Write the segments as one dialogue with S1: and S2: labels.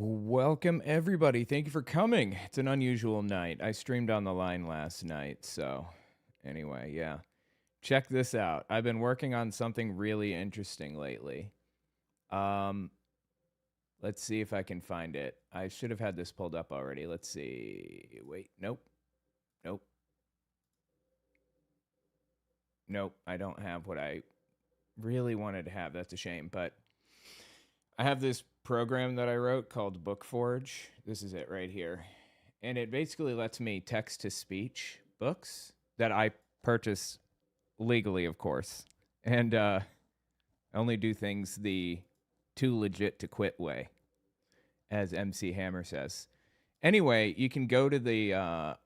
S1: Welcome, everybody. Thank you for coming. It's an unusual night. I streamed on the line last night, so anyway, yeah. Check this out. I've been working on something really interesting lately. Um, let's see if I can find it. I should have had this pulled up already. Let's see. Wait, nope. Nope. Nope, I don't have what I really wanted to have. That's a shame, but I have this program that I wrote called BookForge. This is it right here. And it basically lets me text to speech books that I purchase legally, of course. And only do things the too legit to quit way, as MC Hammer says. Anyway, you can go to the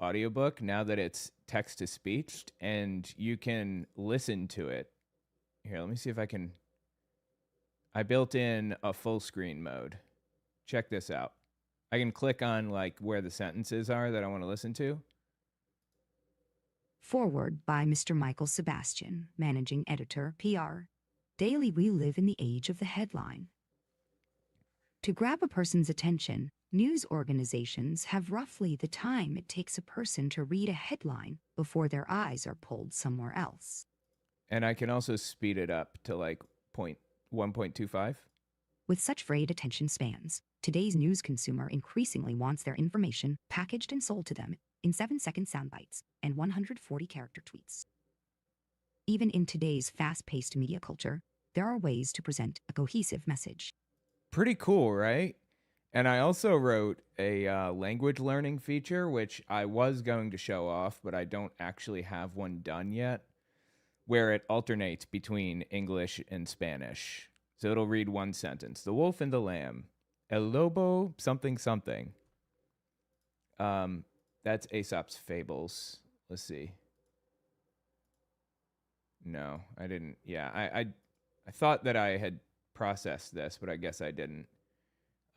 S1: audiobook now that it's text to speech, and you can listen to it. Here, let me see if I can. I built in a full screen mode. Check this out. I can click on like where the sentences are that I want to listen to.
S2: Forward by Mr. Michael Sebastian, Managing Editor, PR. Daily we live in the age of the headline. To grab a person's attention, news organizations have roughly the time it takes a person to read a headline before their eyes are pulled somewhere else.
S1: And I can also speed it up to like 1.25.
S2: With such frayed attention spans, today's news consumer increasingly wants their information packaged and sold to them in 7-second sound bites and 140-character tweets. Even in today's fast-paced media culture, there are ways to present a cohesive message.
S1: Pretty cool, right? And I also wrote a language learning feature, which I was going to show off, but I don't actually have one done yet, where it alternates between English and Spanish. So it'll read one sentence. The wolf and the lamb. El lobo something something. That's Aesop's Fables. Let's see. No, I didn't. Yeah, I thought that I had processed this, but I guess I didn't.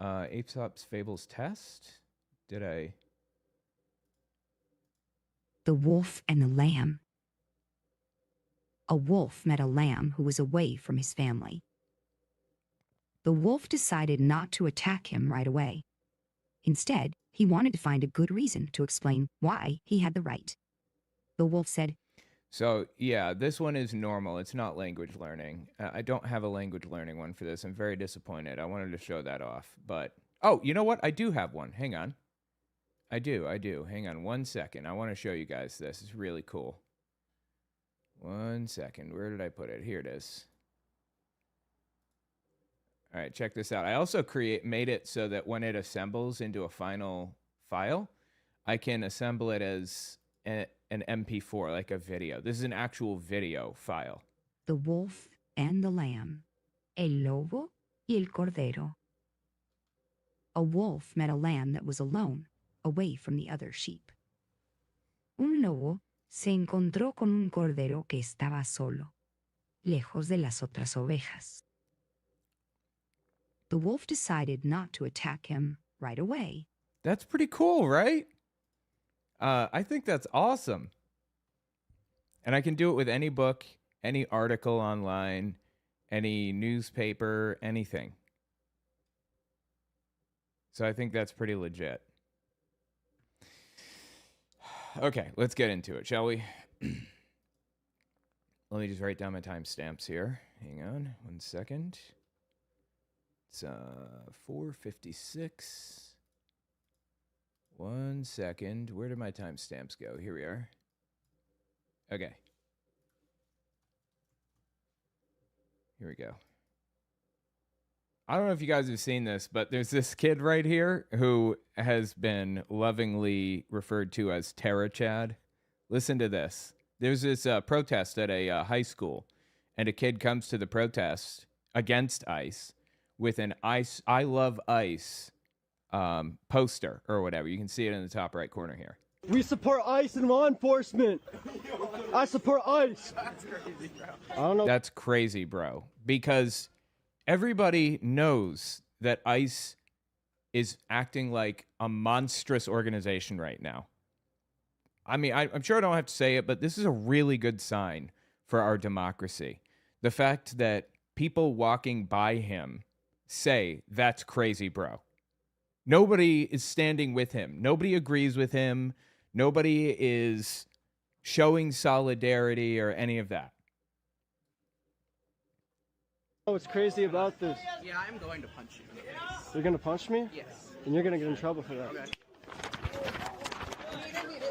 S1: Aesop's Fables test? Did I?
S2: The wolf and the lamb. A wolf met a lamb who was away from his family. The wolf decided not to attack him right away. Instead, he wanted to find a good reason to explain why he had the right. The wolf said,
S1: So, yeah, this one is normal. It's not language learning. I don't have a language learning one for this. I'm very disappointed. I wanted to show that off. But, oh, you know what? I do have one. Hang on. I do. Hang on 1 second. I want to show you guys this. It's really cool. 1 second. Where did I put it? Here it is. All right, check this out. I also made it so that when it assembles into a final file, I can assemble it as an MP4, like a video. This is an actual video file.
S2: The wolf and the lamb. El lobo y el cordero. A wolf met a lamb that was alone, away from the other sheep. Un lobo se encontró con un cordero que estaba solo, lejos de las otras ovejas. The wolf decided not to attack him right away.
S1: That's pretty cool, right? I think that's awesome. And I can do it with any book, any article online, any newspaper, anything. So I think that's pretty legit. Okay, let's get into it, shall we? Let me just write down my timestamps here. Hang on 1 second. It's 4:56. 1 second. Where did my timestamps go? Here we are. Okay. Here we go. I don't know if you guys have seen this, but there's this kid right here who has been lovingly referred to as TerraChad. Listen to this. There's this protest at a high school, and a kid comes to the protest against ICE with an I love ICE poster or whatever. You can see it in the top right corner here.
S3: We support ICE and law enforcement. I support ICE.
S1: That's crazy, bro.
S3: I don't know.
S1: That's crazy, bro. Because everybody knows that ICE is acting like a monstrous organization right now. I mean, I'm sure I don't have to say it, but this is a really good sign for our democracy. The fact that people walking by him say, "That's crazy, bro." Nobody is standing with him. Nobody agrees with him. Nobody is showing solidarity or any of that.
S3: Oh, what's crazy about this?
S4: Yeah, I'm going to punch you.
S3: You're gonna punch me?
S4: Yes.
S3: And you're gonna get in trouble for that.
S4: Okay.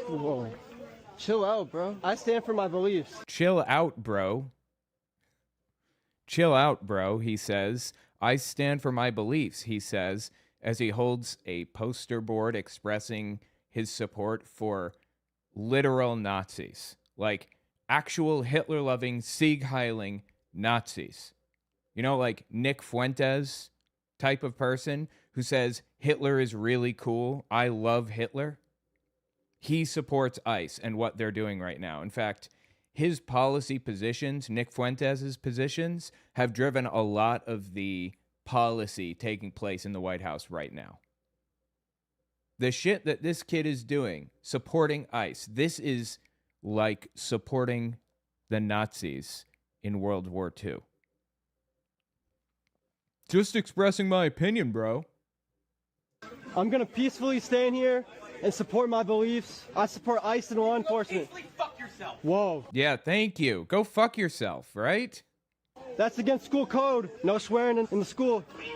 S3: Whoa. Chill out, bro. I stand for my beliefs.
S1: Chill out, bro. Chill out, bro, he says. I stand for my beliefs, he says, as he holds a poster board expressing his support for literal Nazis, like actual Hitler-loving, Sieg-heiling Nazis. You know, like Nick Fuentes type of person who says Hitler is really cool. I love Hitler. He supports ICE and what they're doing right now. In fact, his policy positions, Nick Fuentes' positions, have driven a lot of the policy taking place in the White House right now. The shit that this kid is doing, supporting ICE, this is like supporting the Nazis in World War II. Just expressing my opinion, bro.
S3: I'm gonna peacefully stand here and support my beliefs. I support ICE and law enforcement.
S4: Peacefully fuck yourself.
S3: Whoa.
S1: Yeah, thank you. Go fuck yourself, right?
S3: That's against school code. No swearing in the school.
S5: They're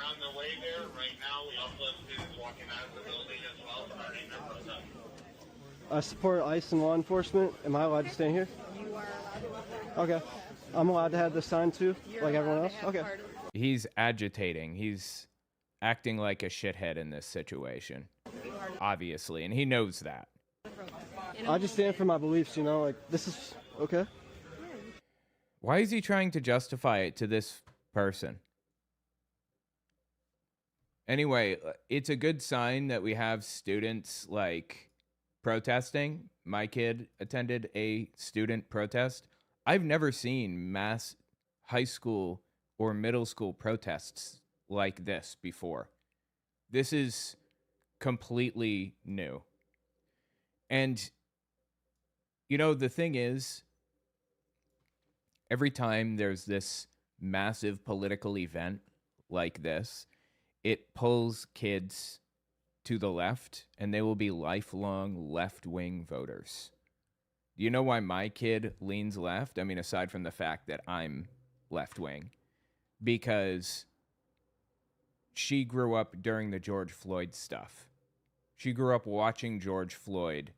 S5: on their way there right now. We also have students walking out of the building as well, starting their protest.
S3: I support ICE and law enforcement. Am I allowed to stand here?
S6: You are allowed to.
S3: Okay. I'm allowed to have this sign too, like everyone else? Okay.
S1: He's agitating. He's acting like a shithead in this situation, obviously, and he knows that.
S3: I just stand for my beliefs, you know, like, this is, okay?
S1: Why is he trying to justify it to this person? Anyway, it's a good sign that we have students, like, protesting. My kid attended a student protest. I've never seen mass high school or middle school protests like this before. This is completely new. And, you know, the thing is, every time there's this massive political event like this, it pulls kids to the left, and they will be lifelong left-wing voters. Do you know why my kid leans left? I mean, aside from the fact that I'm left-wing. Because she grew up during the George Floyd stuff. She grew up watching George Floyd,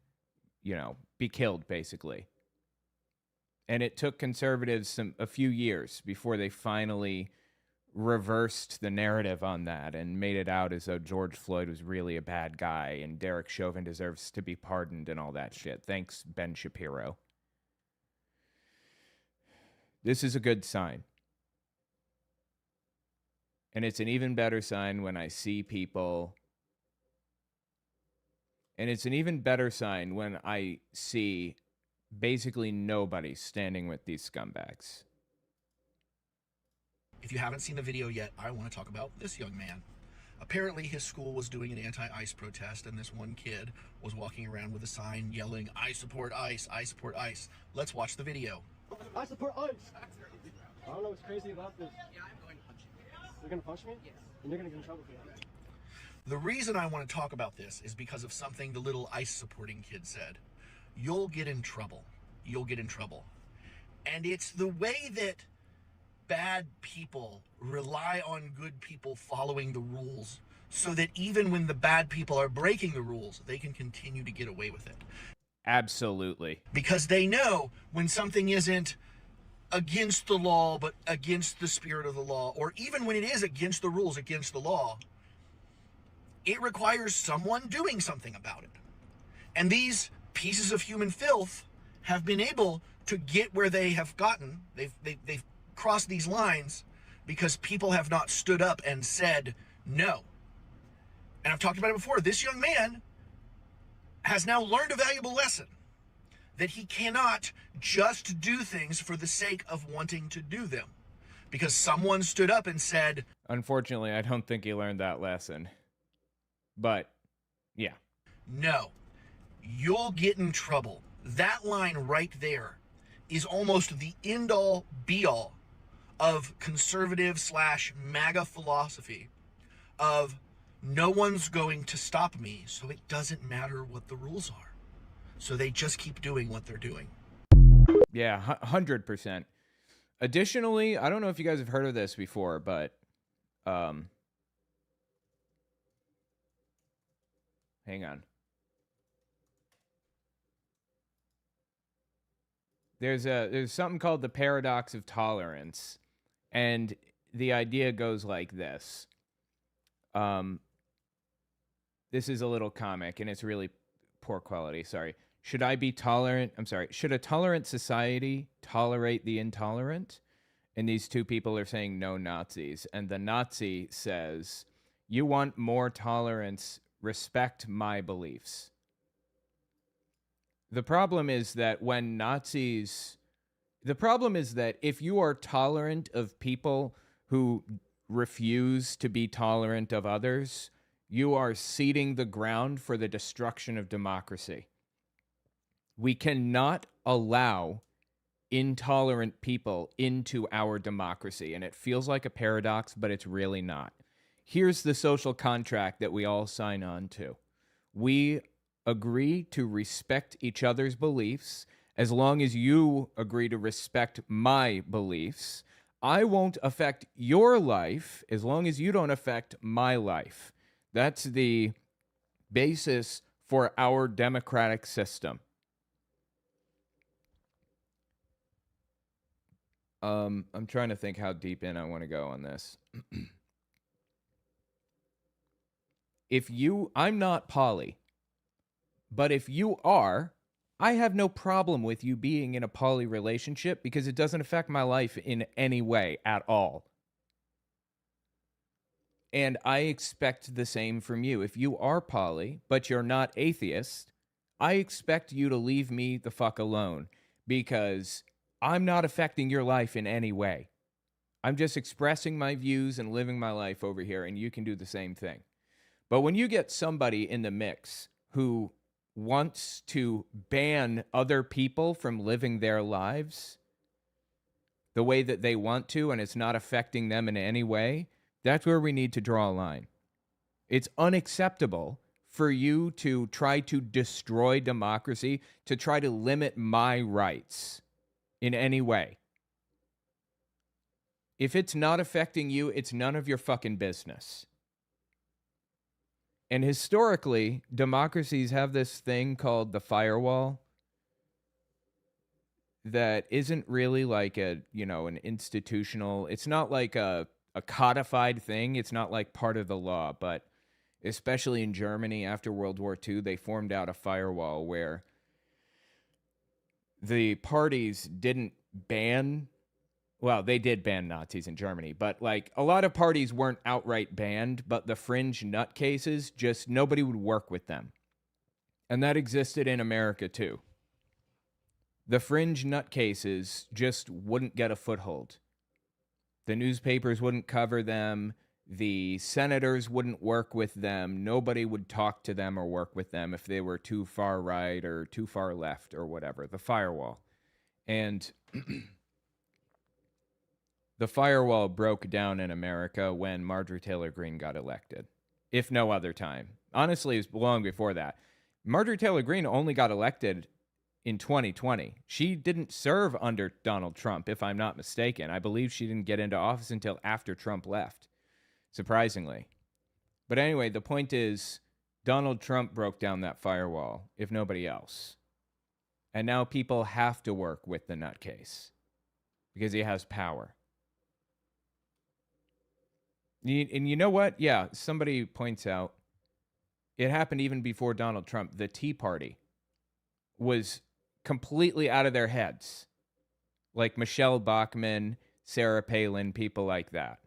S1: you know, be killed, basically. And it took conservatives a few years before they finally reversed the narrative on that and made it out as though George Floyd was really a bad guy and Derek Chauvin deserves to be pardoned and all that shit. Thanks, Ben Shapiro. This is a good sign. And it's an even better sign when I see people. And it's an even better sign when I see basically nobody standing with these scumbags.
S7: If you haven't seen the video yet, I want to talk about this young man. Apparently his school was doing an anti-ICE protest, and this one kid was walking around with a sign yelling, "I support ICE, I support ICE." Let's watch the video.
S3: I support ICE. I don't know what's crazy about this.
S4: Yeah, I'm going to punch you.
S3: You're gonna punch me?
S4: Yes.
S3: And you're gonna get in trouble for that.
S7: The reason I want to talk about this is because of something the little ICE supporting kid said. You'll get in trouble. You'll get in trouble. And it's the way that bad people rely on good people following the rules so that even when the bad people are breaking the rules, they can continue to get away with it.
S1: Absolutely.
S7: Because they know when something isn't against the law, but against the spirit of the law, or even when it is against the rules, against the law, it requires someone doing something about it. And these pieces of human filth have been able to get where they have gotten. They've crossed these lines because people have not stood up and said no. And I've talked about it before. This young man has now learned a valuable lesson, that he cannot just do things for the sake of wanting to do them, because someone stood up and said,
S1: Unfortunately, I don't think he learned that lesson. But, yeah.
S7: no, you'll get in trouble. That line right there is almost the end-all, be-all of conservative / MAGA philosophy of no one's going to stop me, so it doesn't matter what the rules are. So they just keep doing what they're doing.
S1: Yeah, 100%. Additionally, I don't know if you guys have heard of this before, but hang on. There's something called the paradox of tolerance, and the idea goes like this. This is a little comic, and it's really poor quality. Sorry. Should a tolerant society tolerate the intolerant? And these two people are saying no Nazis. And the Nazi says, you want more tolerance, respect my beliefs. The problem is that if you are tolerant of people who refuse to be tolerant of others, you are ceding the ground for the destruction of democracy. We cannot allow intolerant people into our democracy. And it feels like a paradox, but it's really not. Here's the social contract that we all sign on to. We agree to respect each other's beliefs. As long as you agree to respect my beliefs, I won't affect your life as long as you don't affect my life. That's the basis for our democratic system. I'm trying to think how deep in I want to go on this. I'm not poly, but if you are, I have no problem with you being in a poly relationship because it doesn't affect my life in any way at all. And I expect the same from you. If you are poly, but you're not atheist, I expect you to leave me the fuck alone because I'm not affecting your life in any way. I'm just expressing my views and living my life over here, and you can do the same thing. But when you get somebody in the mix who wants to ban other people from living their lives the way that they want to, and it's not affecting them in any way, that's where we need to draw a line. It's unacceptable for you to try to destroy democracy, to try to limit my rights in any way. If it's not affecting you, it's none of your fucking business. And historically, democracies have this thing called the firewall that isn't really like an institutional, it's not like a codified thing. It's not like part of the law, but especially in Germany after World War II, they formed out a firewall where the parties didn't ban, well, they did ban Nazis in Germany, but like a lot of parties weren't outright banned, but the fringe nutcases, just nobody would work with them. And that existed in America too. The fringe nutcases just wouldn't get a foothold. The newspapers wouldn't cover them. The senators wouldn't work with them. Nobody would talk to them or work with them if they were too far right or too far left or whatever. The firewall. And the firewall broke down in America when Marjorie Taylor Greene got elected, if no other time. Honestly, it was long before that. Marjorie Taylor Greene only got elected in 2020. She didn't serve under Donald Trump, if I'm not mistaken. I believe she didn't get into office until after Trump left, surprisingly. But anyway, the point is, Donald Trump broke down that firewall, if nobody else. And now people have to work with the nutcase because he has power. And you know what? Yeah, somebody points out, it happened even before Donald Trump. The Tea Party was completely out of their heads. Like Michelle Bachmann, Sarah Palin, people like that.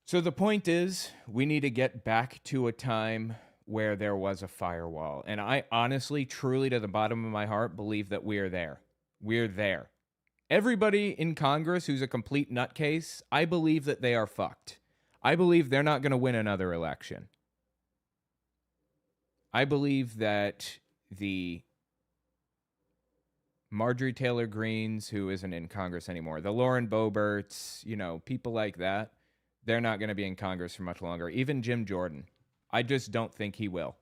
S1: So the point is, we need to get back to a time where there was a firewall. And I honestly, truly, to the bottom of my heart, believe that we are there. We're there. Everybody in Congress who's a complete nutcase, I believe that they are fucked. I believe they're not going to win another election. I believe that the Marjorie Taylor Greenes, who isn't in Congress anymore, the Lauren Boeberts, you know, people like that, they're not going to be in Congress for much longer. Even Jim Jordan. I just don't think he will.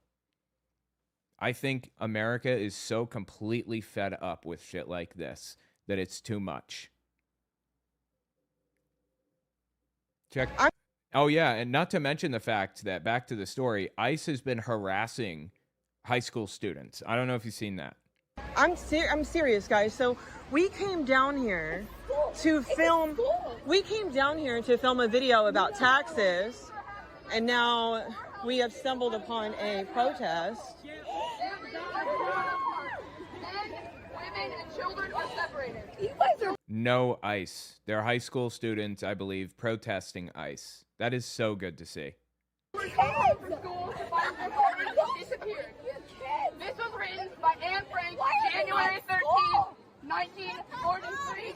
S1: I think America is so completely fed up with shit like this that it's too much. Check. Oh, yeah, and not to mention the fact that, back to the story, ICE has been harassing high school students. I don't know if you've seen that.
S6: I'm serious, guys. So we came down here to film. We came down here to film a video about taxes, and now we have stumbled upon a protest.
S8: Women and children are separated.
S1: No ICE. They're high school students, I believe, protesting ICE. That is so good to see.
S8: This was written by Anne Frank January 13th, 1943.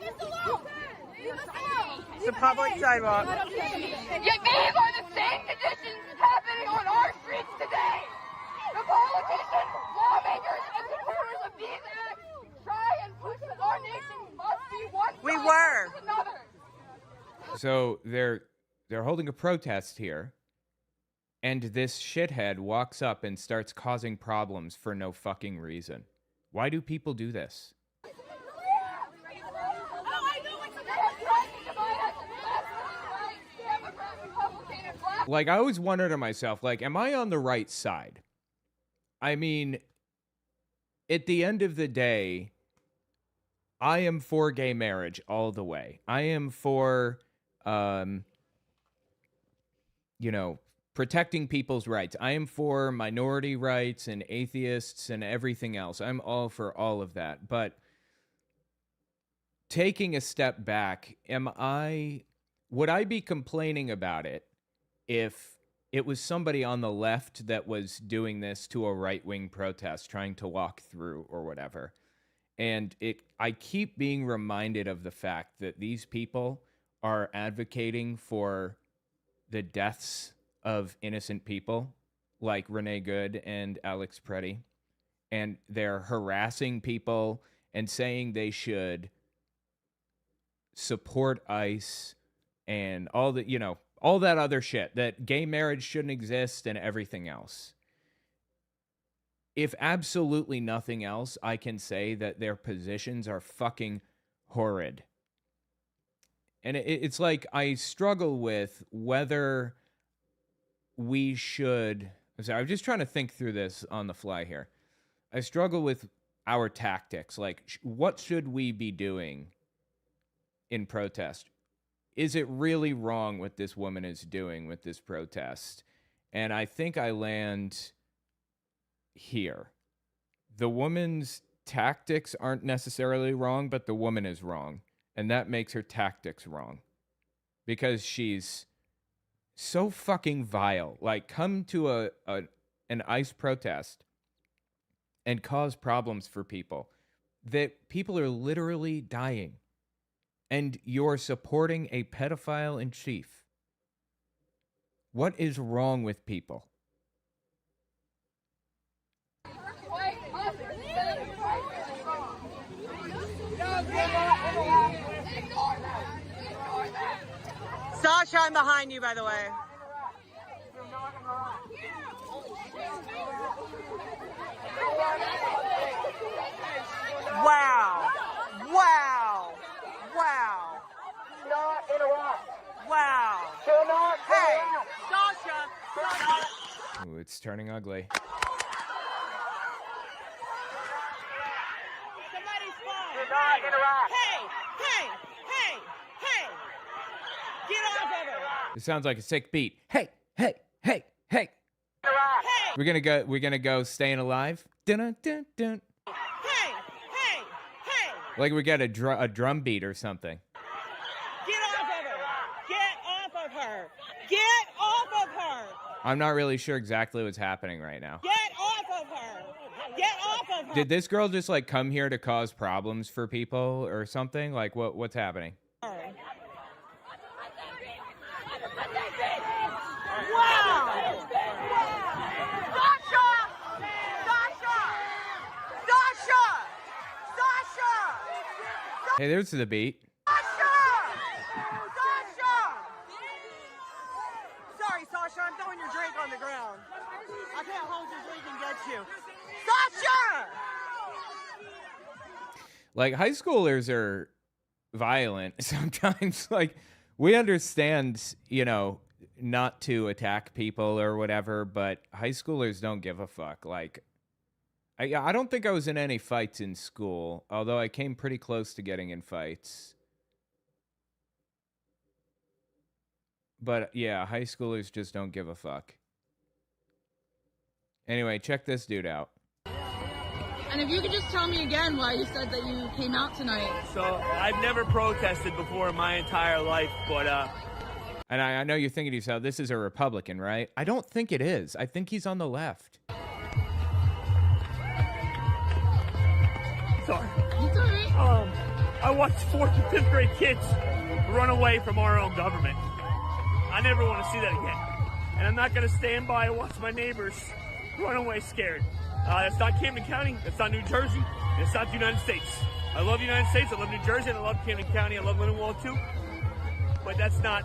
S6: It's a public sidewalk.
S8: Yet these are the same conditions happening on our streets today. The politicians, lawmakers, and supporters of these acts try and push that our nation must be one
S6: We
S8: side
S6: were.
S8: versus another.
S1: So they're holding a protest here, and this shithead walks up and starts causing problems for no fucking reason. Why do people do this? Like, I always wonder to myself, like, am I on the right side? I mean, at the end of the day, I am for gay marriage all the way. I am for, protecting people's rights. I am for minority rights and atheists and everything else. I'm all for all of that. But taking a step back, would I be complaining about it if it was somebody on the left that was doing this to a right-wing protest, trying to walk through or whatever? And I keep being reminded of the fact that these people are advocating for the deaths of innocent people like Renee Good and Alex Preddy. And they're harassing people and saying they should support ICE and all that other shit, that gay marriage shouldn't exist and everything else. If absolutely nothing else, I can say that their positions are fucking horrid. And it's like I struggle with whether we should... I'm just trying to think through this on the fly here. I struggle with our tactics. Like, what should we be doing in protest? Is it really wrong what this woman is doing with this protest? And I think I land here. The woman's tactics aren't necessarily wrong, but the woman is wrong. And that makes her tactics wrong. Because she's so fucking vile. Like, come to an ICE protest and cause problems for people. That people are literally dying. And you're supporting a pedophile in chief. What is wrong with people?
S6: Sasha, I'm behind you, by the way. Wow. Wow. Wow.
S5: Not interrupt.
S6: Wow.
S5: Do not
S6: Hey,
S5: interrupt.
S6: Sasha.
S1: Ooh, it's turning ugly.
S6: Somebody's phone.
S5: Do not interrupt.
S6: Hey. Get off of her.
S1: It sounds like a sick beat. Hey.
S5: Interrupt.
S6: Hey.
S1: We're gonna go Staying Alive. Dun dun dun.
S6: Hey.
S1: Like we got a drum beat or something.
S6: Get off of her. Get off of her. Get off of her.
S1: I'm not really sure exactly what's happening right now.
S6: Get off of her. Get off of her.
S1: Did this girl just like come here to cause problems for people or something? Like what's happening?
S6: Sasha!
S1: Hey, there's the beat.
S6: Sorry, Sasha, I'm throwing your drink on the ground. I can't hold your drink and get you. Sasha!
S1: Like, high schoolers are violent sometimes. Like, we understand, you know, not to attack people or whatever, but high schoolers don't give a fuck. Like, I don't think I was in any fights in school, although I came pretty close to getting in fights. But yeah, high schoolers just don't give a fuck. Anyway, check this dude out.
S9: And if you could just tell me again why you said that you came out tonight.
S10: So I've never protested before in my entire life, but
S1: and I know you're thinking to yourself, this is a Republican, right? I don't think it is. I think he's on the left.
S10: Sorry.
S9: It's all right.
S10: I watched 4th and 5th grade kids run away from our own government. I never want to see that again. And I'm not going to stand by and watch my neighbors run away scared. That's not Camden County. That's not New Jersey. It's not the United States. I love the United States. I love New Jersey. And I love Camden County. I love Lindenwold too. But that's not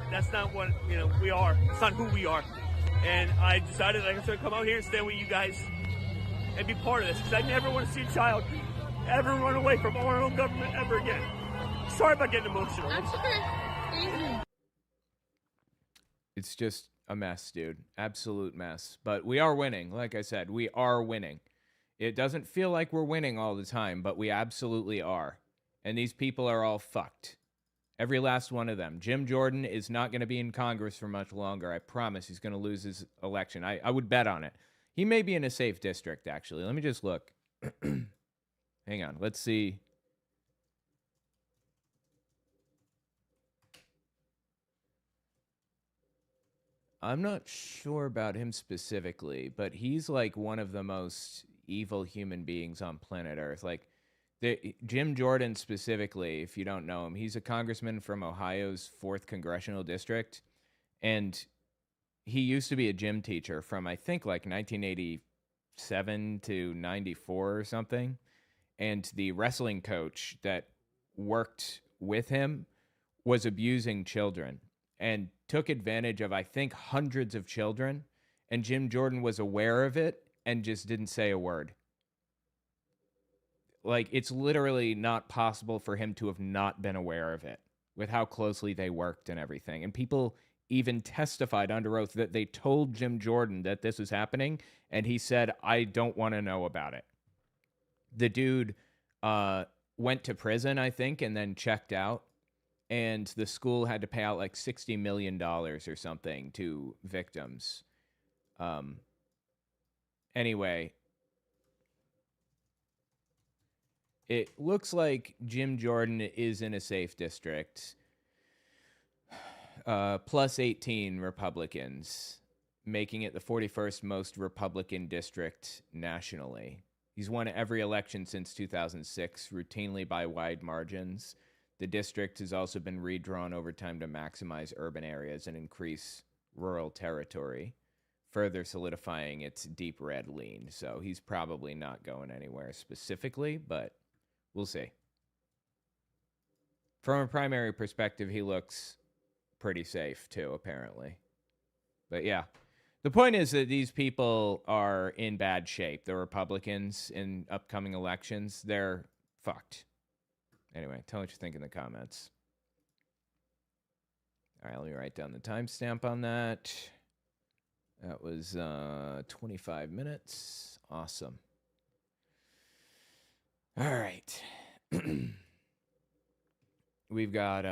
S10: what, you know, we are. It's not who we are. And I decided I was going to come out here and stand with you guys and be part of this, because I never want to see a child ever run away from our own government ever again. Sorry about getting emotional.
S9: That's okay. Thank you.
S1: It's just a mess, dude. Absolute mess. But we are winning. Like I said, we are winning. It doesn't feel like we're winning all the time, but we absolutely are. And these people are all fucked. Every last one of them. Jim Jordan is not going to be in Congress for much longer. I promise he's going to lose his election. I would bet on it. He may be in a safe district, actually. Let me just look. Hang on. Let's see. I'm not sure about him specifically, but he's like one of the most evil human beings on planet Earth. Like, Jim Jordan specifically, if you don't know him, he's a congressman from Ohio's 4th Congressional District, and he used to be a gym teacher from, I think, like 1987 to 94 or something, and the wrestling coach that worked with him was abusing children and took advantage of, I think, hundreds of children, and Jim Jordan was aware of it and just didn't say a word. Like, it's literally not possible for him to have not been aware of it with how closely they worked and everything. And people even testified under oath that they told Jim Jordan that this was happening, and he said, I don't want to know about it. The dude went to prison, I think, and then checked out. And the school had to pay out like $60 million or something to victims. Anyway, it looks like Jim Jordan is in a safe district. Plus 18 Republicans, making it the 41st most Republican district nationally. He's won every election since 2006, routinely by wide margins. The district has also been redrawn over time to maximize urban areas and increase rural territory, further solidifying its deep red lean. So he's probably not going anywhere specifically, but we'll see. From a primary perspective, he looks pretty safe too, apparently. But yeah, the point is that these people are in bad shape. The Republicans in upcoming elections, they're fucked. Anyway, tell me what you think in the comments. All right, let me write down the timestamp on that. That was 25 minutes. Awesome. All right. We've got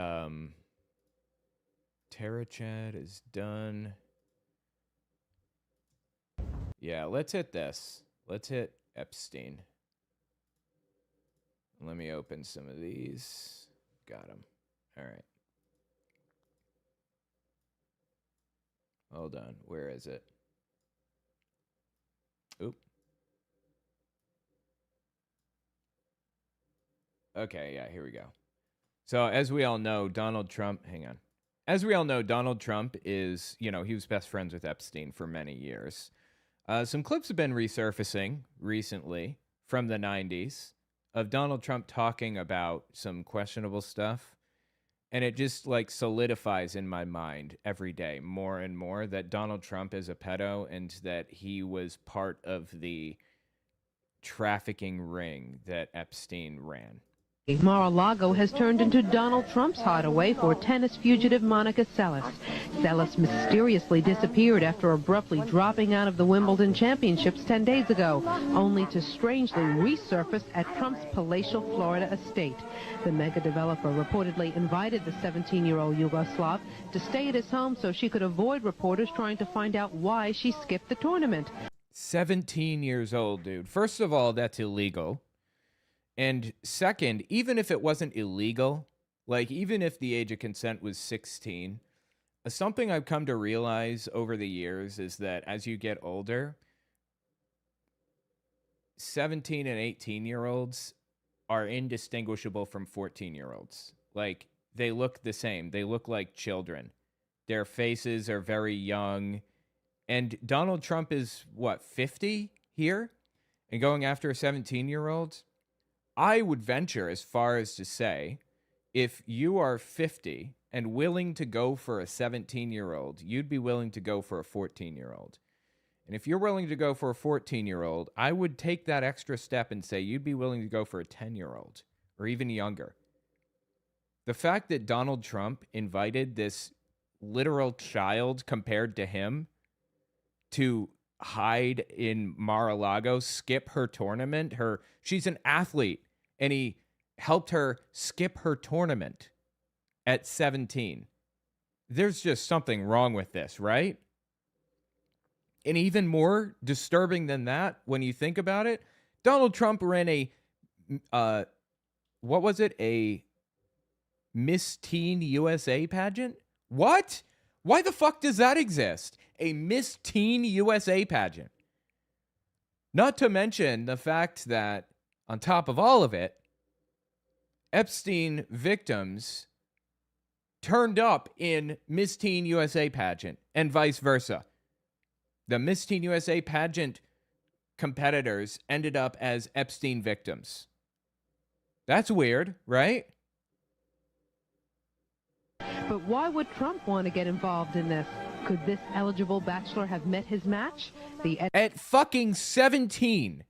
S1: TerraChad is done. Yeah, let's hit this. Let's hit Epstein. Let me open some of these. Got them. All right. Hold on. Where is it? Oop. Okay, yeah, here we go. So, as we all know, Donald Trump, hang on. As we all know, Donald Trump is, he was best friends with Epstein for many years. Some clips have been resurfacing recently from the 90s. of Donald Trump talking about some questionable stuff. And it just like solidifies in my mind every day more and more that Donald Trump is a pedo and that he was part of the trafficking ring that Epstein ran.
S11: Mar-a-Lago has turned into Donald Trump's hideaway for tennis fugitive Monica Seles. Seles mysteriously disappeared after abruptly dropping out of the Wimbledon Championships 10 days ago, only to strangely resurface at Trump's palatial Florida estate. The mega developer reportedly invited the 17-year-old Yugoslav to stay at his home so she could avoid reporters trying to find out why she skipped the tournament.
S1: 17 years old, dude. First of all, that's illegal. And second, even if it wasn't illegal, like even if the age of consent was 16, something I've come to realize over the years is that as you get older, 17 and 18-year-olds are indistinguishable from 14-year-olds. Like, they look the same. They look like children. Their faces are very young. And Donald Trump is, what, 50 here? And going after a 17-year-old? I would venture as far as to say, if you are 50 and willing to go for a 17-year-old, you'd be willing to go for a 14-year-old. And if you're willing to go for a 14-year-old, I would take that extra step and say you'd be willing to go for a 10-year-old or even younger. The fact that Donald Trump invited this literal child compared to him to hide in Mar-a-Lago, skip her tournament, she's an athlete, and he helped her skip her tournament at 17. There's just something wrong with this, right? And even more disturbing than that, when you think about it, Donald Trump ran a, what was it? A Miss Teen USA pageant? What? Why the fuck does that exist? A Miss Teen USA pageant. Not to mention the fact that, on top of all of it, Epstein victims turned up in Miss Teen USA pageant and vice versa. The Miss Teen USA pageant competitors ended up as Epstein victims. That's weird, right?
S11: But why would Trump want to get involved in this? Could this eligible bachelor have met his match?
S1: At fucking 17.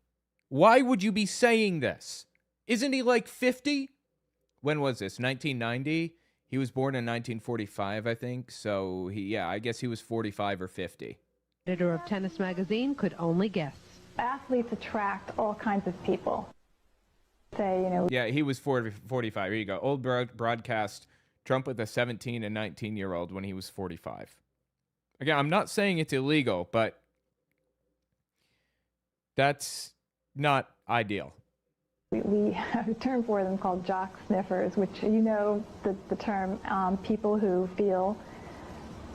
S1: Why would you be saying this? Isn't he like 50? When was this? 1990? He was born in 1945, I think. So, I guess he was 45 or 50.
S11: Editor of Tennis Magazine could only guess.
S12: Athletes attract all kinds of people.
S1: Yeah, he was 45. Here you go. Old broadcast, Trump with a 17 and 19-year-old when he was 45. Again, I'm not saying it's illegal, but that's not ideal.
S12: We have a term for them called jock sniffers, which the term, people who feel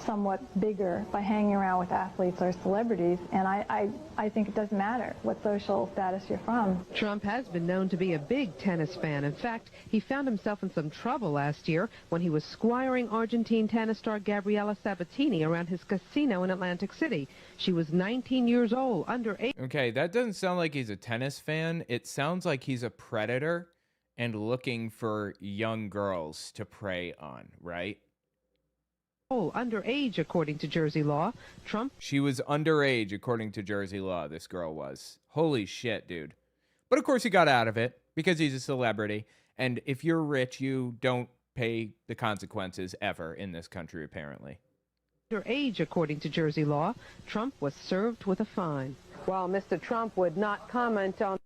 S12: somewhat bigger by hanging around with athletes or celebrities, and I think it doesn't matter what social status you're from.
S11: Trump has been known to be a big tennis fan. In fact, he found himself in some trouble last year when he was squiring Argentine tennis star Gabriela Sabatini around his casino in Atlantic City. She was 19 years old, underage.
S1: Okay, that doesn't sound like he's a tennis fan. It sounds like he's a predator and looking for young girls to prey on, right?
S11: Underage, according to Jersey law.
S1: She was underage, according to Jersey law, this girl was. Holy shit, dude. But of course he got out of it because he's a celebrity. And if you're rich, you don't pay the consequences ever in this country, apparently.
S11: Underage, according to Jersey law. Trump was served with a fine. While Mr. Trump would not comment on...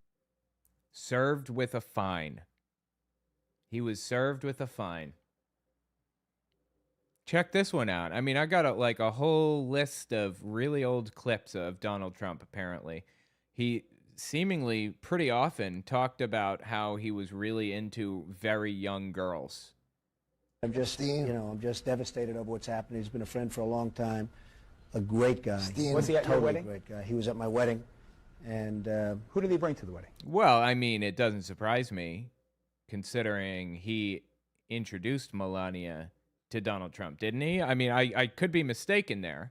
S1: Served with a fine. He was served with a fine. Check this one out. I mean, I got a whole list of really old clips of Donald Trump, apparently. He seemingly pretty often talked about how he was really into very young girls.
S13: I'm just devastated over what's happened. He's been a friend for a long time. A great guy.
S14: Was he at your wedding?
S13: Great guy. He was at my wedding. And
S14: who did he bring to the wedding?
S1: Well, I mean, it doesn't surprise me, considering he introduced Melania to Donald Trump, didn't he? I mean, I could be mistaken there,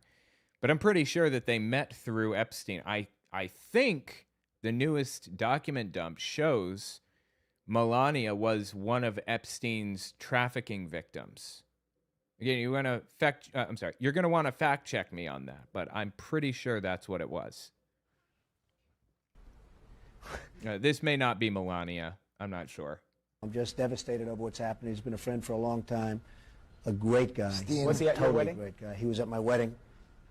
S1: but I'm pretty sure that they met through Epstein. I think the newest document dump shows Melania was one of Epstein's trafficking victims. Again, you're going to want to fact check me on that, but I'm pretty sure that's what it was. This may not be Melania. I'm not sure.
S13: I'm just devastated over what's happened. He's been a friend for a long time. A great guy.
S14: Was he at your wedding?
S13: Great guy. He was at my wedding.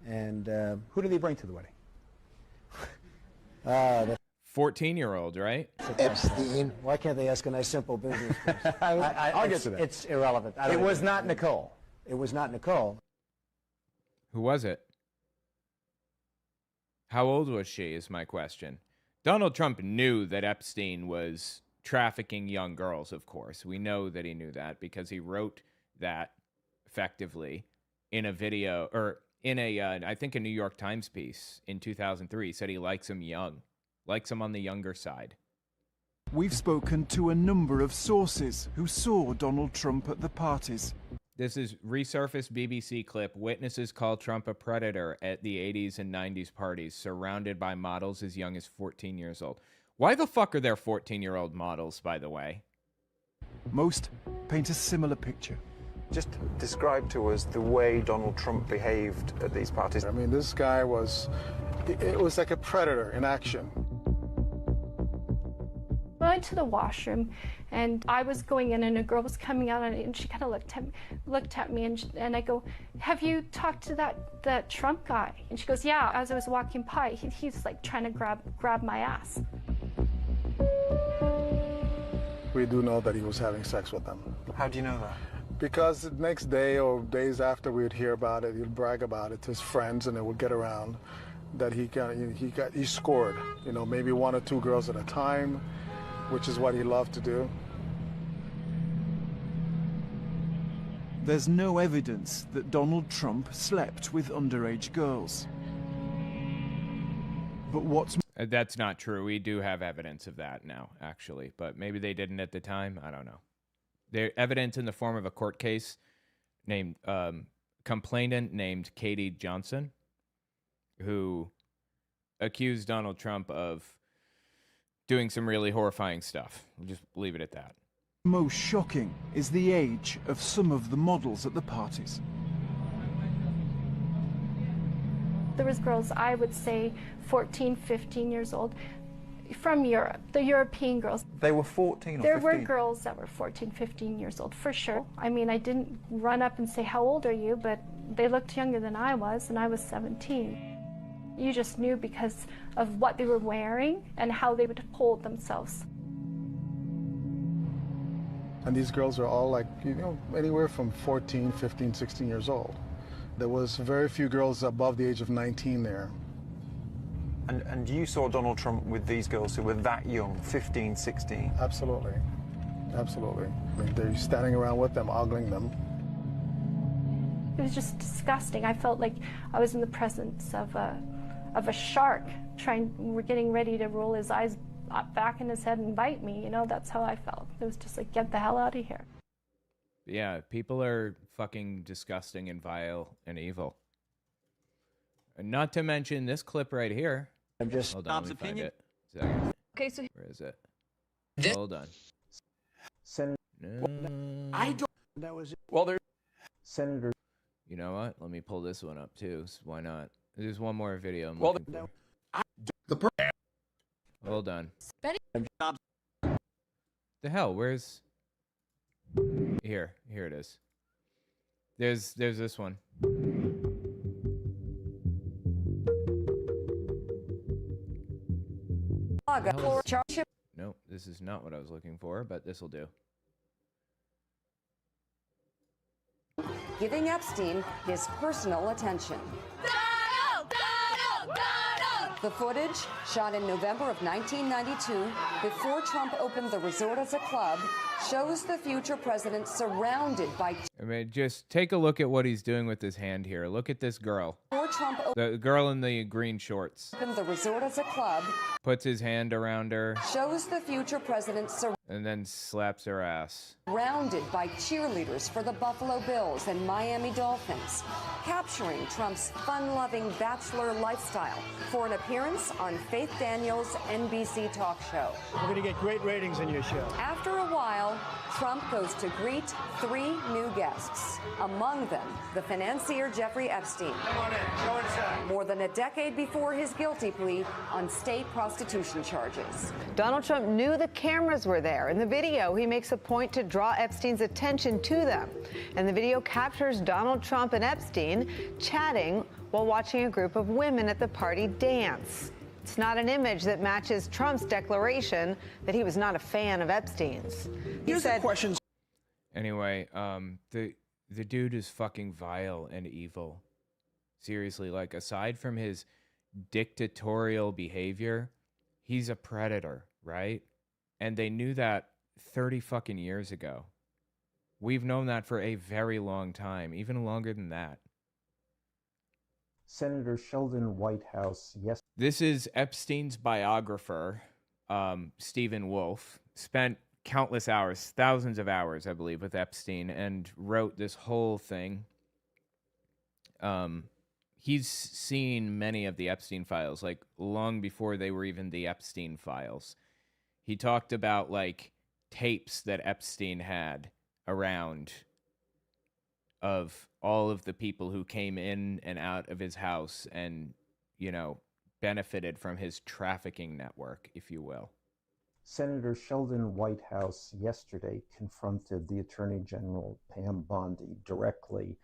S13: And
S14: who did he bring to the wedding?
S1: 14-year-old, right?
S13: Epstein. Why can't they ask a nice, simple business question?
S14: I'll get to that.
S13: It's irrelevant.
S14: It was not Nicole.
S13: It was not Nicole.
S1: Who was it? How old was she is my question. Donald Trump knew that Epstein was trafficking young girls, of course. We know that he knew that because he wrote that effectively in a video, or in a, I think a New York Times piece in 2003. He said he likes them young, likes them on the younger side.
S15: We've spoken to a number of sources who saw Donald Trump at the parties.
S1: This is resurfaced BBC clip. Witnesses call Trump a predator at the 80s and 90s parties, surrounded by models as young as 14 years old. Why the fuck are there 14-year-old models, by the way?
S15: Most paint a similar picture.
S16: Just describe to us the way Donald Trump behaved at these parties.
S17: I mean, this guy was, it was like a predator in action.
S18: I went to the washroom, and I was going in, and a girl was coming out, and she kind of looked at me, and I go, "Have you talked to that Trump guy?" And she goes, "Yeah." As I was walking by, he's like trying to grab my ass.
S17: We do know that he was having sex with them.
S16: How do you know that?
S17: Because the next day or days after, we'd hear about it. He'd brag about it to his friends, and it would get around that he scored. You know, maybe 1 or 2 girls at a time, which is what he loved to do.
S15: There's no evidence that Donald Trump slept with underage girls. But what's...
S1: That's not true. We do have evidence of that now, actually. But maybe they didn't at the time. I don't know. There's evidence in the form of a court case named, complainant named Katie Johnson, who accused Donald Trump of doing some really horrifying stuff. We'll just leave it at that.
S15: Most shocking is the age of some of the models at the parties.
S18: There was girls, I would say 14, 15 years old, from Europe, the European girls.
S16: They were 14 or 15?
S18: There were girls that were 14, 15 years old, for sure. I mean, I didn't run up and say, "How old are you?" But they looked younger than I was, and I was 17. You just knew because of what they were wearing and how they would hold themselves.
S17: And these girls are all like, you know, anywhere from 14, 15, 16 years old. There was very few girls above the age of 19 there.
S16: And you saw Donald Trump with these girls who were that young, 15, 16?
S17: Absolutely. Absolutely. I mean, they're standing around with them, ogling them.
S18: It was just disgusting. I felt like I was in the presence of a shark we're getting ready to roll his eyes back in his head and bite me. You know, that's how I felt. It was just like, get the hell out of here.
S1: Yeah, people are fucking disgusting and vile and evil. And not to mention this clip right here.
S13: I'm just...
S1: Hold on, let me find it. Second.
S9: Okay, so...
S1: Where is it? Hold on.
S13: Senator...
S1: No.
S13: I don't... That was it.
S16: Well, there's...
S13: Senator...
S1: You know what? Let me pull this one up, too. So why not? There's one more video I'm
S16: well,
S1: looking for.
S16: The
S1: Hold on.
S9: Betty...
S1: The hell? Where's... Here it is. There's this one. Nope, this is not what I was looking for, but this will do.
S19: Giving Epstein his personal attention. The footage, shot in November of 1992, before Trump opened the resort as a club, shows the future president surrounded by...
S1: I mean, just take a look at what he's doing with his hand here. Look at this girl.
S19: 4 Trump
S1: The girl in the green shorts
S19: opened the resort as a club,
S1: puts his hand around her
S19: shows the future president
S1: and then slaps her ass.
S19: surrounded by cheerleaders for the Buffalo Bills and Miami Dolphins, capturing Trump's fun-loving bachelor lifestyle for an appearance on Faith Daniels' NBC talk show.
S3: We're going to get great ratings in your show.
S19: After a while, Trump goes to greet 3 new guests, among them the financier Jeffrey Epstein.
S7: Come on in. Go inside.
S19: More than a decade before his guilty plea on state prostitution charges.
S20: Donald Trump knew the cameras were there. In the video, he makes a point to draw Epstein's attention to them. And the video captures Donald Trump and Epstein chatting while watching a group of women at the party dance. It's not an image that matches Trump's declaration that he was not a fan of Epstein's. He said,
S1: Anyway, the dude is fucking vile and evil. Seriously, like, aside from his dictatorial behavior, he's a predator, right? And they knew that 30 fucking years ago. We've known that for a very long time, even longer than that.
S14: Senator Sheldon Whitehouse, yes.
S1: This is Epstein's biographer, Stephen Wolfe, spent countless hours, thousands of hours, I believe, with Epstein, and wrote this whole thing. He's seen many of the Epstein files, like, long before they were even the Epstein files. He talked about, like, tapes that Epstein had around of all of the people who came in and out of his house and, you know, benefited from his trafficking network, if you will.
S14: Senator Sheldon Whitehouse yesterday confronted the Attorney General, Pam Bondi, directly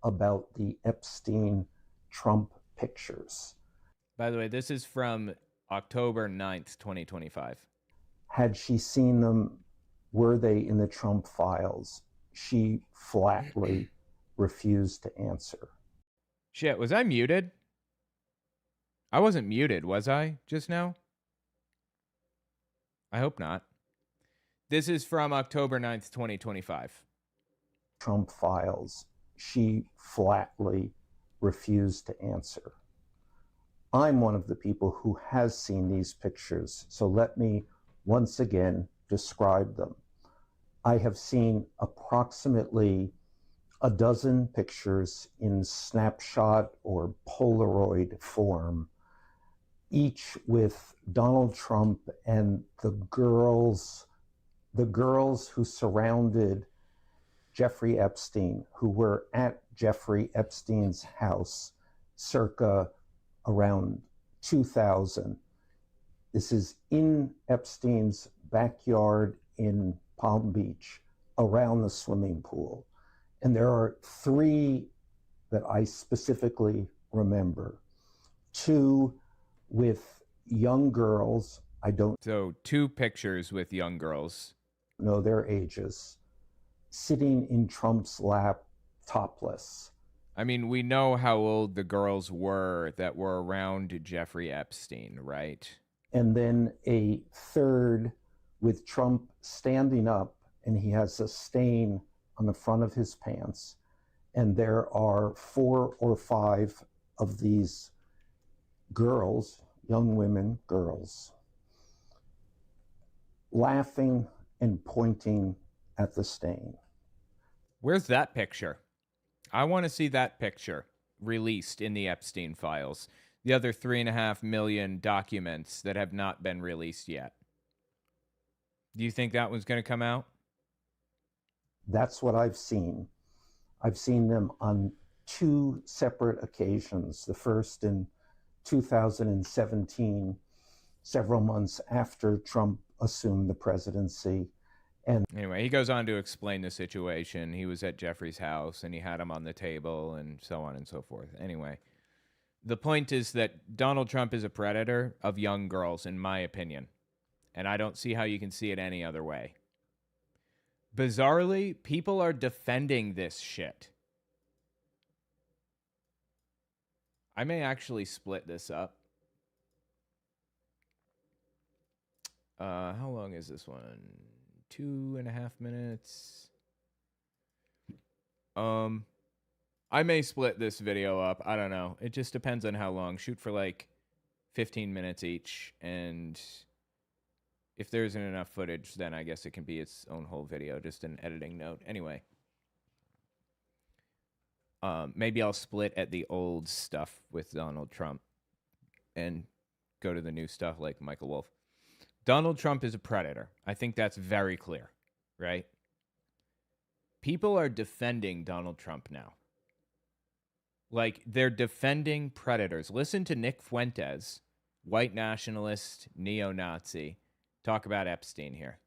S14: about the Epstein-Trump pictures.
S1: By the way, this is from October 9th, 2025.
S14: Had she seen them? Were they in the Trump files? She flatly refused to answer.
S1: Shit, was I muted? I wasn't muted, was I, just now? I hope not. This is from October 9th, 2025.
S14: Trump files. She flatly refused to answer. I'm one of the people who has seen these pictures, so let me once again describe them. I have seen approximately a dozen pictures in snapshot or Polaroid form, each with Donald Trump and the girls who surrounded Jeffrey Epstein, who were at Jeffrey Epstein's house circa around 2000. This is in Epstein's backyard in Palm Beach, around the swimming pool. And there are 3 that I specifically remember. 2 with young girls.
S1: So 2 pictures with young girls.
S14: Know their ages, sitting in Trump's lap, topless.
S1: I mean, we know how old the girls were that were around Jeffrey Epstein, right?
S14: And then a 3rd with Trump standing up, and he has a stain on the front of his pants. And there are 4 or 5 of these girls, young women, girls, laughing and pointing at the stain.
S1: Where's that picture? I want to see that picture released in the Epstein files. The other 3.5 million documents that have not been released yet. Do you think that one's going to come out?
S14: That's what I've seen. I've seen them on 2 separate occasions. The first in 2017, several months after Trump assumed the presidency. And
S1: anyway, he goes on to explain the situation. He was at Jeffrey's house and he had him on the table and so on and so forth. Anyway, the point is that Donald Trump is a predator of young girls, in my opinion. And I don't see how you can see it any other way. Bizarrely, people are defending this shit. I may actually split this up. How long is this one? 2.5 minutes. I may split this video up. I don't know. It just depends on how long. Shoot for like 15 minutes each. And if there isn't enough footage, then I guess it can be its own whole video, just an editing note. Anyway. Maybe I'll split at the old stuff with Donald Trump and go to the new stuff like Michael Wolff. Donald Trump is a predator. I think that's very clear, right? People are defending Donald Trump now. Like, they're defending predators. Listen to Nick Fuentes, white nationalist, neo-Nazi, talk about Epstein here.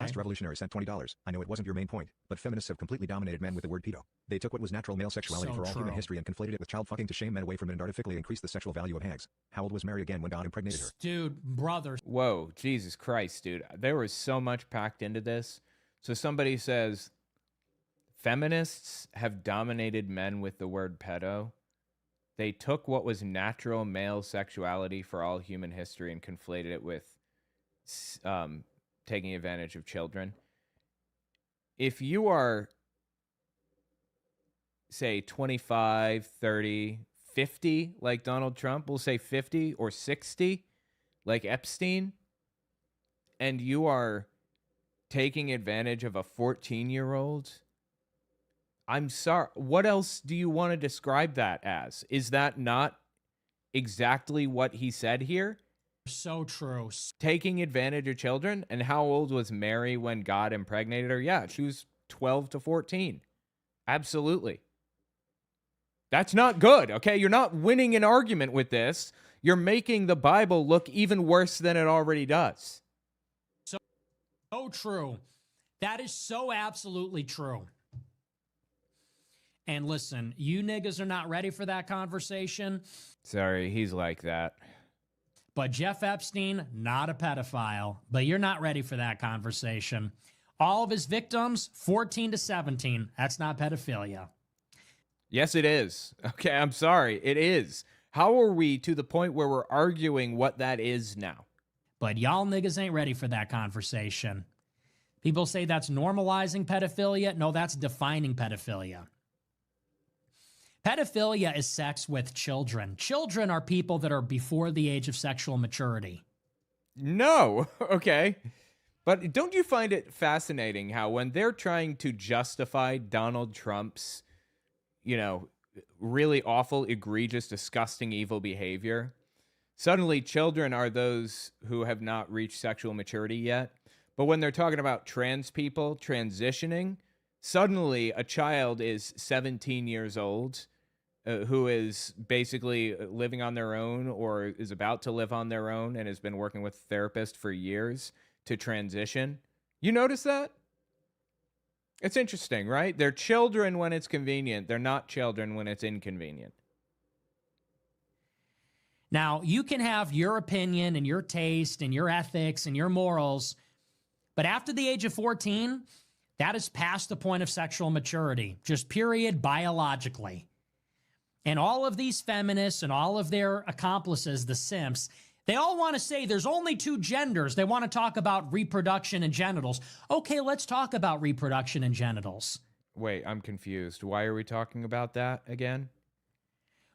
S21: Last revolutionary sent $20. I know it wasn't your main point, but feminists have completely dominated men with the word pedo. They took what was natural male sexuality for all human history and conflated it with child fucking to shame men away from it and artificially increased the sexual value of hags. How old was Mary again when God impregnated her?
S22: Dude, brother.
S1: Whoa, Jesus Christ, dude. There was so much packed into this. So somebody says, feminists have dominated men with the word pedo. They took what was natural male sexuality for all human history and conflated it with taking advantage of children. If you are, say, 25, 30, 50, like Donald Trump, we'll say 50 or 60, like Epstein, and you are taking advantage of a 14-year-old, I'm sorry. What else do you want to describe that as? Is that not exactly what he said here?
S22: So true.
S1: Taking advantage of children? And how old was Mary when God impregnated her? Yeah, she was 12 to 14. Absolutely. That's not good, okay? You're not winning an argument with this. You're making the Bible look even worse than it already does.
S22: So true. That is so absolutely true. And listen, you niggas are not ready for that conversation.
S1: Sorry, he's like that.
S22: But Jeff Epstein, not a pedophile. But you're not ready for that conversation. All of his victims, 14 to 17. That's not pedophilia.
S1: Yes, it is. Okay, I'm sorry. It is. How are we to the point where we're arguing what that is now?
S22: But y'all niggas ain't ready for that conversation. People say that's normalizing pedophilia. No, that's defining pedophilia. Pedophilia is sex with children. Children are people that are before the age of sexual maturity.
S1: No. Okay. But don't you find it fascinating how when they're trying to justify Donald Trump's, really awful, egregious, disgusting, evil behavior, suddenly children are those who have not reached sexual maturity yet. But when they're talking about trans people transitioning, suddenly a child is 17 years old who is basically living on their own or is about to live on their own and has been working with a therapist for years to transition. You notice that? It's interesting, right? They're children when it's convenient. They're not children when it's inconvenient.
S22: Now, you can have your opinion and your taste and your ethics and your morals, but after the age of 14, that is past the point of sexual maturity, just period, biologically. And all of these feminists and all of their accomplices, the simps, they all want to say there's only two genders. They want to talk about reproduction and genitals. Okay, let's talk about reproduction and genitals.
S1: Wait, I'm confused. Why are we talking about that again?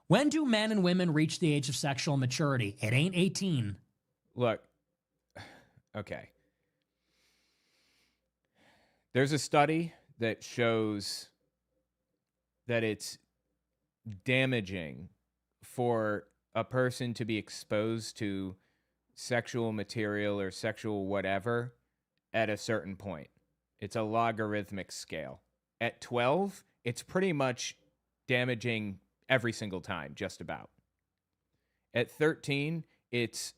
S22: When do men and women reach the age of sexual maturity? It ain't 18.
S1: Look, okay. There's a study that shows that it's damaging for a person to be exposed to sexual material or sexual whatever at a certain point. It's a logarithmic scale. At 12, it's pretty much damaging every single time, just about. At 13, it's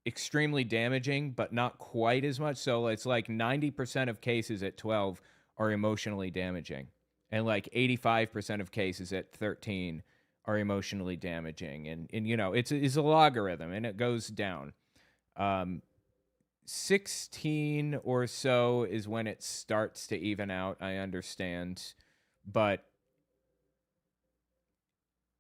S1: extremely damaging, but not quite as much. So it's like 90% of cases at 12 are emotionally damaging. And like 85% of cases at 13 are emotionally damaging. And it's a logarithm, and it goes down. 16 or so is when it starts to even out, I understand. But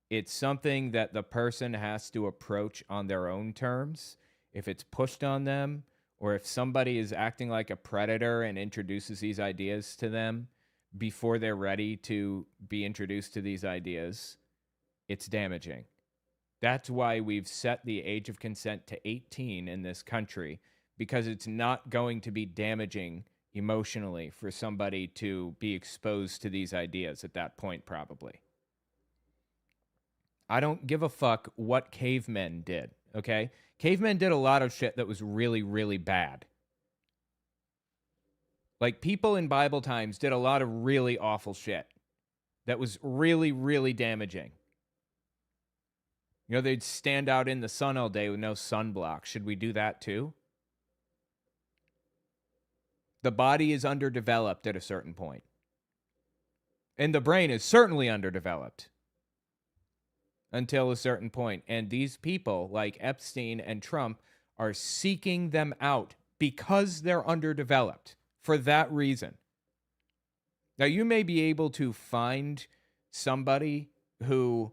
S1: it's something that the person has to approach on their own terms. If it's pushed on them, or if somebody is acting like a predator and introduces these ideas to them, before they're ready to be introduced to these ideas, it's damaging. That's why we've set the age of consent to 18 in this country, because it's not going to be damaging emotionally for somebody to be exposed to these ideas at that point, probably. I don't give a fuck what cavemen did, okay? Cavemen did a lot of shit that was really, really bad. Like, people in Bible times did a lot of really awful shit that was really, really damaging. You know, they'd stand out in the sun all day with no sunblock. Should we do that too? The body is underdeveloped at a certain point. And the brain is certainly underdeveloped until a certain point. And these people, like Epstein and Trump, are seeking them out because they're underdeveloped for that reason. Now, you may be able to find somebody who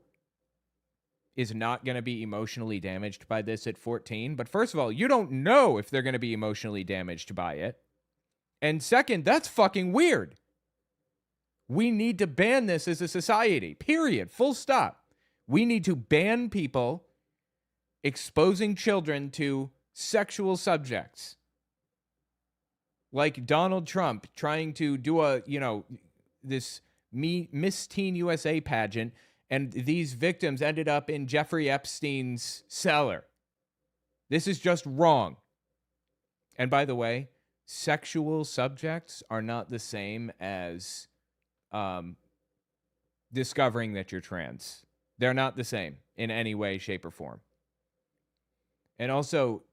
S1: is not going to be emotionally damaged by this at 14. But first of all, you don't know if they're going to be emotionally damaged by it. And second, that's fucking weird. We need to ban this as a society, period, full stop. We need to ban people exposing children to sexual subjects. Like Donald Trump trying to do this Miss Teen USA pageant, and these victims ended up in Jeffrey Epstein's cellar. This is just wrong. And by the way, sexual subjects are not the same as discovering that you're trans. They're not the same in any way, shape, or form. And also,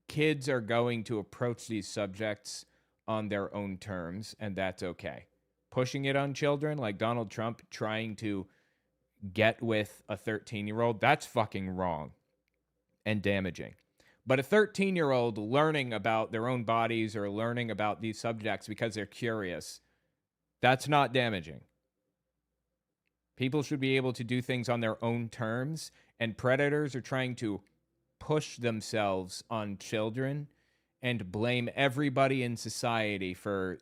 S1: kids are going to approach these subjects on their own terms, and that's okay. Pushing it on children, like Donald Trump trying to get with a 13-year-old, that's fucking wrong and damaging. But a 13-year-old learning about their own bodies or learning about these subjects because they're curious, that's not damaging. People should be able to do things on their own terms, and predators are trying to push themselves on children and blame everybody in society for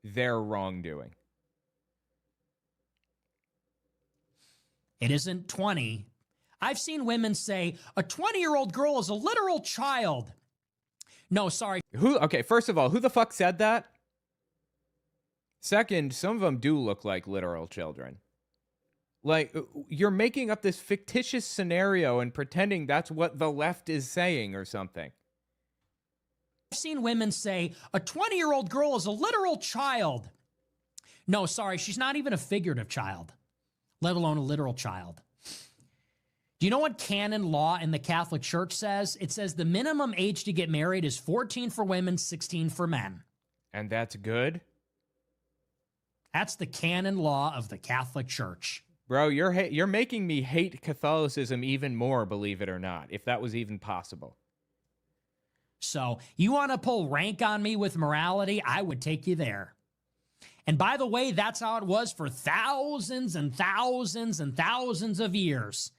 S1: their wrongdoing.
S22: It isn't 20. I've seen women say a 20-year-old girl is a literal child. No, sorry.
S1: Okay, first of all, who the fuck said that? Second, some of them do look like literal children. Like, you're making up this fictitious scenario and pretending that's what the left is saying or something.
S22: I've seen women say a 20-year-old girl is a literal child. No, sorry, she's not even a figurative child, let alone a literal child. Do you know what canon law in the Catholic Church says? It says the minimum age to get married is 14 for women, 16 for men.
S1: And that's good?
S22: That's the canon law of the Catholic Church.
S1: Bro, you're making me hate Catholicism even more, believe it or not, if that was even possible.
S22: So, you want to pull rank on me with morality? I would take you there. And by the way, that's how it was for thousands and thousands and thousands of years.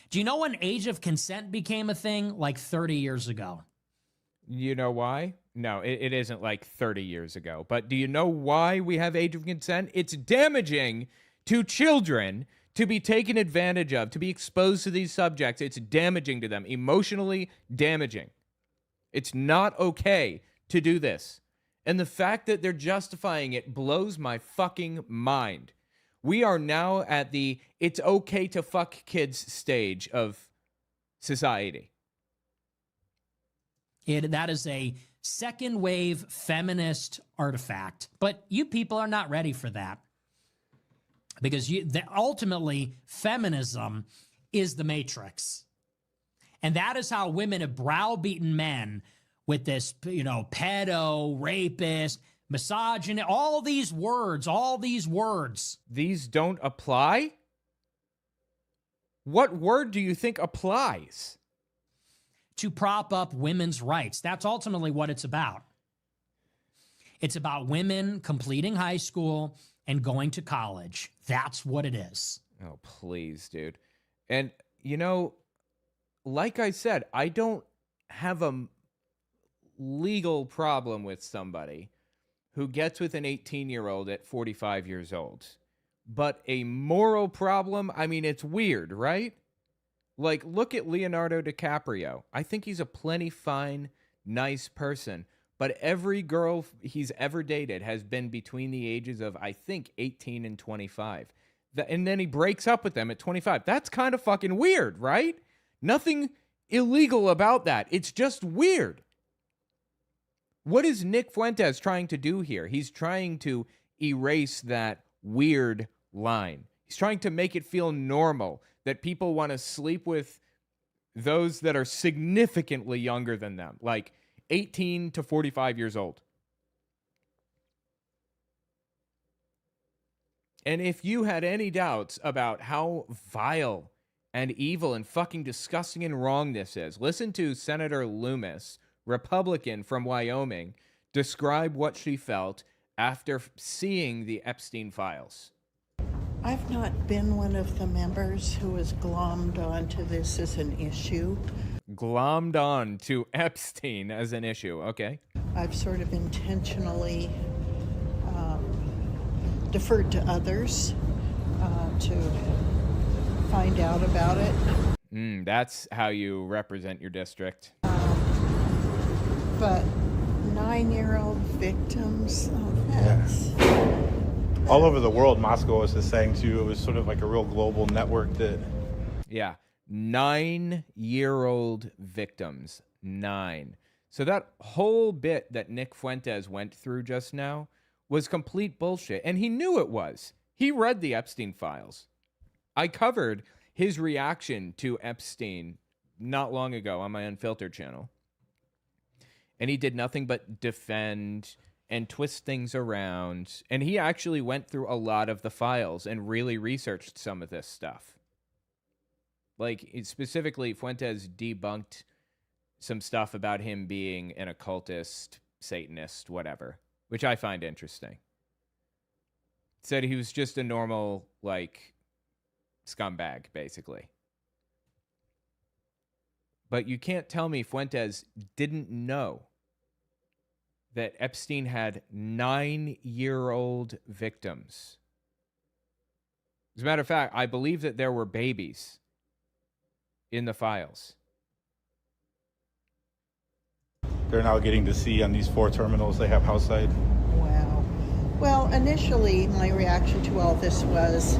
S22: Do you know when age of consent became a thing? Like 30 years ago.
S1: You know why? No, it isn't like 30 years ago. But do you know why we have age of consent? It's damaging to children to be taken advantage of, to be exposed to these subjects. It's damaging to them, emotionally damaging. It's not okay to do this. And the fact that they're justifying it blows my fucking mind. We are now at the it's okay to fuck kids stage of society.
S22: That is a second wave feminist artifact. But you people are not ready for that. Because ultimately, feminism is the matrix. And that is how women have browbeaten men with this, pedo, rapist, misogynist, all these words.
S1: These don't apply? What word do you think applies?
S22: To prop up women's rights. That's ultimately what it's about. It's about women completing high school and going to college. That's what it is.
S1: Oh, please, dude. And, like I said, I don't have a legal problem with somebody who gets with an 18-year-old at 45 years old. But a moral problem, I mean, it's weird, right? Like, look at Leonardo DiCaprio. I think he's a plenty fine, nice person. But every girl he's ever dated has been between the ages of, I think, 18 and 25. And then he breaks up with them at 25. That's kind of fucking weird, right? Nothing illegal about that. It's just weird. What is Nick Fuentes trying to do here? He's trying to erase that weird line. He's trying to make it feel normal that people want to sleep with those that are significantly younger than them, like 18 to 45 years old. And if you had any doubts about how vile and evil and fucking disgusting and wrong this is, listen to Senator Loomis, Republican from Wyoming, describe what she felt after seeing the Epstein files.
S2: I've not been one of the members who has glommed onto this as an issue.
S1: Glommed on to Epstein as an issue, okay.
S2: I've sort of intentionally deferred to others to find out about it.
S1: That's how you represent your district.
S2: But 9-year-old victims, that's...
S4: All over the world, Moscow was just saying, too, it was sort of like a real global network that...
S1: Yeah, 9-year-old victims. 9. So that whole bit that Nick Fuentes went through just now was complete bullshit. And he knew it was. He read the Epstein files. I covered his reaction to Epstein not long ago on my Unfiltered channel. And he did nothing but defend and twist things around. And he actually went through a lot of the files and really researched some of this stuff. Like, specifically, Fuentes debunked some stuff about him being an occultist, Satanist, whatever, which I find interesting. Said he was just a normal, like, scumbag, basically. But you can't tell me Fuentes didn't know that Epstein had 9-year-old victims. As a matter of fact, I believe that there were babies in the files.
S4: They're now getting to see on these 4 terminals they have outside.
S2: Wow. Well, initially, my reaction to all this was,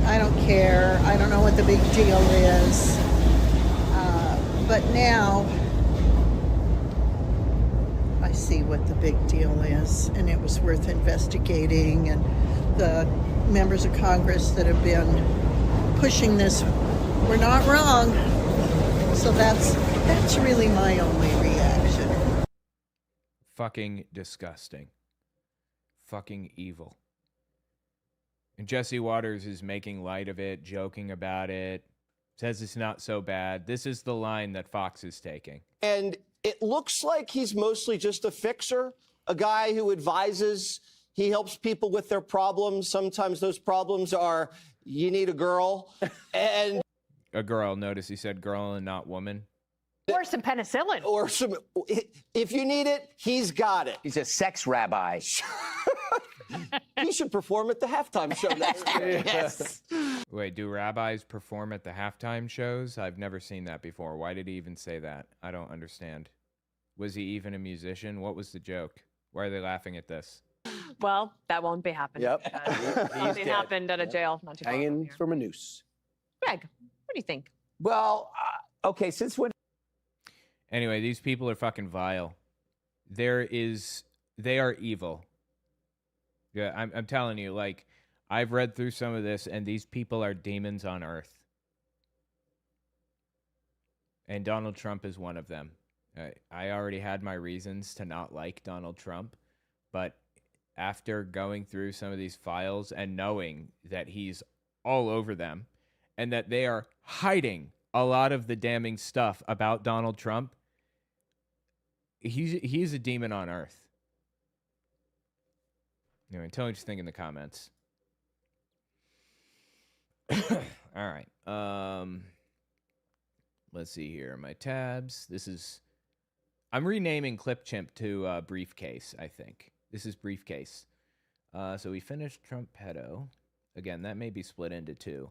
S2: I don't care. I don't know what the big deal is. But now, I see what the big deal is, and it was worth investigating. And the members of Congress that have been pushing this were not wrong. So that's really my only reaction.
S1: Fucking disgusting. Fucking evil. And Jesse Waters is making light of it, joking about it, says it's not so bad. This is the line that Fox is taking.
S23: And it looks like he's mostly just a fixer, a guy who advises. He helps people with their problems. Sometimes those problems are, you need a girl. And
S1: a girl. Notice he said girl and not woman.
S24: Or some penicillin.
S23: Or some, if you need it, he's got it.
S25: He's a sex rabbi.
S23: He should perform at the halftime show next year. Yes.
S1: Wait, do rabbis perform at the halftime shows? I've never seen that before. Why did he even say that? I don't understand. Was he even a musician? What was the joke? Why are they laughing at this?
S24: Well, that won't be happening.
S23: Yep.
S24: It happened at a jail not too far
S23: Hanging from a noose.
S24: Greg, what do you think?
S25: Well, okay, since when...
S1: Anyway, these people are fucking vile. They are evil. Yeah, I'm telling you, like, I've read through some of this, and these people are demons on earth. And Donald Trump is one of them. I already had my reasons to not like Donald Trump, but after going through some of these files and knowing that he's all over them, and that they are hiding a lot of the damning stuff about Donald Trump, he's a demon on earth. Anyway, tell me what you think in the comments. All right. Let's see here. My tabs. I'm renaming Clip Chimp to Briefcase, I think. This is briefcase. So we finished Trump pedo. Again, that may be split into two.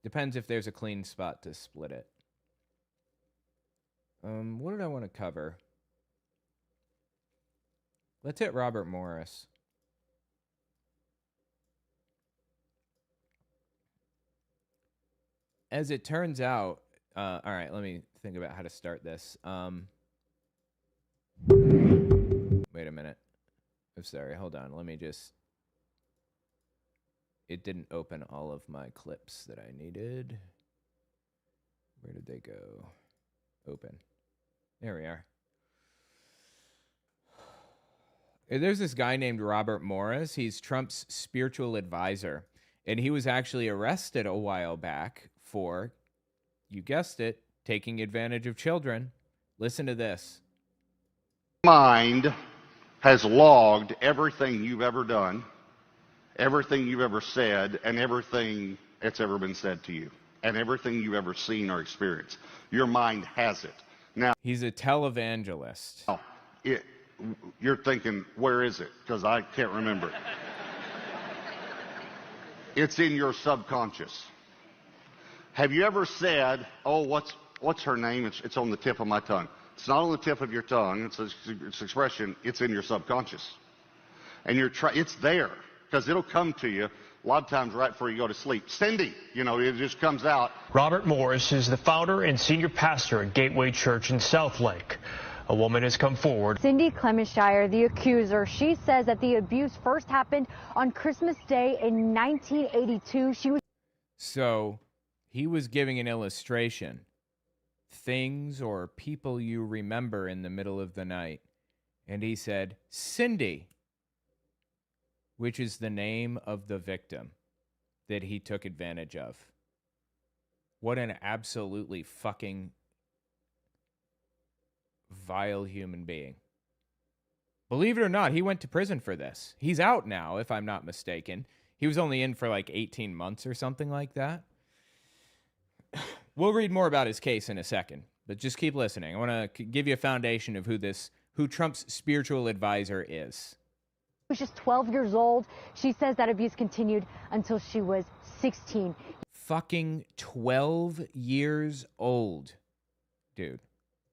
S1: Depends if there's a clean spot to split it. What did I want to cover? Let's hit Robert Morris. As it turns out, all right, let me think about how to start this. Wait a minute. I'm sorry, hold on. Let me just... It didn't open all of my clips that I needed. Where did they go? Open. There we are. There's this guy named Robert Morris. He's Trump's spiritual advisor. And he was actually arrested a while back for, you guessed it, taking advantage of children. Listen to this.
S5: Mind has logged everything you've ever done, everything you've ever said, and everything that's ever been said to you, and everything you've ever seen or experienced. Your mind has it. Now,
S1: he's a televangelist.
S5: Oh, you're thinking, where is it? Because I can't remember it. It's in your subconscious. Have you ever said, oh, what's her name? It's on the tip of my tongue. It's not on the tip of your tongue. It's expression. It's in your subconscious. And it's there because it'll come to you a lot of times right before you go to sleep. Cindy, it just comes out.
S6: Robert Morris is the founder and senior pastor at Gateway Church in Southlake. A woman has come forward.
S8: Cindy Clemenshire, the accuser, she says that the abuse first happened on Christmas Day in 1982.
S1: So he was giving an illustration. Things or people you remember in the middle of the night. And he said, Cindy, which is the name of the victim that he took advantage of. What an absolutely fucking vile human being. Believe it or not, he went to prison for this. He's out now, if I'm not mistaken. He was only in for like 18 months or something like that. We'll read more about his case in a second, but just keep listening. I want to give you a foundation of who Trump's spiritual advisor is.
S8: She was just 12 years old. She says that abuse continued until she was 16.
S1: Fucking 12 years old, dude.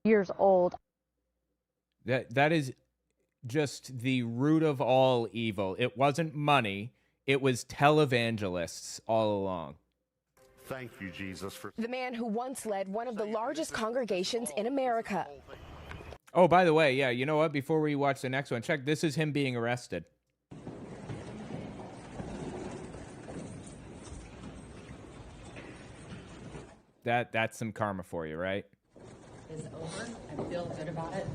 S8: Years old.
S1: That is just the root of all evil. It wasn't money. It was televangelists all along.
S5: Thank you, Jesus, for
S10: the man who once led one of the largest congregations in America.
S1: Oh, by the way, yeah, you know what? Before we watch the next one, check. This is him being arrested. That's some karma for you, right?
S12: Is over. I feel good about it.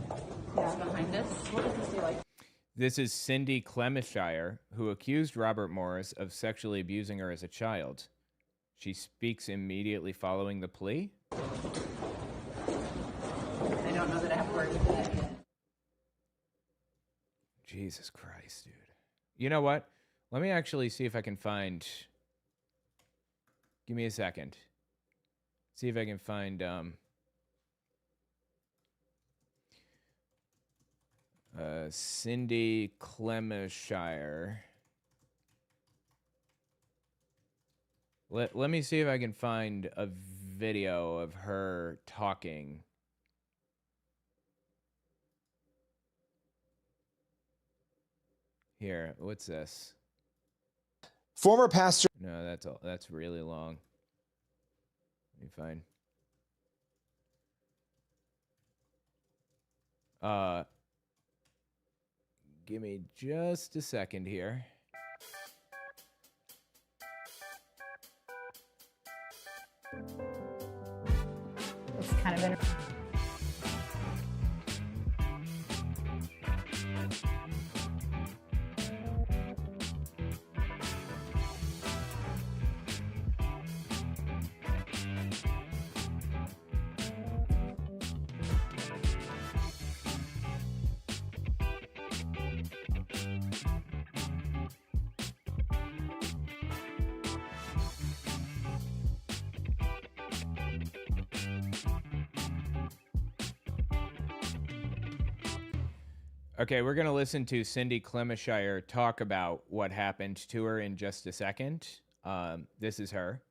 S12: Who's behind us? What does this say like?
S1: This is Cindy Clemenshire, who accused Robert Morris of sexually abusing her as a child. She speaks immediately following the plea.
S12: I don't know that I have words for that yet.
S1: Jesus Christ, dude. You know what? Let me actually see if I can find... Give me a second. See if I can find... Cindy Clemenshire. Let me see if I can find a video of her talking. Here, what's this?
S26: Former pastor.
S1: No, that's really long. Let me find. Give me just a second here.
S8: It's kind of
S1: Okay, we're going to listen to Cindy Clemishire talk about what happened to her in just a second. This is her.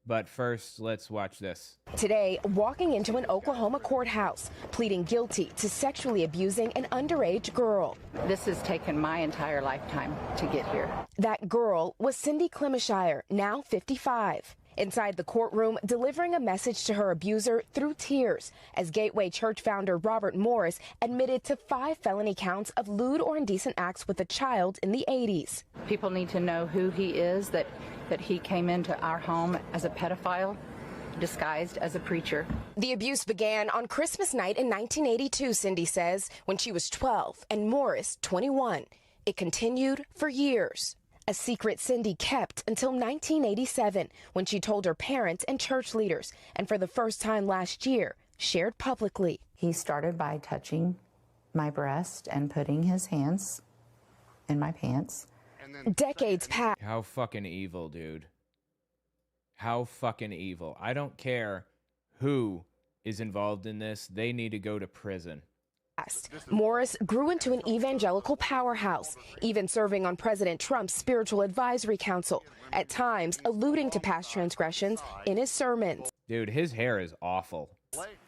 S1: But first, let's watch this.
S10: Today, walking into an Oklahoma courthouse, pleading guilty to sexually abusing an underage girl.
S12: This has taken my entire lifetime to get here.
S10: That girl was Cindy Clemishire, now 55. Inside the courtroom, delivering a message to her abuser through tears, as Gateway Church founder Robert Morris admitted to 5 felony counts of lewd or indecent acts with a child in the 80s.
S12: People need to know who he is, that he came into our home as a pedophile, disguised as a preacher.
S10: The abuse began on Christmas night in 1982, Cindy says, when she was 12 and Morris 21. It continued for years. A secret Cindy kept until 1987, when she told her parents and church leaders, and for the first time last year, shared publicly.
S12: He started by touching my breast and putting his hands in my pants.
S10: Decades passed.
S1: How fucking evil, dude. How fucking evil. I don't care who is involved in this. They need to go to prison.
S10: Morris grew into an evangelical powerhouse, even serving on President Trump's Spiritual Advisory Council, at times alluding to past transgressions in his sermons.
S1: Dude, his hair is awful.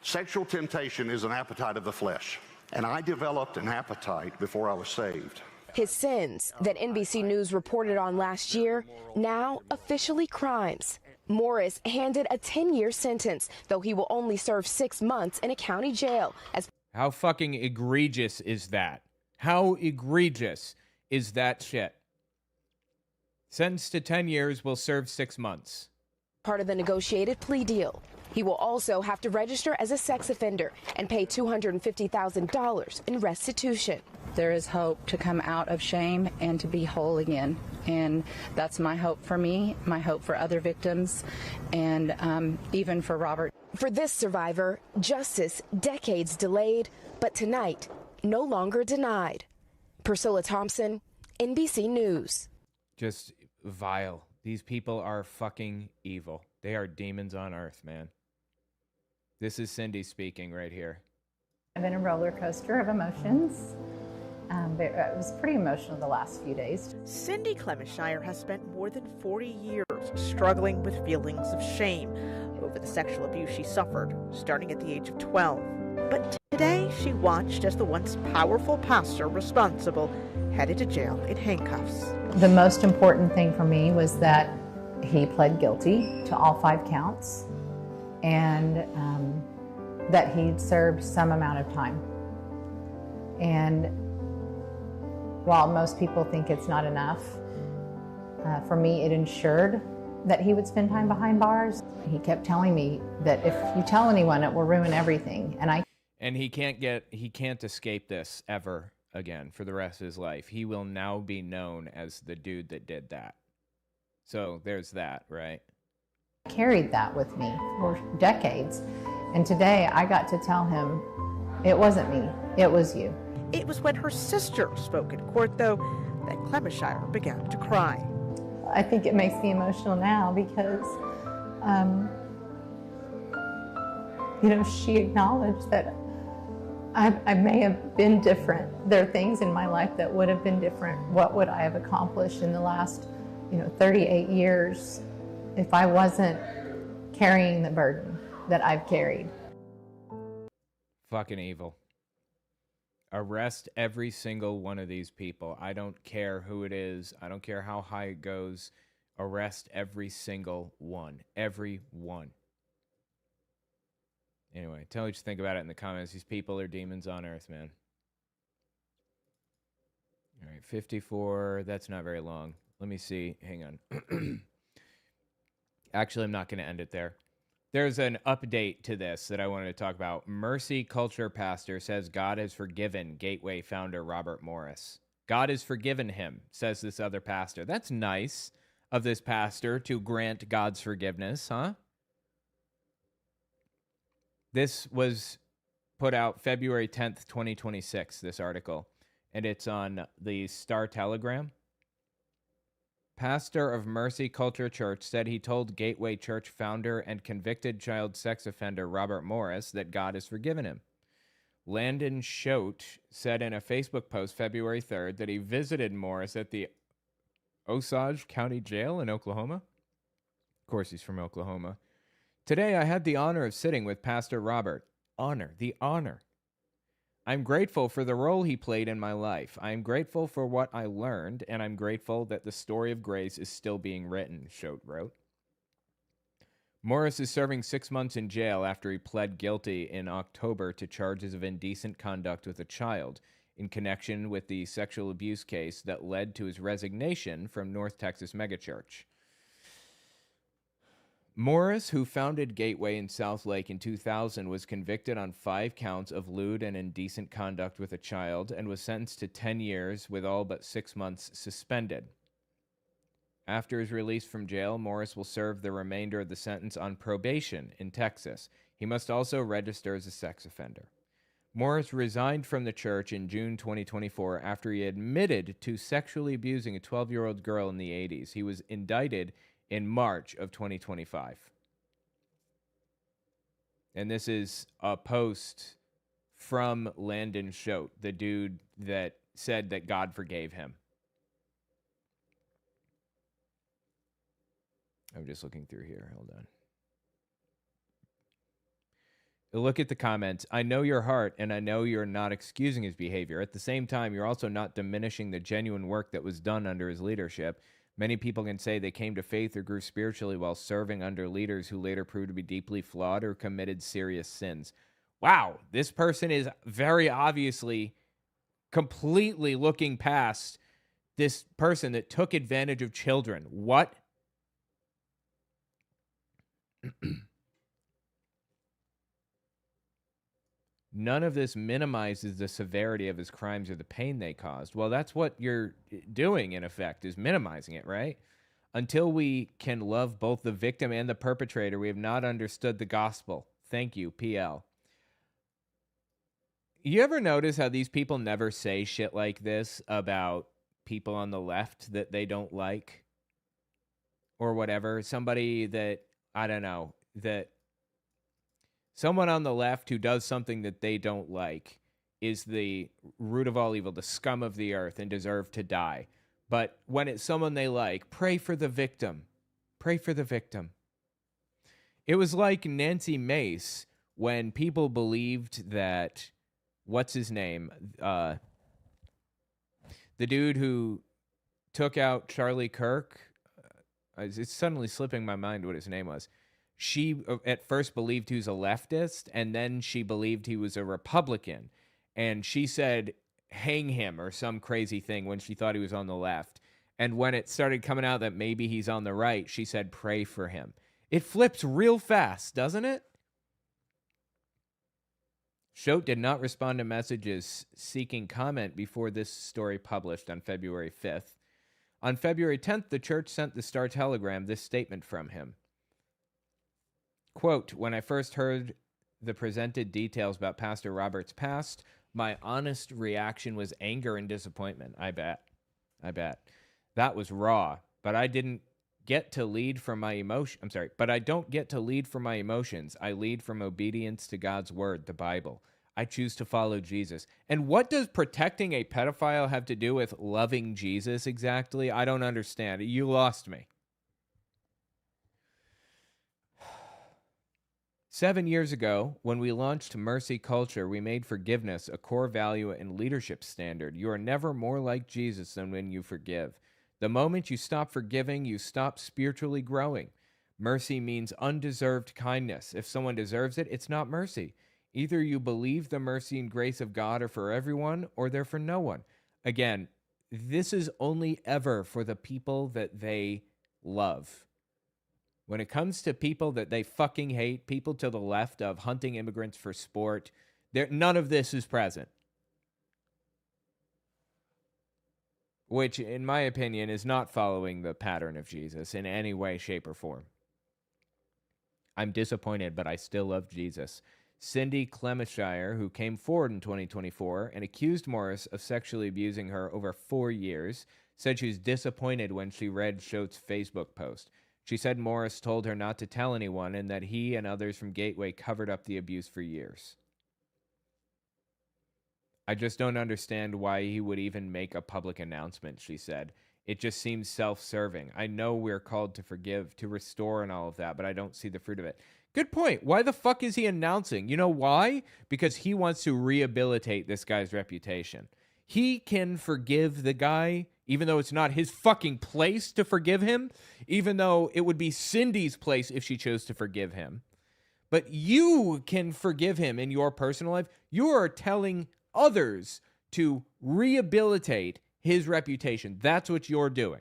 S5: Sexual temptation is an appetite of the flesh, and I developed an appetite before I was saved.
S10: His sins that NBC News reported on last year, now officially crimes. Morris handed a 10-year sentence, though he will only serve 6 months in a county jail.
S1: How fucking egregious is that? How egregious is that shit? Sentenced to 10 years, will serve 6 months.
S10: Part of the negotiated plea deal. He will also have to register as a sex offender and pay $250,000 in restitution.
S12: There is hope to come out of shame and to be whole again. And that's my hope for me, my hope for other victims, and even for Robert.
S10: For this survivor, justice decades delayed, but tonight, no longer denied. Priscilla Thompson, NBC News.
S1: Just vile. These people are fucking evil. They are demons on earth, man. This is Cindy speaking right here.
S11: I've been a roller coaster of emotions. It was pretty emotional the last few days.
S13: Cindy Clemishire has spent more than 40 years struggling with feelings of shame over the sexual abuse she suffered, starting at the age of 12. But today she watched as the once powerful pastor responsible headed to jail in handcuffs.
S11: The most important thing for me was that he pled guilty to all 5 counts and that he'd served some amount of time. And while most people think it's not enough, for me it ensured that he would spend time behind bars. He kept telling me that if you tell anyone, it will ruin everything. And
S1: he can't escape this ever again for the rest of his life. He will now be known as the dude that did that. So there's that, right?
S11: I carried that with me for decades. And today I got to tell him, it wasn't me, it was you.
S13: It was when her sister spoke in court, though, that Clemishire began to cry.
S11: I think it makes me emotional now because, she acknowledged that I may have been different. There are things in my life that would have been different. What would I have accomplished in the last, 38 years if I wasn't carrying the burden that I've carried?
S1: Fucking evil. Arrest every single one of these people. I don't care who it is. I don't care how high it goes. Arrest every single one. Every one. Anyway, tell me what you think about it in the comments. These people are demons on earth, man. All right, 54. That's not very long. Let me see. Hang on. Actually, I'm not going to end it there. There's an update to this that I wanted to talk about. Mercy Culture pastor says God has forgiven Gateway founder Robert Morris. God has forgiven him, says this other pastor. That's nice of this pastor to grant God's forgiveness, huh? This was put out February 10th, 2026, this article, and it's on the Star Telegram. Pastor of Mercy Culture Church said he told Gateway Church founder and convicted child sex offender Robert Morris that God has forgiven him. Landon Choate said in a Facebook post February 3rd that he visited Morris at the Osage County Jail in Oklahoma. Of course, he's from Oklahoma. Today, I had the honor of sitting with Pastor Robert. The honor. I'm grateful for the role he played in my life. I'm grateful for what I learned, and I'm grateful that the story of grace is still being written, Choate wrote. Morris is serving 6 months in jail after he pled guilty in October to charges of indecent conduct with a child in connection with the sexual abuse case that led to his resignation from North Texas megachurch. Morris, who founded Gateway in South Lake in 2000, was convicted on 5 counts of lewd and indecent conduct with a child and was sentenced to 10 years with all but 6 months suspended. After his release from jail, Morris will serve the remainder of the sentence on probation in Texas. He must also register as a sex offender. Morris resigned from the church in June 2024 after he admitted to sexually abusing a 12-year-old girl in the 80s. He was indicted in March of 2025. And this is a post from Landon Choate, the dude that said that God forgave him. I'm just looking through here. Hold on. Look at the comments. I know your heart, and I know you're not excusing his behavior. At the same time, you're also not diminishing the genuine work that was done under his leadership. Many people can say they came to faith or grew spiritually while serving under leaders who later proved to be deeply flawed or committed serious sins. Wow, this person is very obviously completely looking past this person that took advantage of children. What? None of this minimizes the severity of his crimes or the pain they caused. Well, that's what you're doing, in effect, is minimizing it, right? Until we can love both the victim and the perpetrator, we have not understood the gospel. Thank you, PL. You ever notice how these people never say shit like this about people on the left that they don't like? Or whatever. Somebody that, I don't know, that someone on the left who does something that they don't like is the root of all evil, the scum of the earth, and deserve to die. But when it's someone they like, pray for the victim. Pray for the victim. It was like Nancy Mace when people believed that, what's his name? The dude who took out Charlie Kirk. It's suddenly slipping my mind what his name was. She at first believed he was a leftist, and then she believed he was a Republican. And she said, hang him or some crazy thing when she thought he was on the left. And when it started coming out that maybe he's on the right, she said, pray for him. It flips real fast, doesn't it? Choate did not respond to messages seeking comment before this story published on February 5th. On February 10th, the church sent the Star Telegram this statement from him. Quote, when I first heard the presented details about Pastor Robert's past, my honest reaction was anger and disappointment. I bet. That was raw, but I didn't get to lead from my emotion. But I don't get to lead from my emotions. I lead from obedience to God's word, the Bible. I choose to follow Jesus. And what does protecting a pedophile have to do with loving Jesus exactly? I don't understand. You lost me. 7 years ago, when we launched Mercy Culture, we made forgiveness a core value and leadership standard. You are never more like Jesus than when you forgive. The moment you stop forgiving, you stop spiritually growing. Mercy means undeserved kindness. If someone deserves it, it's not mercy. Either you believe the mercy and grace of God are for everyone, or they're for no one. Again, this is only ever for the people that they love. When it comes to people that they fucking hate, people to the left of hunting immigrants for sport, none of this is present. Which, in my opinion, is not following the pattern of Jesus in any way, shape, or form. I'm disappointed, but I still love Jesus. Cindy Clemishire, who came forward in 2024 and accused Morris of sexually abusing her over 4 years, said she was disappointed when she read Choate's Facebook post. She said Morris told her not to tell anyone and that he and others from Gateway covered up the abuse for years. I just don't understand why he would even make a public announcement, she said. It just seems self-serving. I know we're called to forgive, to restore and all of that, but I don't see the fruit of it. Good point. Why the fuck is he announcing? You know why? Because he wants to rehabilitate this guy's reputation. He can forgive the guy, even though it's not his fucking place to forgive him, even though it would be Cindy's place if she chose to forgive him. But you can forgive him in your personal life. You are telling others to rehabilitate his reputation. That's what you're doing.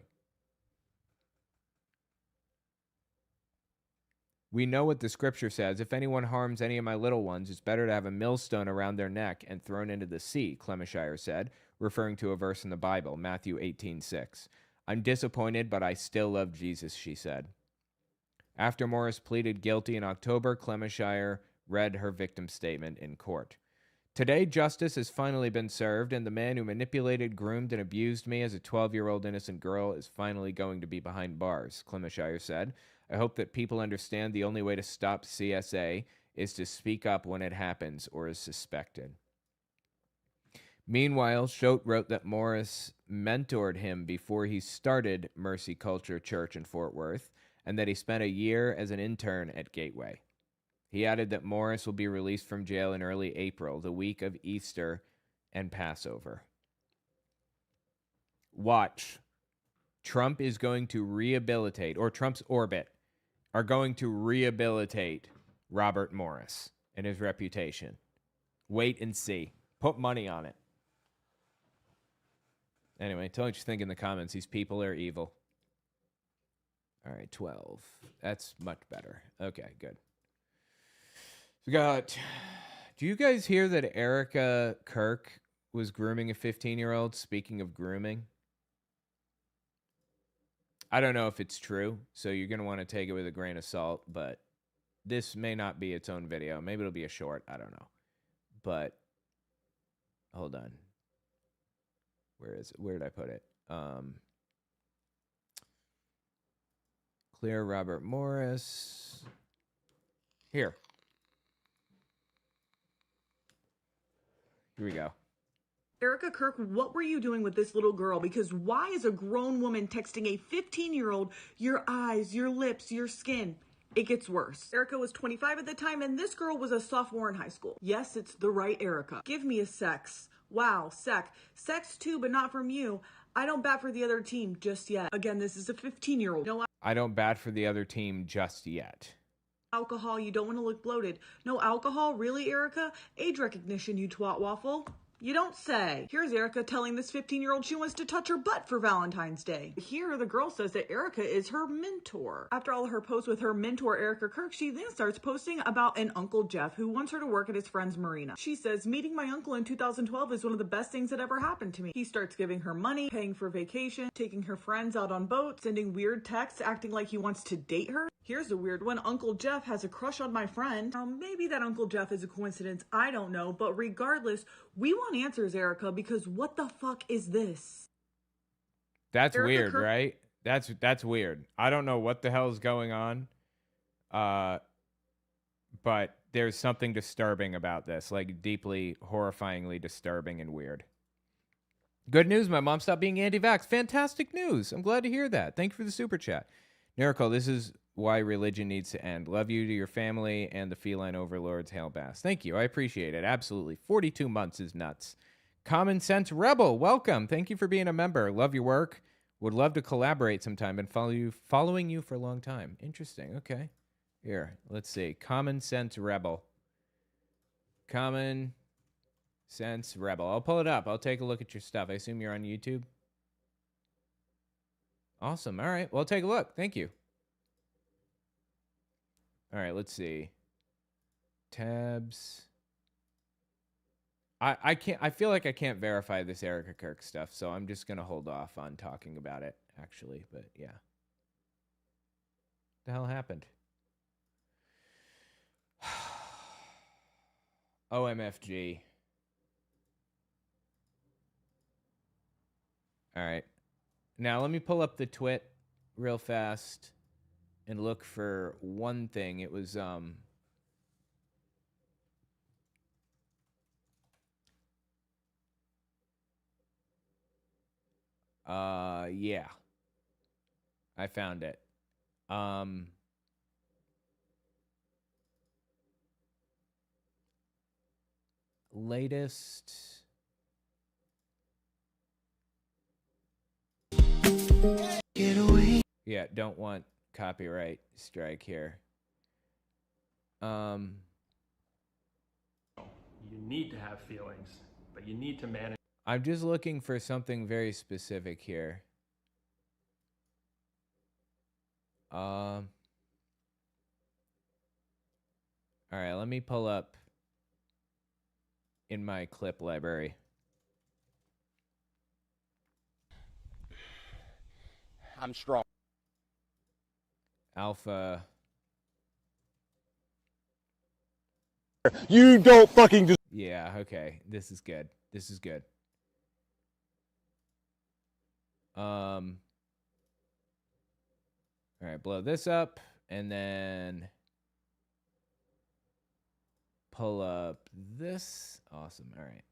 S1: We know what the scripture says. If anyone harms any of my little ones, it's better to have a millstone around their neck and thrown into the sea, Clemishire said, referring to a verse in the Bible, Matthew 18:6. I'm disappointed, but I still love Jesus, she said. After Morris pleaded guilty in October, Clemishire read her victim's statement in court. Today, justice has finally been served, and the man who manipulated, groomed, and abused me as a 12-year-old innocent girl is finally going to be behind bars, Clemishire said. I hope that people understand the only way to stop CSA is to speak up when it happens or is suspected. Meanwhile, Schote wrote that Morris mentored him before he started Mercy Culture Church in Fort Worth, and that he spent a year as an intern at Gateway. He added that Morris will be released from jail in early April, the week of Easter and Passover. Watch. Trump is going to rehabilitate, or Trump's orbit are going to rehabilitate Robert Morris and his reputation. Wait and see. Put money on it. Anyway, tell me what you think in the comments. These people are evil. All right, 12. That's much better. Okay, good. We got... Do you guys hear that Erika Kirk was grooming a 15-year-old? Speaking of grooming. I don't know if it's true, so you're going to want to take it with a grain of salt, but this may not be its own video. Maybe it'll be a short. I don't know. But, hold on. Where is it? Where did I put it? Clear Robert Morris. Here. Here we go.
S3: Erika Kirk, what were you doing with this little girl? Because why is a grown woman texting a 15-year-old, your eyes, your lips, your skin? It gets worse. Erika was 25 at the time, and this girl was a sophomore in high school. Yes, it's the right Erika. Give me a sex. Wow, sex too, but not from you. I don't bat for the other team just yet. Again, this is a 15-year-old. No
S1: I don't bat for the other team just yet.
S3: alcohol, you don't want to look bloated. No alcohol? Really, Erika? Age recognition, you twat waffle. You don't say. Here's Erika telling this 15-year-old she wants to touch her butt for Valentine's Day. Here, the girl says that Erika is her mentor. After all her posts with her mentor, Erika Kirk, she then starts posting about an Uncle Jeff who wants her to work at his friend's marina. She says, meeting my uncle in 2012 is one of the best things that ever happened to me. He starts giving her money, paying for vacation, taking her friends out on boats, sending weird texts, acting like he wants to date her. Here's a weird one. Uncle Jeff has a crush on my friend. Now, maybe that Uncle Jeff is a coincidence. I don't know. But regardless, we want answers, Erika, because what the fuck is this?
S1: That's weird, right? That's weird. I don't know what the hell is going on. But there's something disturbing about this, like deeply, horrifyingly disturbing and weird. Good news, my mom stopped being anti-vax. Fantastic news. I'm glad to hear that. Thank you for the super chat. Miracle, this is why religion needs to end. Love you to your family and the feline overlords. Hail Bass. Thank you. I appreciate it. Absolutely. 42 months is nuts. Common Sense Rebel, welcome. Thank you for being a member. Love your work. Would love to collaborate sometime and following you for a long time. Interesting. Okay. Here, let's see. Common Sense Rebel. Common Sense Rebel. I'll pull it up. I'll take a look at your stuff. I assume you're on YouTube. Awesome. All right. Well, take a look. Thank you. All right. Let's see. Tabs. I can't. I feel like I can't verify this Erika Kirk stuff, so I'm just gonna hold off on talking about it. Actually, but yeah. What the hell happened? OMFG. All right. Now, let me pull up the twit real fast and look for one thing. It was, Yeah. I found it. Latest. Get away. Yeah, don't want copyright strike here.
S7: You need to have feelings, but you need to manage.
S1: I'm just looking for something very specific here. All right, let me pull up in my clip library.
S25: I'm strong.
S1: Alpha.
S25: You don't fucking do.
S1: Yeah, okay. This is good. This is good. All right, blow this up and then pull up this. Awesome. All right.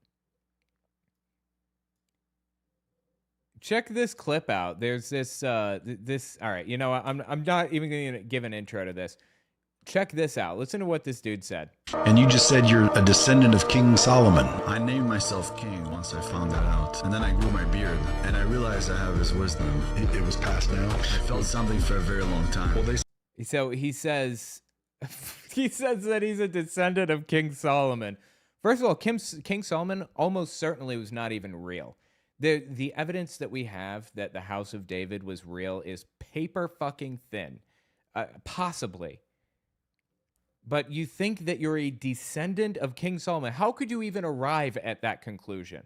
S1: Check this clip out. There's this all right, you know what? I'm not even going to give an intro to this. Check this out. Listen to what this dude said.
S9: And you just said you're a descendant of King Solomon. I named myself king once I found that out. And then I grew my beard, and I realized I have his wisdom. It was passed down. I felt something for a very long time. Well,
S1: So he says he says that he's a descendant of King Solomon. First of all, King Solomon almost certainly was not even real. The evidence that we have that the House of David was real is paper fucking thin. Possibly. But you think that you're a descendant of King Solomon. How could you even arrive at that conclusion?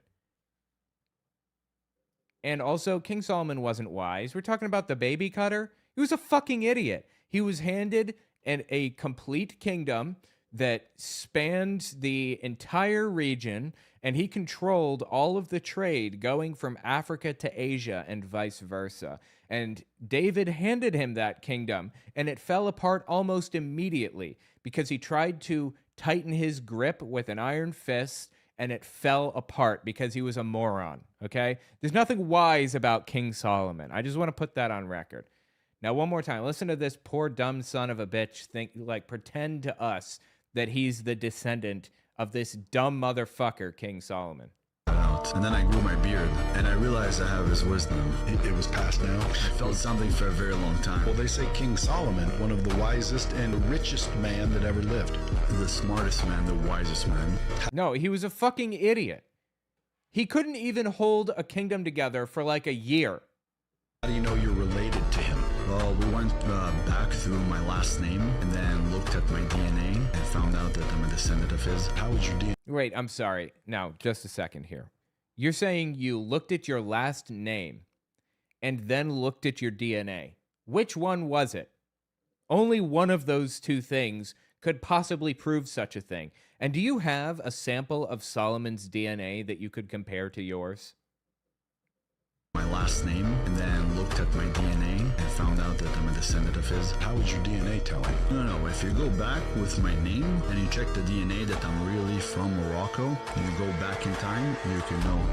S1: And also, King Solomon wasn't wise. We're talking about the baby cutter. He was a fucking idiot. He was handed a complete kingdom that spanned the entire region, and he controlled all of the trade going from Africa to Asia and vice versa. And David handed him that kingdom, and it fell apart almost immediately because he tried to tighten his grip with an iron fist, and it fell apart because he was a moron, okay? There's nothing wise about King Solomon. I just want to put that on record. Now, one more time, listen to this poor dumb son of a bitch pretend to us that he's the descendant of this dumb motherfucker, King Solomon.
S9: And then I grew my beard, and I realized I have his wisdom. It was passed down. I felt something for a very long time. Well, they say King Solomon, one of the wisest and richest man that ever lived. The smartest man, the wisest man.
S1: No, he was a fucking idiot. He couldn't even hold a kingdom together for like a year.
S9: How do you know you're related to him? Well, we went back through my last name and then looked at my DNA and found out that I'm a descendant of his. How would your DNA?
S1: Wait, I'm sorry. Now, just a second here. You're saying you looked at your last name and then looked at your DNA. Which one was it? Only one of those two things could possibly prove such a thing. And do you have a sample of Solomon's DNA that you could compare to yours?
S9: My last name and then looked at my DNA and found out that I'm a descendant of his. How would your DNA tell him? No, if you go back with my name and you check the DNA that I'm really from Morocco, and you go back in time, you can know.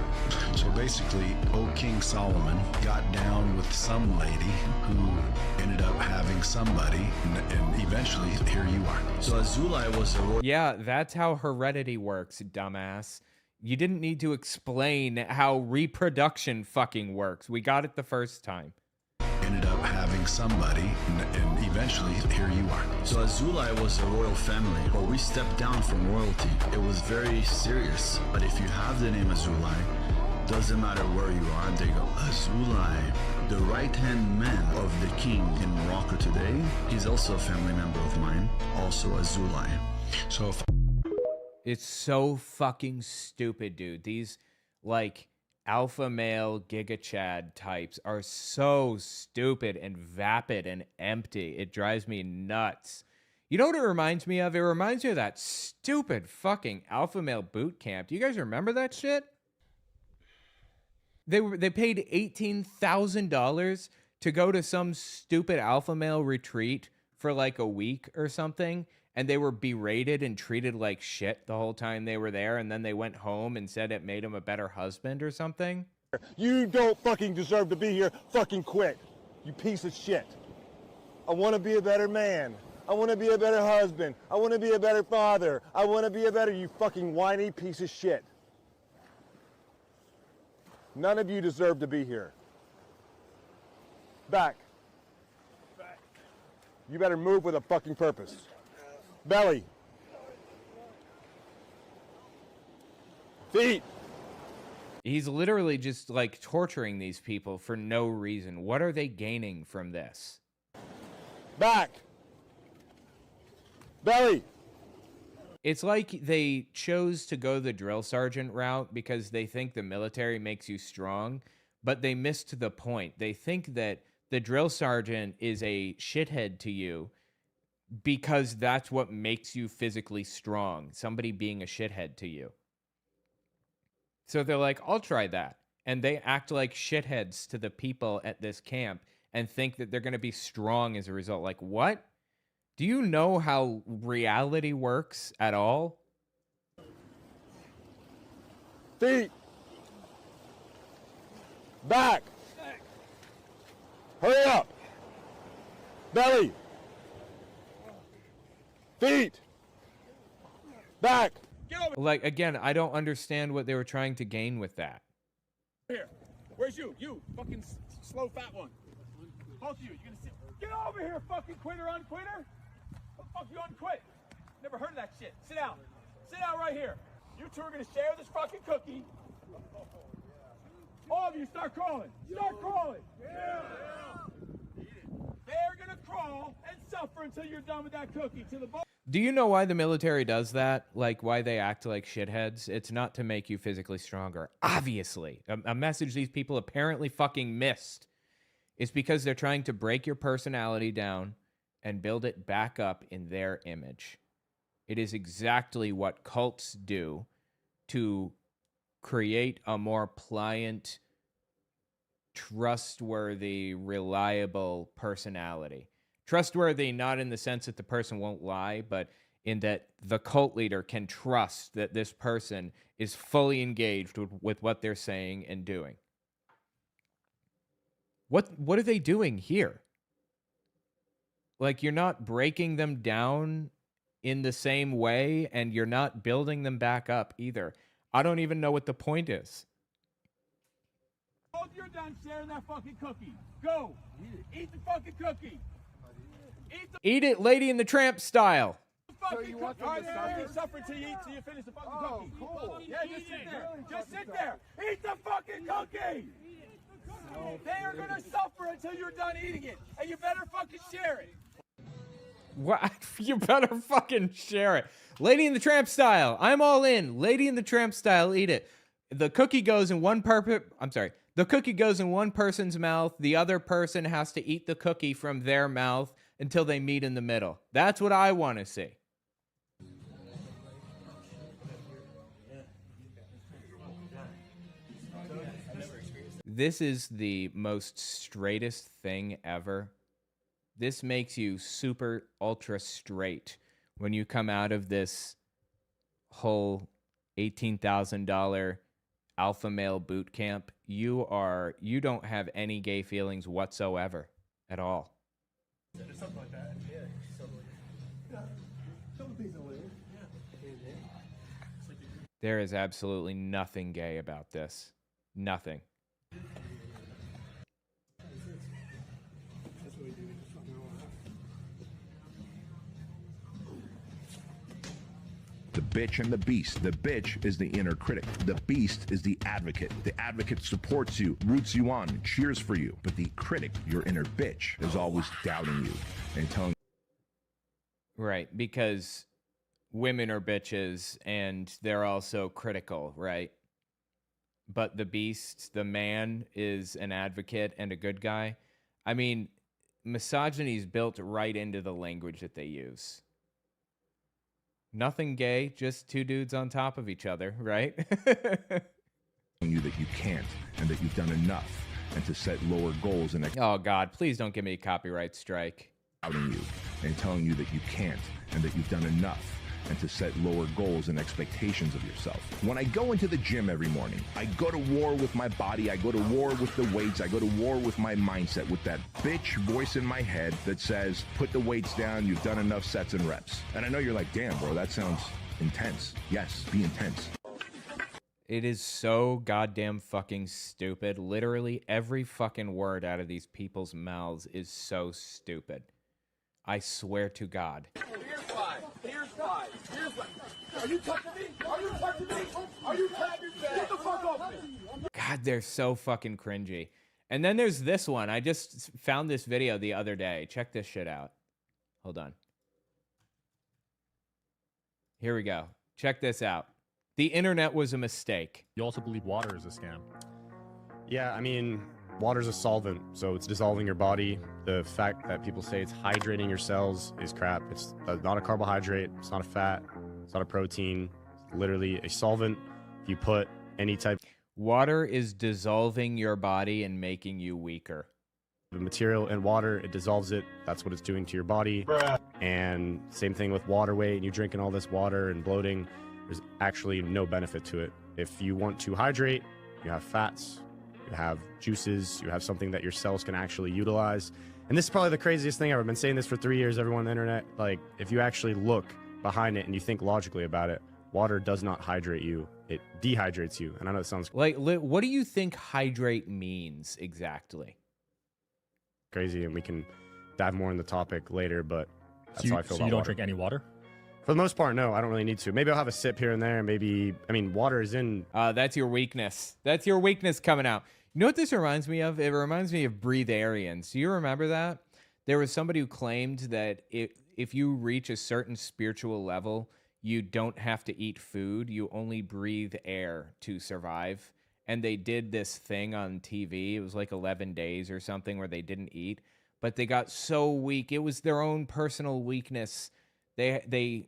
S9: So basically, old King Solomon got down with some lady who ended up having somebody, and eventually, here you are. So Azulai was a royal...
S1: Yeah, that's how heredity works, dumbass. You didn't need to explain how reproduction fucking works. We got it the first time.
S9: Ended up having somebody, and eventually, here you are. So Azulai was a royal family, but we stepped down from royalty. It was very serious. But if you have the name Azulai, doesn't matter where you are, they go, Azulai, the right-hand man of the king in Morocco today. He's also a family member of mine, also Azulai. So if
S1: it's so fucking stupid, dude. These, like, alpha male Giga Chad types are so stupid and vapid and empty. It drives me nuts. You know what it reminds me of? It reminds me of that stupid fucking alpha male boot camp. Do you guys remember that shit? They paid $18,000 to go to some stupid alpha male retreat for like a week or something. And they were berated and treated like shit the whole time they were there. And then they went home and said it made him a better husband or something.
S25: You don't fucking deserve to be here. Fucking quit. You piece of shit. I want to be a better man. I want to be a better husband. I want to be a better father. I want to be a better, you fucking whiny piece of shit. None of you deserve to be here. Back. You better move with a fucking purpose. Belly. Feet.
S1: He's literally just like torturing these people for no reason. What are they gaining from this?
S25: Back. Belly.
S1: It's like they chose to go the drill sergeant route because they think the military makes you strong, but they missed the point. They think that the drill sergeant is a shithead to you because that's what makes you physically strong, somebody being a shithead to you. So they're like, I'll try that. And they act like shitheads to the people at this camp and think that they're going to be strong as a result. Like, what? Do you know how reality works at all?
S25: Feet. Back. Hurry up. Belly. Feet. Back.
S1: Like, again, I don't understand what they were trying to gain with that.
S25: Here. Where's you? You fucking slow fat one. Both of you. You're gonna sit. Get over here, fucking quitter, unquitter. What the fuck you unquit? Never heard of that shit. Sit down. Sit down right here. You two are gonna share this fucking cookie. All of you start crawling. Start crawling. Yeah. They're gonna crawl and suffer until you're done with that cookie. To the bone.
S1: Do you know why the military does that? Like, why they act like shitheads? It's not to make you physically stronger. Obviously. A message these people apparently fucking missed. It's because they're trying to break your personality down and build it back up in their image. It is exactly what cults do to create a more pliant, trustworthy, reliable personality. Trustworthy not in the sense that the person won't lie, but in that the cult leader can trust that this person is fully engaged with what they're saying and doing. What are they doing here? Like, you're not breaking them down in the same way, and you're not building them back up either. I don't even know what the point is.
S25: Both you're done sharing that fucking cookie. Go. Eat the fucking cookie.
S1: Eat it, Lady and the Tramp style.
S25: So you want them to suffer until you finish the fucking cookie. Cool. Yeah, just sit there. Just sit there. Eat the fucking cookie. They are gonna suffer until you're done eating it, and you better fucking share it.
S1: What? You better fucking share it. Lady and the Tramp style. I'm all in. Lady and the Tramp style. Eat it. The cookie goes in one The cookie goes in one person's mouth. The other person has to eat the cookie from their mouth until they meet in the middle. That's what I want to see. This is the most straightest thing ever. This makes you super ultra straight when you come out of this whole $18,000 alpha male boot camp. You don't have any gay feelings whatsoever at all.
S25: Something like that. Yeah, something like that. Yeah, some things are weird. Yeah.
S1: There is absolutely nothing gay about this. Nothing.
S26: The bitch and the beast. The bitch is the inner critic. The beast is the advocate. The advocate supports you, roots you on, cheers for you. But the critic, your inner bitch, is always doubting you and telling you.
S1: Right, because women are bitches and they're also critical, right? But the beast, the man, is an advocate and a good guy. I mean, misogyny is built right into the language that they use. Nothing gay, just two dudes on top of each other, right?
S26: You that you can't and that you've done enough and to set lower goals and
S1: oh God, please don't give me a copyright strike.
S26: Doubting you and telling you that you can't and that you've done enough and to set lower goals and expectations of yourself. When I go into the gym every morning, I go to war with my body, I go to war with the weights, I go to war with my mindset, with that bitch voice in my head that says, put the weights down, you've done enough sets and reps. And I know you're like, damn, bro, that sounds intense. Yes, be intense.
S1: It is so goddamn fucking stupid. Literally every fucking word out of these people's mouths is so stupid. I swear to God.
S25: Here's five. Here's five. Here's five. Are you touching me? Are you touching me? Are you touching me? Get the fuck off me.
S1: God, they're so fucking cringy. And then there's this one. I just found this video the other day. Check this shit out. Hold on. Here we go. Check this out. The internet was a mistake.
S15: You also believe water is a scam? Yeah, I mean, water's a solvent, so it's dissolving your body. The fact that people say it's hydrating your cells is crap. It's not a carbohydrate, it's not a fat, it's not a protein. It's literally a solvent. If you put any type...
S1: Water is dissolving your body and making you weaker.
S15: The material in water, it dissolves it. That's what it's doing to your body. And same thing with water weight, and you drinking all this water and bloating. There's actually no benefit to it. If you want to hydrate, you have fats, you have juices, you have something that your cells can actually utilize. And this is probably the craziest thing ever. I've been saying this for 3 years, everyone on the internet. Like, if you actually look behind it and you think logically about it, water does not hydrate you. It dehydrates you. And I know it sounds
S1: like, what do you think hydrate means exactly?
S15: Crazy, and we can dive more in the topic later, but that's how I feel about water. So you don't drink any water? For the most part, no, I don't really need to. Maybe I'll have a sip here and there. Maybe, I mean, water is in...
S1: That's your weakness. That's your weakness coming out. You know what this reminds me of? It reminds me of breatharians. Do you remember that? There was somebody who claimed that if you reach a certain spiritual level, you don't have to eat food. You only breathe air to survive. And they did this thing on TV. It was like 11 days or something where they didn't eat. But they got so weak. It was their own personal weakness. What's the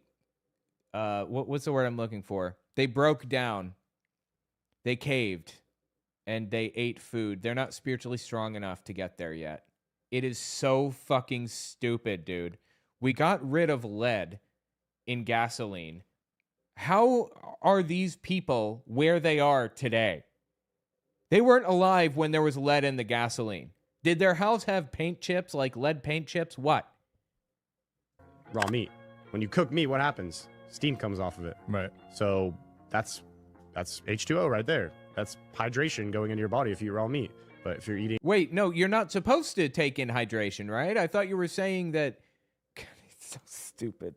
S1: word I'm looking for? They broke down. They caved. And they ate food. They're not spiritually strong enough to get there yet. It is so fucking stupid, dude. We got rid of lead in gasoline. How are these people where they are today? They weren't alive when there was lead in the gasoline. Did their house have paint chips, like lead paint chips? What?
S15: Raw meat. When you cook meat, what happens? Steam comes off of it. Right. So that's H2O right there. That's hydration going into your body if you eat raw meat. But if you're eating...
S1: Wait, no, you're not supposed to take in hydration, right? I thought you were saying that... God, it's so stupid.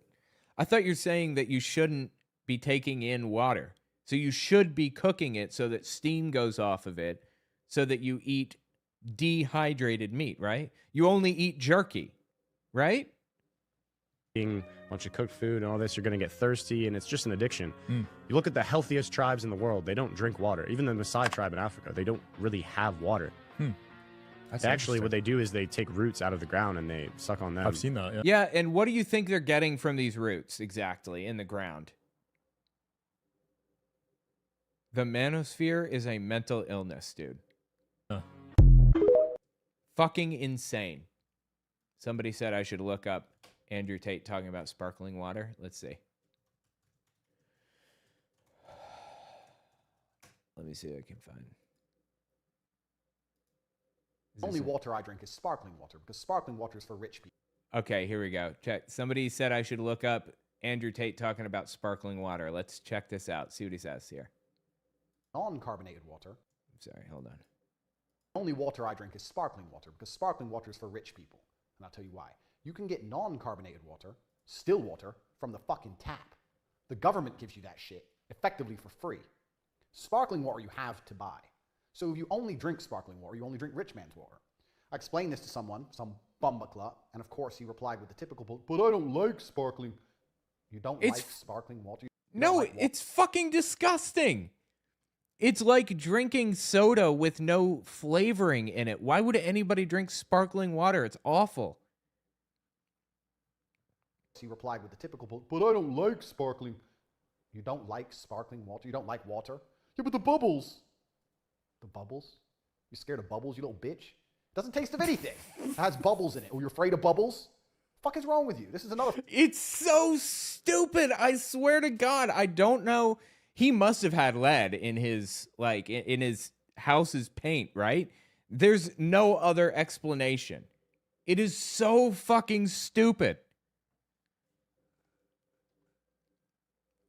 S1: I thought you're saying that you shouldn't be taking in water. So you should be cooking it so that steam goes off of it so that you eat dehydrated meat, right? You only eat jerky, right?
S15: Eating a bunch of cooked food and all this, you're going to get thirsty, and it's just an addiction. You look at the healthiest tribes in the world, they don't drink water. Even the Maasai tribe in Africa, they don't really have water. Actually, what they do is they take roots out of the ground and they suck on them. I've seen that, yeah.
S1: Yeah, and what do you think they're getting from these roots exactly in the ground? The manosphere is a mental illness, dude. Fucking insane. Somebody said I should look up Andrew Tate talking about sparkling water. Let's see. Let me see what I can find.
S16: Only water I drink is sparkling water, because sparkling water is for rich people.
S1: Okay, here we go. Check. Somebody said I should look up Andrew Tate talking about sparkling water. Let's check this out. See what he says here.
S16: Non-carbonated water.
S1: Sorry, hold on.
S16: Only water I drink is sparkling water, because sparkling water is for rich people. And I'll tell you why. You can get non-carbonated water, still water, from the fucking tap. The government gives you that shit, effectively for free. Sparkling water you have to buy. So if you only drink sparkling water, you only drink rich man's water. I explained this to someone, some bumbacla, and of course he replied with the typical, but I don't like sparkling. You don't like sparkling water?
S1: No, it's fucking disgusting. It's like drinking soda with no flavoring in it. Why would anybody drink sparkling water? It's awful.
S16: He replied with the typical, but I don't like sparkling. You don't like sparkling water? You don't like water? Yeah, but the bubbles. The bubbles? You scared of bubbles, you little bitch? Doesn't taste of anything. It has bubbles in it. Oh, you're afraid of bubbles? fuck is wrong with you? This is another.
S1: It's so stupid. I swear to God, I don't know. He must have had lead in his in his house's paint, right? There's no other explanation. It is so fucking stupid.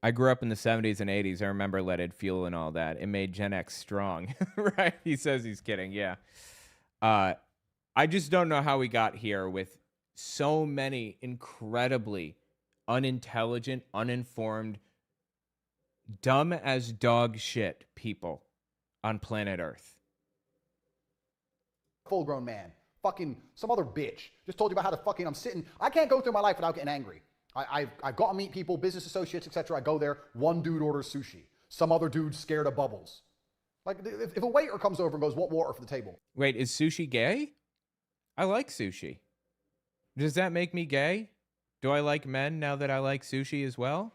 S1: I grew up in the 70s and 80s. I remember leaded fuel and all that. It made Gen X strong, right? He says he's kidding. Yeah. I just don't know how we got here with so many incredibly unintelligent, uninformed, dumb as dog shit people on planet Earth.
S16: Full-grown man. Fucking some other bitch. Just told you about how to fucking, I can't go through my life without getting angry. I've got to meet people, business associates, etc. I go there, one dude orders sushi. Some other dude's scared of bubbles. Like, if a waiter comes over and goes, "What water for the table?"
S1: Wait, is sushi gay? I like sushi. Does that make me gay? Do I like men now that I like sushi as well?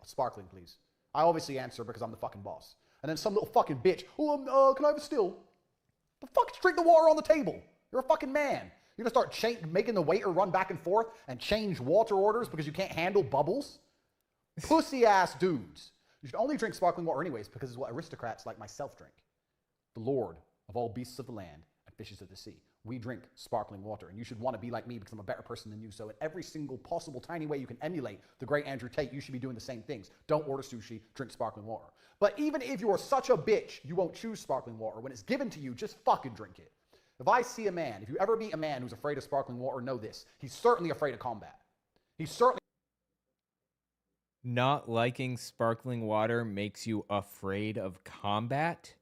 S16: Sparkling, please. I obviously answer because I'm the fucking boss. And then some little fucking bitch, can I have a still? The fuck, just drink the water on the table. You're a fucking man. You're gonna start making the waiter run back and forth and change water orders because you can't handle bubbles? Pussy ass dudes. You should only drink sparkling water anyways because it's what aristocrats like myself drink. The lord of all beasts of the land and fishes of the sea. We drink sparkling water, and you should want to be like me because I'm a better person than you. So in every single possible tiny way you can emulate the great Andrew Tate, you should be doing the same things. Don't order sushi, drink sparkling water. But even if you are such a bitch, you won't choose sparkling water. When it's given to you, just fucking drink it. If I see a man, if you ever meet a man who's afraid of sparkling water, know this. He's certainly afraid of combat. He's certainly...
S1: Not liking sparkling water makes you afraid of combat?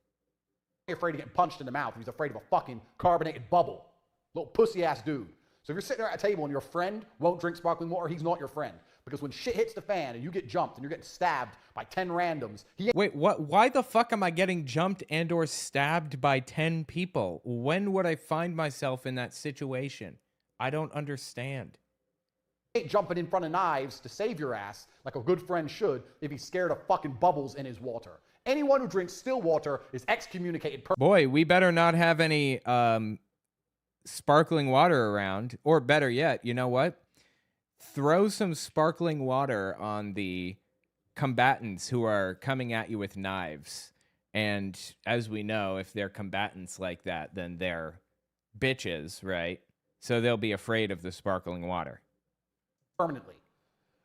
S16: afraid of getting punched in the mouth. He's afraid of a fucking carbonated bubble. Little pussy-ass dude. So if you're sitting there at a table and your friend won't drink sparkling water, he's not your friend. Because when shit hits the fan and you get jumped and you're getting stabbed by 10 randoms...
S1: Wait, what? Why the fuck am I getting jumped and or stabbed by 10 people? When would I find myself in that situation? I don't understand.
S16: He ain't jumping in front of knives to save your ass like a good friend should if he's scared of fucking bubbles in his water. Anyone who drinks still water is excommunicated.
S1: Boy, we better not have any sparkling water around. Or better yet, you know what? Throw some sparkling water on the combatants who are coming at you with knives. And as we know, if they're combatants like that, then they're bitches, right? So they'll be afraid of the sparkling water.
S16: Permanently.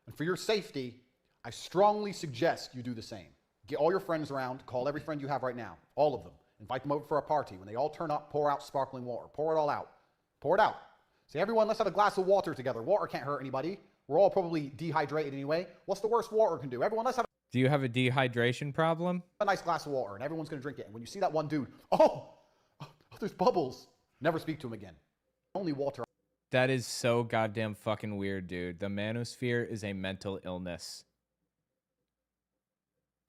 S16: And for your safety, I strongly suggest you do the same. Get all your friends around, call every friend you have right now, all of them. Invite them over for a party. When they all turn up, pour out sparkling water. Pour it all out. Pour it out. Say, everyone, let's have a glass of water together. Water can't hurt anybody. We're all probably dehydrated anyway. What's the worst water can do? Everyone, let's have
S1: Do you have a dehydration problem?
S16: a nice glass of water, and everyone's going to drink it. And when you see that one dude, oh, there's bubbles. Never speak to him again. Only water.
S1: That is so goddamn fucking weird, dude. The manosphere is a mental illness.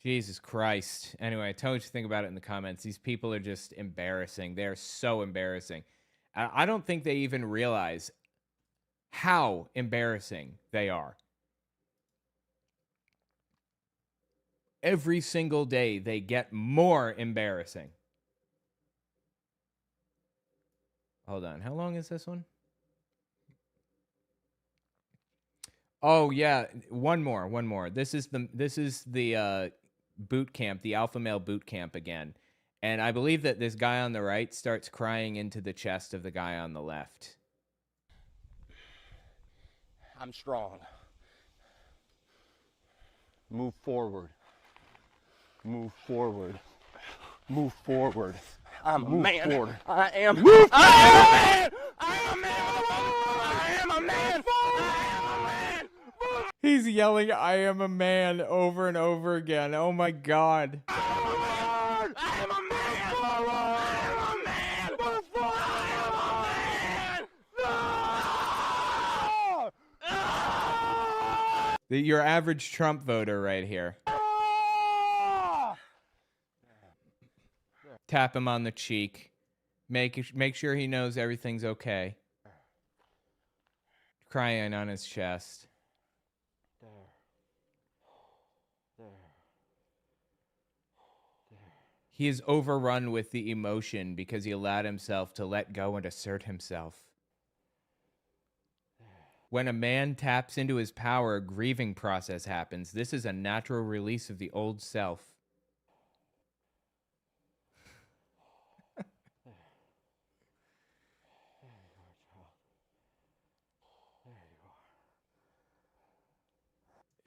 S1: Jesus Christ. Anyway, I told you to think about it in the comments. These people are just embarrassing. They're so embarrassing. I don't think they even realize how embarrassing they are. Every single day, they get more embarrassing. Hold on. How long is this one? Oh, yeah. One more. This is the boot camp, the alpha male boot camp again. And I believe that this guy on the right starts crying into the chest of the guy on the left.
S14: I'm strong. Move forward. Move forward. Move forward. I'm a man. Forward. I am. Move I am a man. I am a man. I am a man. I am a man.
S1: He's yelling, "I am a man," over and over again. Oh my God. Your average Trump voter right here. Tap him on the cheek. Make sure he knows everything's okay. Crying on his chest. He is overrun with the emotion because he allowed himself to let go and assert himself. When a man taps into his power, a grieving process happens. This is a natural release of the old self.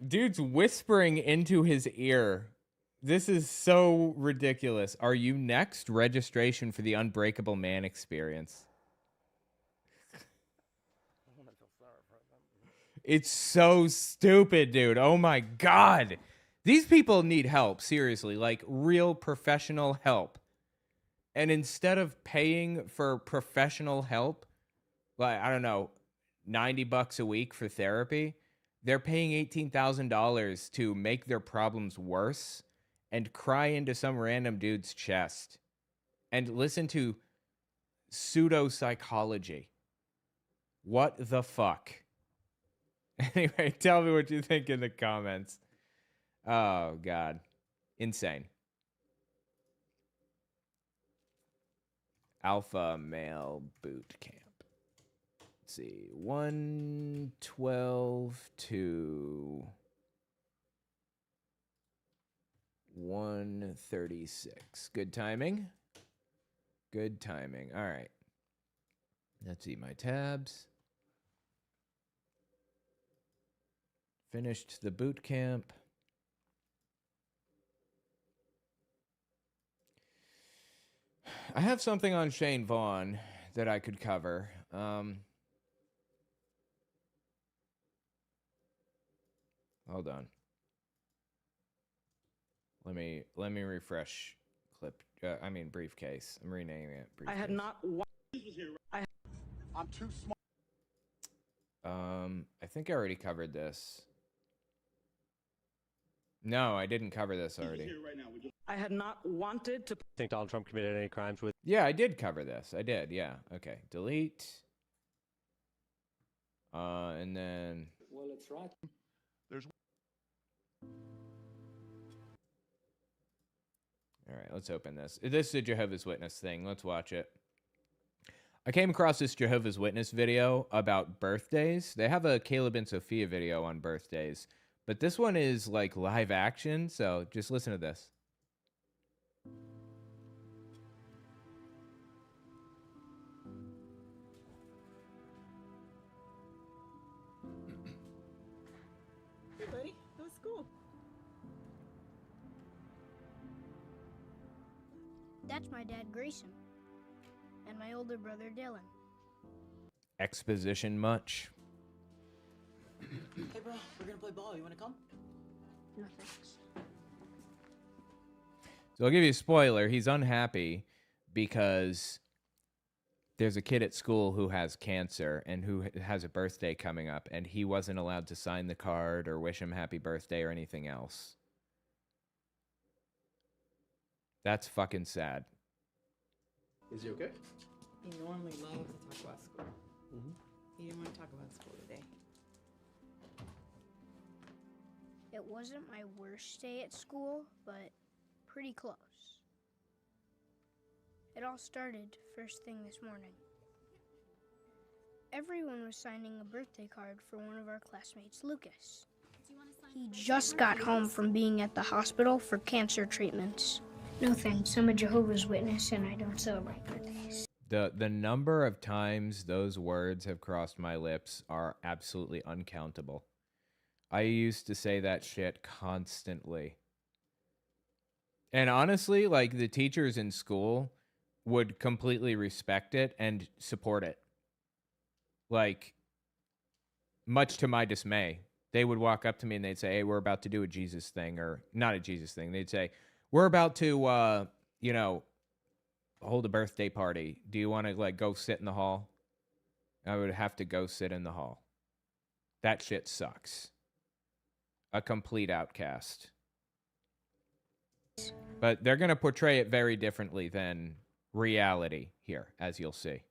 S1: Dude's whispering into his ear. This is so ridiculous. Are you next? Registration for the Unbreakable Man experience. It's so stupid, dude. Oh my God. These people need help, seriously, like real professional help. And instead of paying for professional help, like, I don't know, $90 a week for therapy, they're paying $18,000 to make their problems worse and cry into some random dude's chest and listen to pseudo-psychology. What the fuck? Anyway, tell me what you think in the comments. Oh, God. Insane. Alpha male boot camp. Let's see. 112 to 136. Good timing. Good timing. All right. Let's see my tabs. Finished the boot camp. I have something on Shane Vaughn that I could cover. Hold on. Let me refresh clip. Briefcase. I'm renaming it. Briefcase.
S17: I had not. I'm too smart.
S1: I think I already covered this. No, I didn't cover this already.
S17: I had not wanted to
S14: think Donald Trump committed any crimes with.
S1: Yeah, I did cover this. I did. Yeah. Okay. Delete. And then.
S17: Well, it's right.
S1: There's. All right, let's open this. This is a Jehovah's Witness thing. Let's watch it. I came across this Jehovah's Witness video about birthdays. They have a Caleb and Sophia video on birthdays, but this one is like live action, so just listen to this.
S18: Hey, buddy. How was school?
S19: That's my dad, Grayson, and my older brother, Dylan.
S1: Exposition much?
S18: Hey, bro, we're gonna play ball. You wanna come?
S19: No thanks.
S1: So I'll give you a spoiler. He's unhappy because there's a kid at school who has cancer and who has a birthday coming up, and he wasn't allowed to sign the card or wish him happy birthday or anything else. That's fucking sad.
S18: Is he okay? He normally loves to talk about school. He didn't want to talk about school today.
S19: It wasn't my worst day at school, but pretty close. It all started first thing this morning. Everyone was signing a birthday card for one of our classmates, Lucas. He just got home from being at the hospital for cancer treatments. No thanks, I'm a Jehovah's Witness and I don't celebrate birthdays.
S1: The number of times those words have crossed my lips are absolutely uncountable. I used to say that shit constantly. And honestly, like, the teachers in school would completely respect it and support it. Like, much to my dismay. They would walk up to me and they'd say, hey, we're about to do a Jesus thing, or not a Jesus thing. They'd say, we're about to, hold a birthday party. Do you want to, like, go sit in the hall? I would have to go sit in the hall. That shit sucks. A complete outcast. But they're going to portray it very differently than reality here, as you'll see.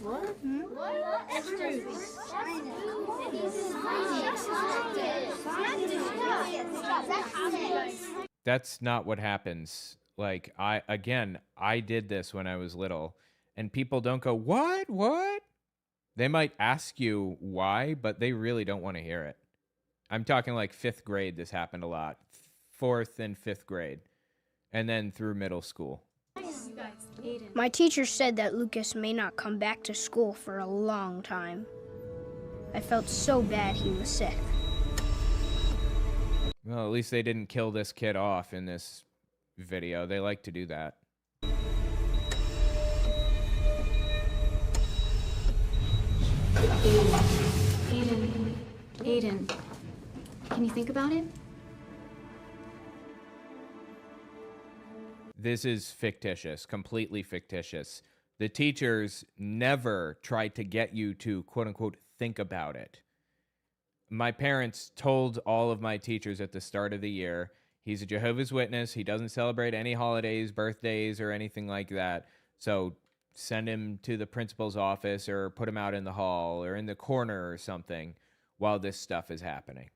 S19: What?
S1: That's not what happens. Like, I did this when I was little, and people don't go, what? They might ask you why, but they really don't want to hear it. I'm talking like 5th grade. This happened a lot. 4th and 5th grade. And then through middle school.
S19: My teacher said that Lucas may not come back to school for a long time. I felt so bad he was sick.
S1: Well, at least they didn't kill this kid off in this video. They like to do that.
S2: Aiden, can you think about it?
S1: This is fictitious, completely fictitious. The teachers never tried to get you to, quote unquote, think about it. My parents told all of my teachers at the start of the year, he's a Jehovah's Witness. He doesn't celebrate any holidays, birthdays, or anything like that. So send him to the principal's office or put him out in the hall or in the corner or something while this stuff is happening.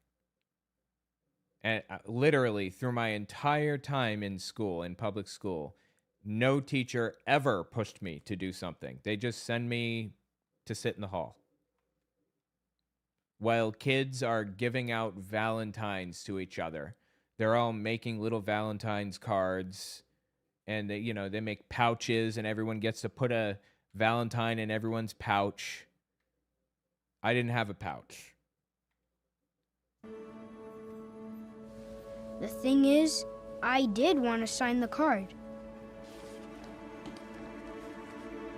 S1: And literally through my entire time in school, in public school, no teacher ever pushed me to do something. They just send me to sit in the hall. While kids are giving out Valentines to each other, they're all making little Valentine's cards, and they make pouches, and everyone gets to put a Valentine in everyone's pouch. I didn't have a pouch.
S19: The thing is, I did want to sign the card.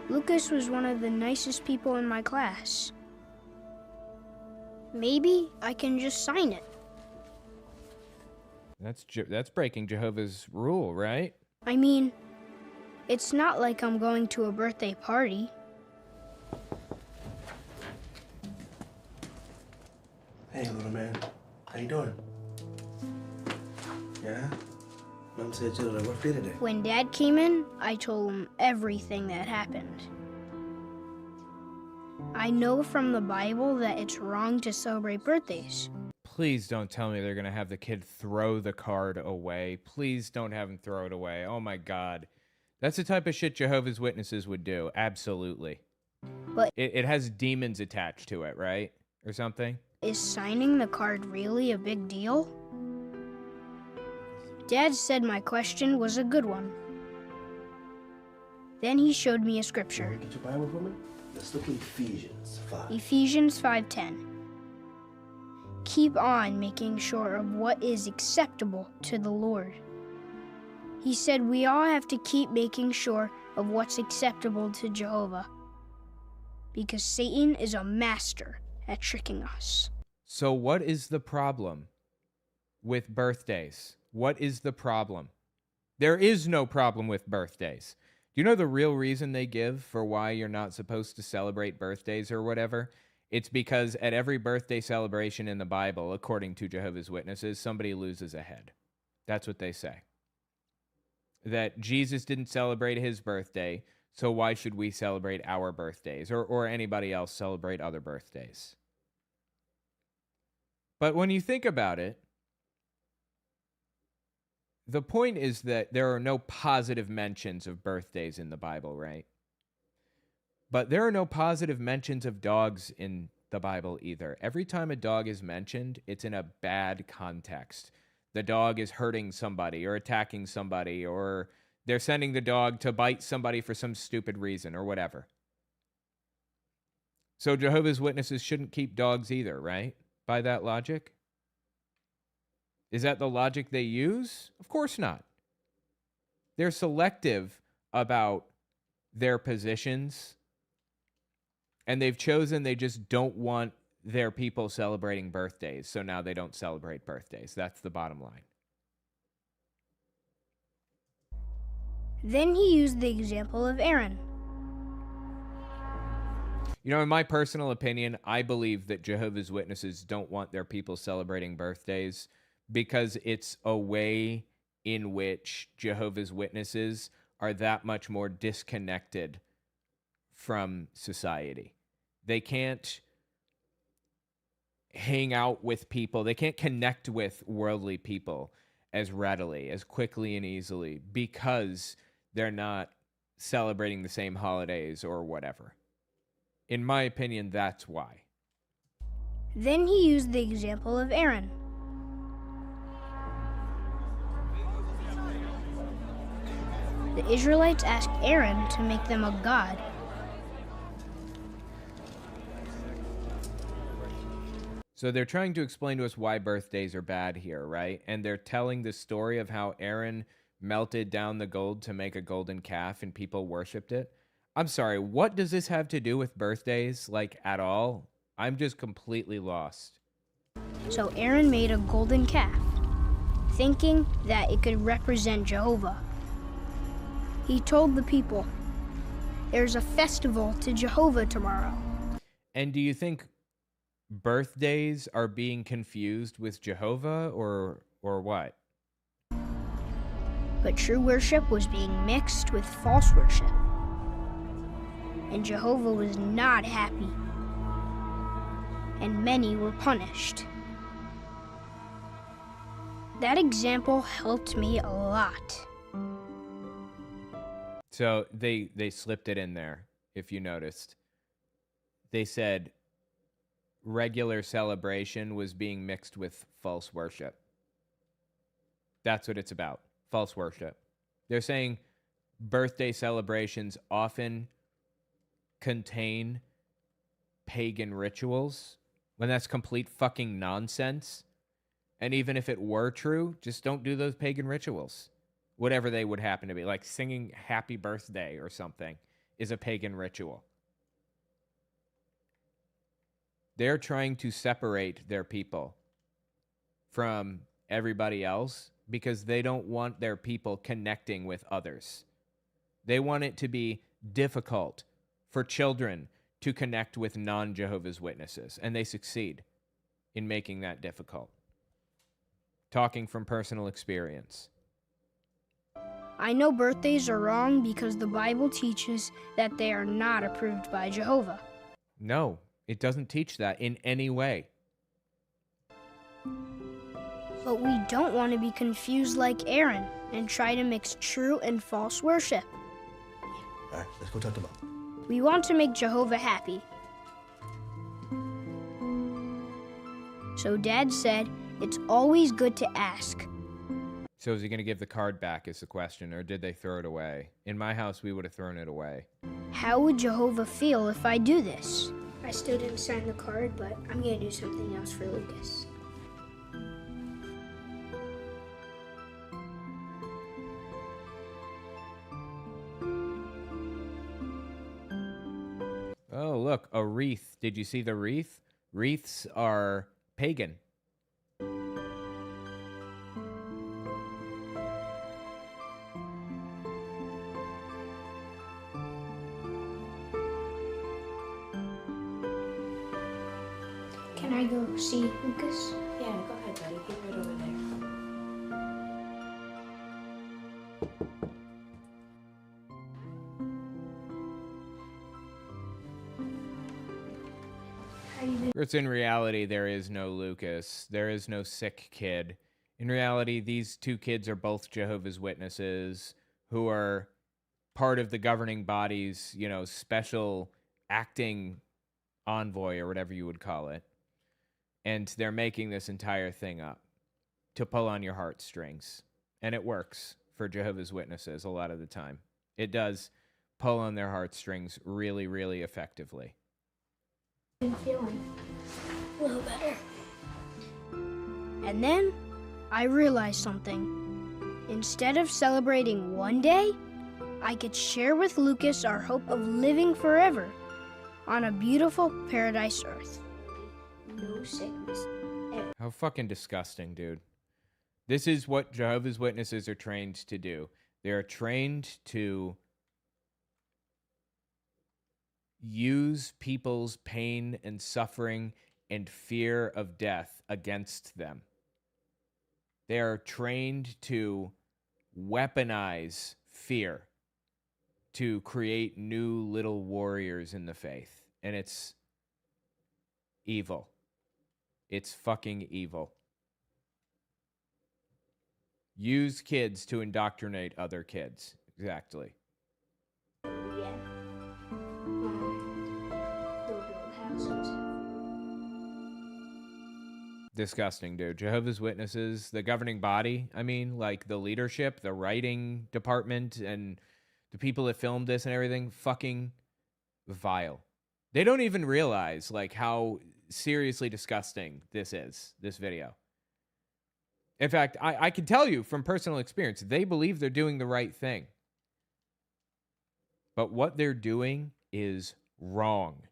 S19: Lucas was one of the nicest people in my class. Maybe I can just sign it.
S1: That's breaking Jehovah's rule, right?
S19: I mean, it's not like I'm going to a birthday party.
S4: Hey, little man. How you doing? Yeah? Mom said you had a rough day today.
S19: When Dad came in, I told him everything that happened. I know from the Bible that it's wrong to celebrate birthdays.
S1: Please don't tell me they're going to have the kid throw the card away. Please don't have him throw it away. Oh my God. That's the type of shit Jehovah's Witnesses would do. Absolutely.
S19: But
S1: it has demons attached to it, right? Or something?
S19: Is signing the card really a big deal? Dad said my question was a good one. Then he showed me a scripture.
S4: Get your Bible for me? Let's look at Ephesians 5.
S19: Ephesians 5:10. Keep on making sure of what is acceptable to the Lord. He said we all have to keep making sure of what's acceptable to Jehovah, because Satan is a master at tricking us.
S1: So what is the problem with birthdays? What is the problem? There is no problem with birthdays. Do you know the real reason they give for why you're not supposed to celebrate birthdays or whatever? It's because at every birthday celebration in the Bible, according to Jehovah's Witnesses, somebody loses a head. That's what they say. That Jesus didn't celebrate his birthday, so why should we celebrate our birthdays or anybody else celebrate other birthdays? But when you think about it, the point is that there are no positive mentions of birthdays in the Bible, right? But there are no positive mentions of dogs in the Bible either. Every time a dog is mentioned, it's in a bad context. The dog is hurting somebody or attacking somebody, or they're sending the dog to bite somebody for some stupid reason or whatever. So Jehovah's Witnesses shouldn't keep dogs either, right? By that logic? Is that the logic they use? Of course not. They're selective about their positions, and they've chosen they just don't want their people celebrating birthdays, so now they don't celebrate birthdays. That's the bottom line.
S19: Then he used the example of Aaron.
S1: You know, in my personal opinion, I believe that Jehovah's Witnesses don't want their people celebrating birthdays because it's a way in which Jehovah's Witnesses are that much more disconnected from society. They can't hang out with people. They can't connect with worldly people as readily, as quickly and easily because they're not celebrating the same holidays or whatever. In my opinion, that's why.
S19: Then he used the example of Aaron. The Israelites asked Aaron to make them a god.
S1: So they're trying to explain to us why birthdays are bad here, right? And they're telling the story of how Aaron melted down the gold to make a golden calf and people worshipped it. I'm sorry, what does this have to do with birthdays, like, at all? I'm just completely lost.
S19: So Aaron made a golden calf, thinking that it could represent Jehovah. He told the people, "There's a festival to Jehovah tomorrow."
S1: And do you think birthdays are being confused with Jehovah or what?
S19: But true worship was being mixed with false worship. And Jehovah was not happy. And many were punished. That example helped me a lot.
S1: So they slipped it in there, if you noticed. They said regular celebration was being mixed with false worship. That's what it's about, false worship. They're saying birthday celebrations often contain pagan rituals, when that's complete fucking nonsense. And even if it were true, just don't do those pagan rituals. Whatever they would happen to be, like singing happy birthday or something is a pagan ritual. They're trying to separate their people from everybody else because they don't want their people connecting with others. They want it to be difficult for children to connect with non-Jehovah's Witnesses, and they succeed in making that difficult. Talking from personal experience.
S19: I know birthdays are wrong because the Bible teaches that they are not approved by Jehovah.
S1: No, it doesn't teach that in any way.
S19: But we don't want to be confused like Aaron and try to mix true and false worship.
S4: All right, let's go talk to Mom.
S19: We want to make Jehovah happy. So Dad said it's always good to ask.
S1: So is he going to give the card back is the question, or did they throw it away? In my house, we would have thrown it away.
S19: How would Jehovah feel if I do this? I still didn't sign the card, but I'm going to do something else for Lucas.
S1: Oh, look, a wreath. Did you see the wreath? Wreaths are pagan.
S19: Can I go see Lucas?
S2: Yeah, go ahead, buddy. He's right over there.
S1: It's in reality, there is no Lucas. There is no sick kid. In reality, these two kids are both Jehovah's Witnesses who are part of the governing body's, special acting envoy or whatever you would call it. And they're making this entire thing up to pull on your heartstrings. And it works for Jehovah's Witnesses a lot of the time. It does pull on their heartstrings really, really effectively.
S19: I'm feeling a little better. And then I realized something. Instead of celebrating one day, I could share with Lucas our hope of living forever on a beautiful paradise earth. No sickness ever.
S1: How fucking disgusting, dude. This is what Jehovah's Witnesses are trained to do. They are trained to use people's pain and suffering and fear of death against them. They are trained to weaponize fear to create new little warriors in the faith. And it's evil. It's fucking evil. Use kids to indoctrinate other kids. Exactly. Disgusting, dude. Jehovah's Witnesses, the governing body, I mean, like the leadership, the writing department, and the people that filmed this and everything, fucking vile. They don't even realize, like, how seriously disgusting this is, this video. In fact, I can tell you from personal experience, they believe they're doing the right thing. But what they're doing is wrong.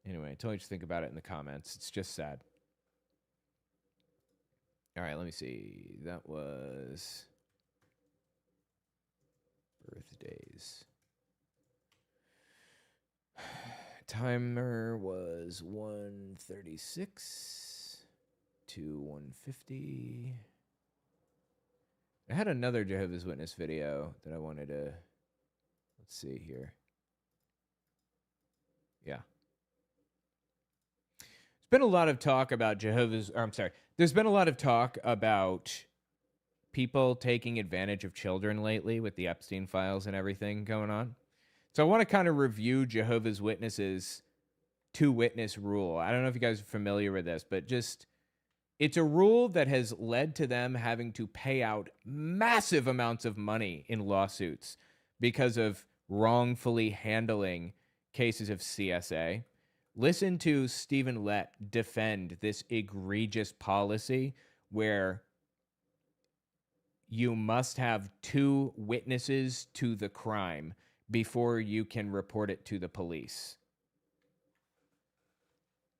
S1: Anyway, I told you to think about it in the comments. It's just sad. All right, let me see. That was birthdays. Timer was 1:36 to 1:50. I had another Jehovah's Witness video that I wanted to, let's see here. Yeah. There's been a lot of talk about there's been a lot of talk about people taking advantage of children lately with the Epstein files and everything going on. So I want to kind of review Jehovah's Witnesses' two-witness rule. I don't know if you guys are familiar with this, but just, it's a rule that has led to them having to pay out massive amounts of money in lawsuits because of wrongfully handling cases of CSA. Listen to Stephen Lett defend this egregious policy where you must have two witnesses to the crime before you can report it to the police.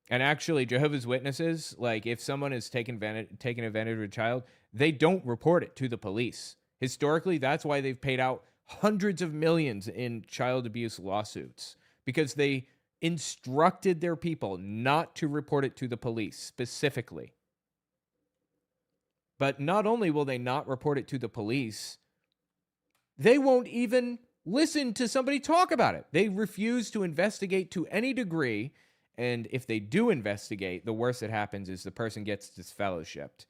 S1: And actually, Jehovah's Witnesses, like if someone is taking advantage of a child, they don't report it to the police. Historically, that's why they've paid out hundreds of millions in child abuse lawsuits, because they instructed their people not to report it to the police specifically. But not only will they not report it to the police, they won't even listen to somebody talk about it. They refuse to investigate to any degree. And if they do investigate, the worst that happens is the person gets disfellowshipped.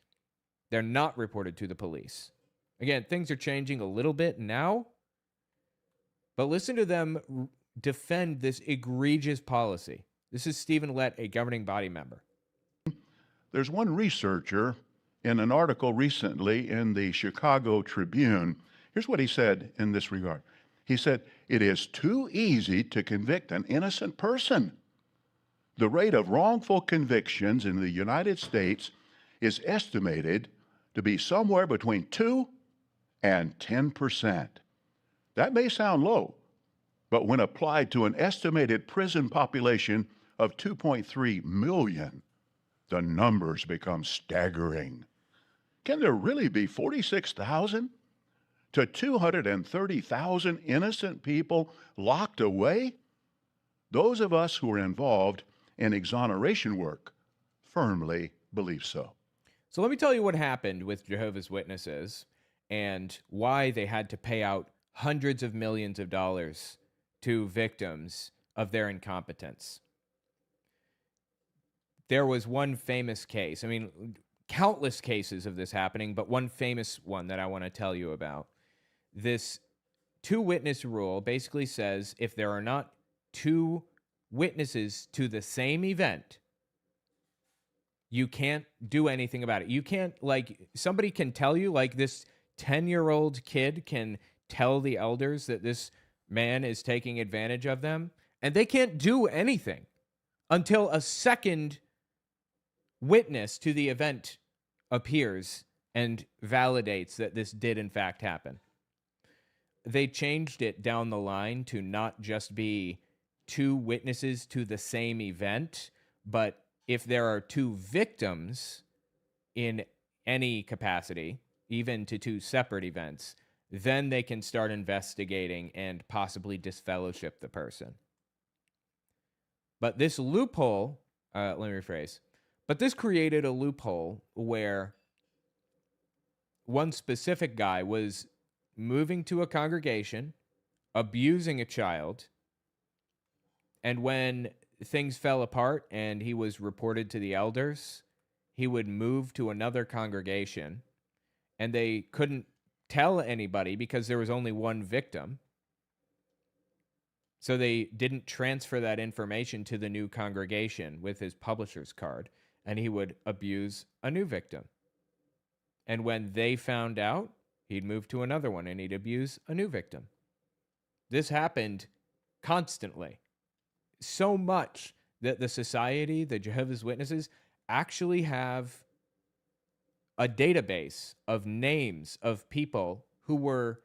S1: They're not reported to the police. Again, things are changing a little bit now, but listen to them defend this egregious policy. This is Stephen Lett, a governing body member.
S6: There's one researcher in an article recently in the Chicago Tribune. Here's what he said in this regard. He said, "It is too easy to convict an innocent person. The rate of wrongful convictions in the United States is estimated to be somewhere between 2 and 10%. That may sound low, but when applied to an estimated prison population of 2.3 million, the numbers become staggering. Can there really be 46,000 to 230,000 innocent people locked away? Those of us who are involved in exoneration work firmly believe so."
S1: So let me tell you what happened with Jehovah's Witnesses and why they had to pay out hundreds of millions of dollars to victims of their incompetence. There was one famous case. I mean, countless cases of this happening, but one famous one that I want to tell you about. This two-witness rule basically says if there are not two witnesses to the same event, you can't do anything about it. You can't, like, somebody can tell you, like this 10-year-old kid can tell the elders that this man is taking advantage of them, and they can't do anything until a second witness to the event appears and validates that this did in fact happen. They changed it down the line to not just be two witnesses to the same event, but if there are two victims in any capacity, even to two separate events, then they can start investigating and possibly disfellowship the person. But this loophole, let me rephrase, but this created a loophole where one specific guy was moving to a congregation, abusing a child, and when things fell apart and he was reported to the elders, he would move to another congregation, and they couldn't tell anybody because there was only one victim. So they didn't transfer that information to the new congregation with his publisher's card. and he would abuse a new victim. And when they found out, he'd move to another one and he'd abuse a new victim. This happened constantly. So much that the society, the Jehovah's Witnesses, actually have a database of names of people who were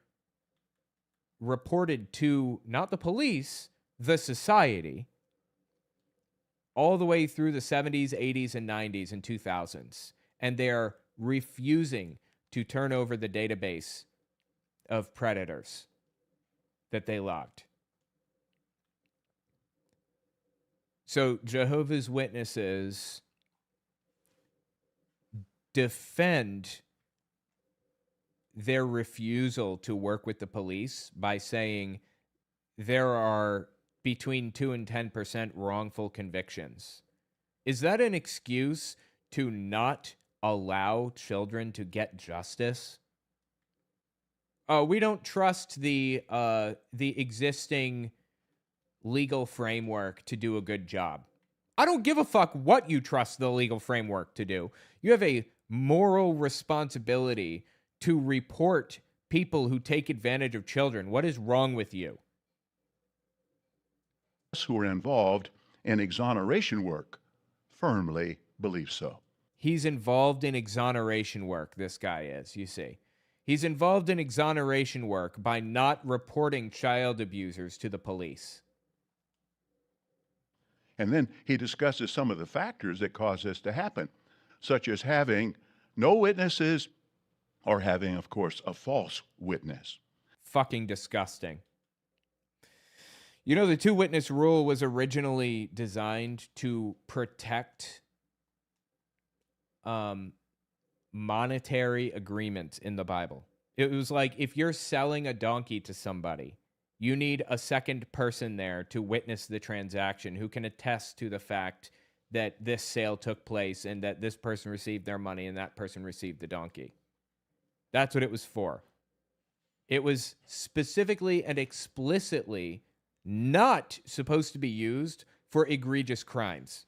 S1: reported to not the police, the society, all the way through the 70s, 80s, and 90s and 2000s. And they're refusing to turn over the database of predators that they logged. So Jehovah's Witnesses defend their refusal to work with the police by saying there are between 2 and 10% wrongful convictions. Is that an excuse to not allow children to get justice? Oh, we don't trust the existing legal framework to do a good job. I don't give a fuck what you trust the legal framework to do. You have a moral responsibility to report people who take advantage of children. What is wrong with you?
S6: Who are involved in exoneration work firmly believe so.
S1: He's involved in exoneration work, this guy is, you see. He's involved in exoneration work by not reporting child abusers to the police.
S6: And then he discusses some of the factors that cause this to happen, such as having no witnesses or having, of course, a false witness.
S1: Fucking disgusting. You know, the two-witness rule was originally designed to protect monetary agreements in the Bible. It was like, if you're selling a donkey to somebody, you need a second person there to witness the transaction who can attest to the fact that this sale took place and that this person received their money and that person received the donkey. That's what it was for. It was specifically and explicitly not supposed to be used for egregious crimes.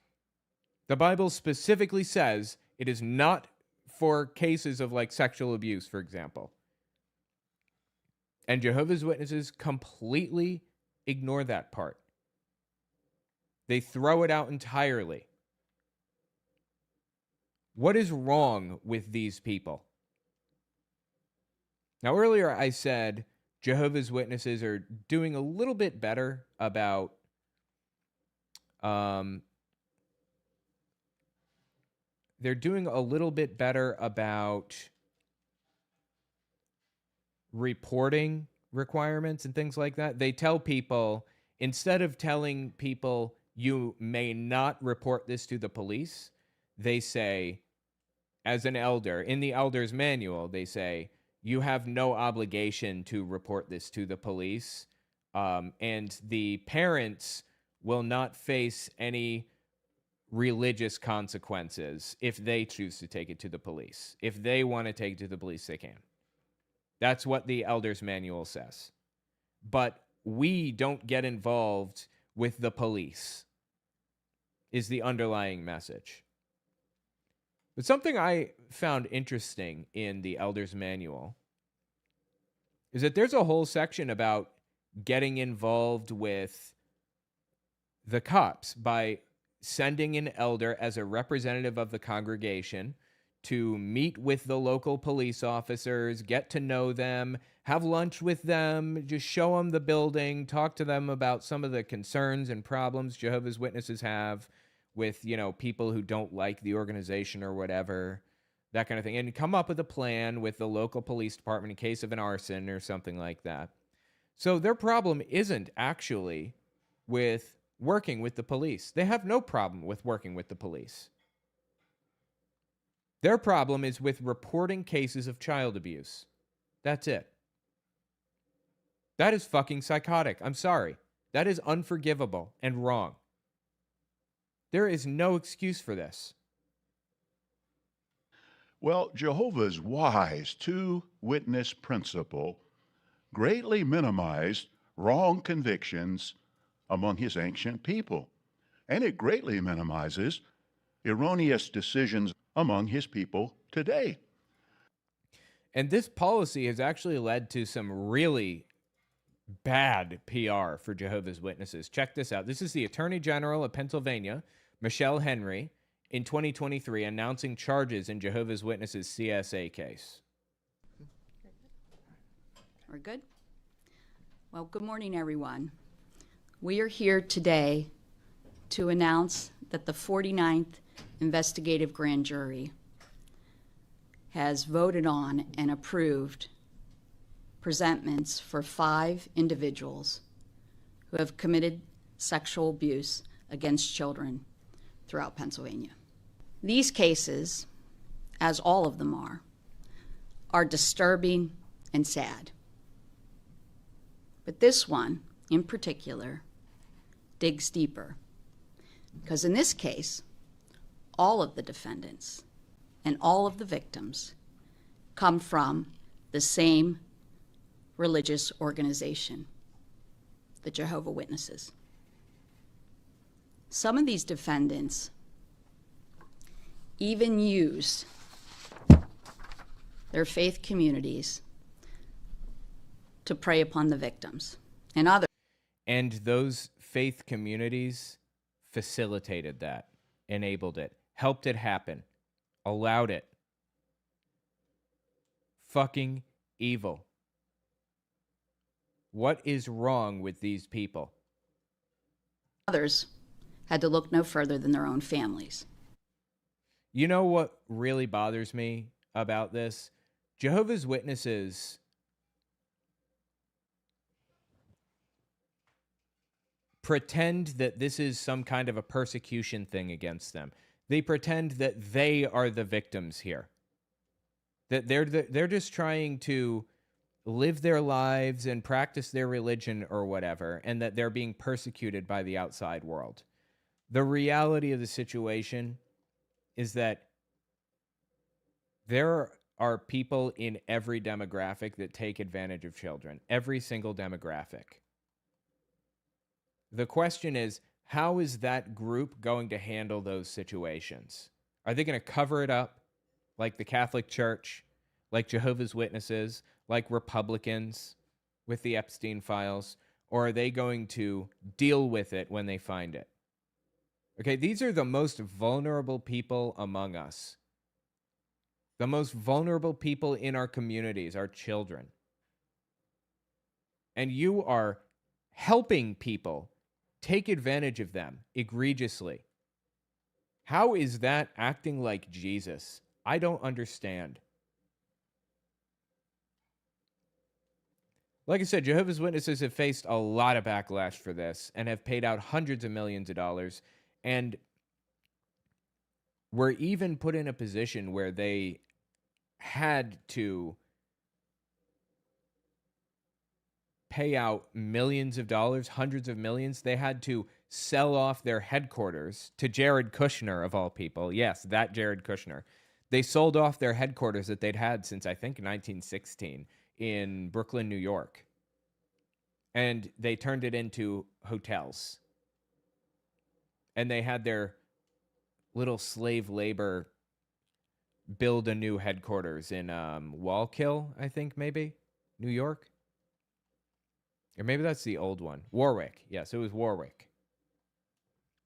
S1: The Bible specifically says it is not for cases of like sexual abuse, for example. And Jehovah's Witnesses completely ignore that part. They throw it out entirely. What is wrong with these people? Now, earlier I said Jehovah's Witnesses are doing a little bit better about reporting requirements and things like that. They tell people, instead of telling people you may not report this to the police, they say, as an elder, in the elder's manual, they say, you have no obligation to report this to the police, and the parents will not face any religious consequences if they choose to take it to the police. If they want to take it to the police, they can. That's what the elder's manual says. But we don't get involved with the police, is the underlying message. But something I found interesting in the elder's manual is that there's a whole section about getting involved with the cops by sending an elder as a representative of the congregation to meet with the local police officers, get to know them, have lunch with them, just show them the building, talk to them about some of the concerns and problems Jehovah's Witnesses have with, you know, people who don't like the organization or whatever, that kind of thing, and come up with a plan with the local police department in case of an arson or something like that. So their problem isn't actually with working with the police. They have no problem with working with the police. Their problem is with reporting cases of child abuse. That's it. That is fucking psychotic. I'm sorry. That is unforgivable and wrong. There is no excuse for this.
S6: Well, Jehovah's wise two-witness principle greatly minimized wrong convictions among his ancient people, and it greatly minimizes erroneous decisions among his people today.
S1: And this policy has actually led to some really bad PR for Jehovah's Witnesses. Check this out. This is the Attorney General of Pennsylvania, Michelle Henry, in 2023 announcing charges in Jehovah's Witnesses CSA case.
S8: We're good? Well, good morning, everyone. We are here today to announce that the 49th Investigative Grand Jury has voted on and approved presentments for 5 individuals who have committed sexual abuse against children throughout Pennsylvania. These cases, as all of them are disturbing and sad. But this one, in particular, digs deeper. Because in this case, all of the defendants and all of the victims come from the same religious organization, the Jehovah Witnesses. Some of these defendants even use their faith communities to prey upon the victims and others.
S1: And those faith communities facilitated that, enabled it, helped it happen, allowed it. Fucking evil. What is wrong with these people?
S8: Others had to look no further than their own families.
S1: You know what really bothers me about this? Jehovah's Witnesses pretend that this is some kind of a persecution thing against them. They pretend that they are the victims here. That they're just trying to live their lives and practice their religion or whatever, and that they're being persecuted by the outside world. The reality of the situation is that there are people in every demographic that take advantage of children. Every single demographic. The question is, how is that group going to handle those situations? Are they going to cover it up like the Catholic Church, like Jehovah's Witnesses, like Republicans with the Epstein files? Or are they going to deal with it when they find it? Okay, these are the most vulnerable people among us. The most vulnerable people in our communities, our children. And you are helping people take advantage of them egregiously. How is that acting like Jesus? I don't understand. Like I said, Jehovah's Witnesses have faced a lot of backlash for this and have paid out hundreds of millions of dollars, and were even put in a position where they had to pay out millions of dollars, hundreds of millions. They had to sell off their headquarters to Jared Kushner, of all people. Yes, that Jared Kushner. They sold off their headquarters that they'd had since, I think, 1916 in Brooklyn, New York. And they turned it into hotels. And they had their little slave labor build a new headquarters in Wallkill, I think, maybe, New York. Or maybe that's the old one. Warwick. Yes, it was Warwick.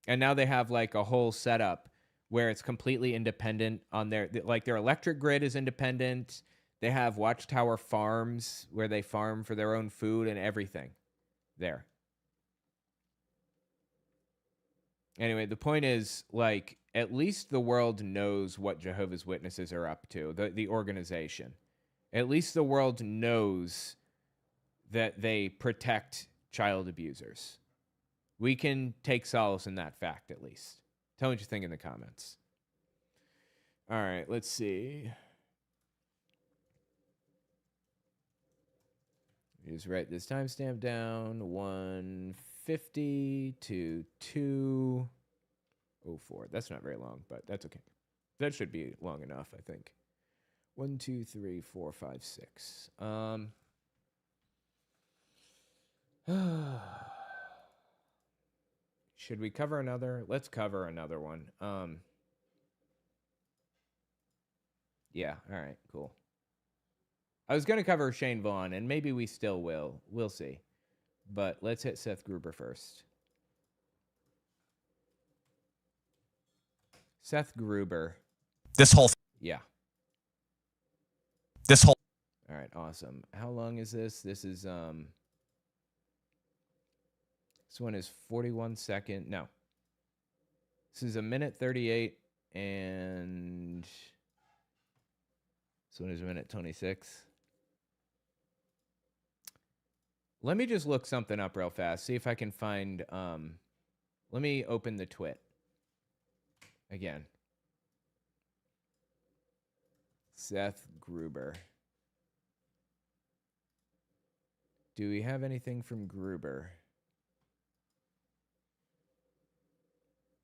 S1: And now they have like a whole setup where it's completely independent on their electric grid is independent. They have Watchtower farms where they farm for their own food and everything there. Anyway, the point is, like, at least the world knows what Jehovah's Witnesses are up to, the organization. At least the world knows that they protect child abusers. We can take solace in that fact, at least. Tell me what you think in the comments. All right, let's see. Just write this timestamp down. 150 to 204. That's not very long, but that's okay. That should be long enough, I think. 1, 2, 3, 4, 5, 6. Should we cover another? Let's cover another one. Yeah, all right, cool. I was going to cover Shane Vaughn, and maybe we still will. We'll see. But let's hit Seth Gruber first. Seth Gruber.
S5: This whole...
S1: Yeah.
S5: This whole...
S1: All right, awesome. How long is this? This is, this one is 41 second. No. This is 1:38, and this one is 1:26. Let me just look something up real fast. See if I can find, let me open the twit again. Seth Gruber. Do we have anything from Gruber?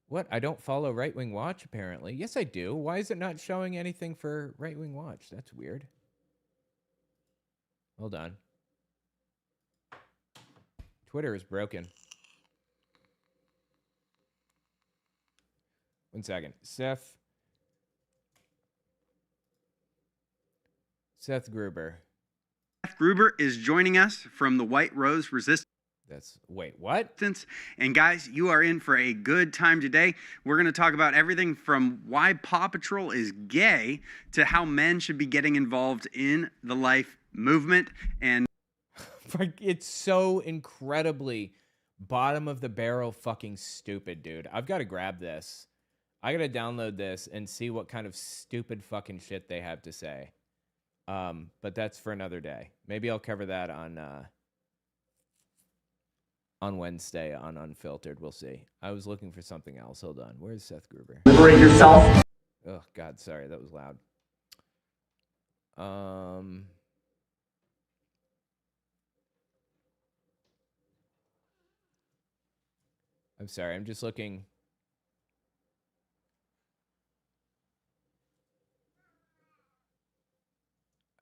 S1: What? I don't follow Right Wing Watch, apparently. Yes, I do. Why is it not showing anything for Right Wing Watch? That's weird. Hold on. Twitter is broken. 1 second. Seth Gruber.
S20: Seth Gruber is joining us from the White Rose Resistance.
S1: Wait, what?
S20: And guys, you are in for a good time today. We're going to talk about everything from why Paw Patrol is gay to how men should be getting involved in the life movement. And
S1: it's so incredibly bottom of the barrel fucking stupid, dude. I've got to grab this. I got to download this and see what kind of stupid fucking shit they have to say. But that's for another day. Maybe I'll cover that on Wednesday on Unfiltered. We'll see. I was looking for something else. Hold on. Where's Seth Gruber?
S5: Liberate yourself.
S1: Oh, God, sorry. That was loud. I'm sorry. I'm just looking.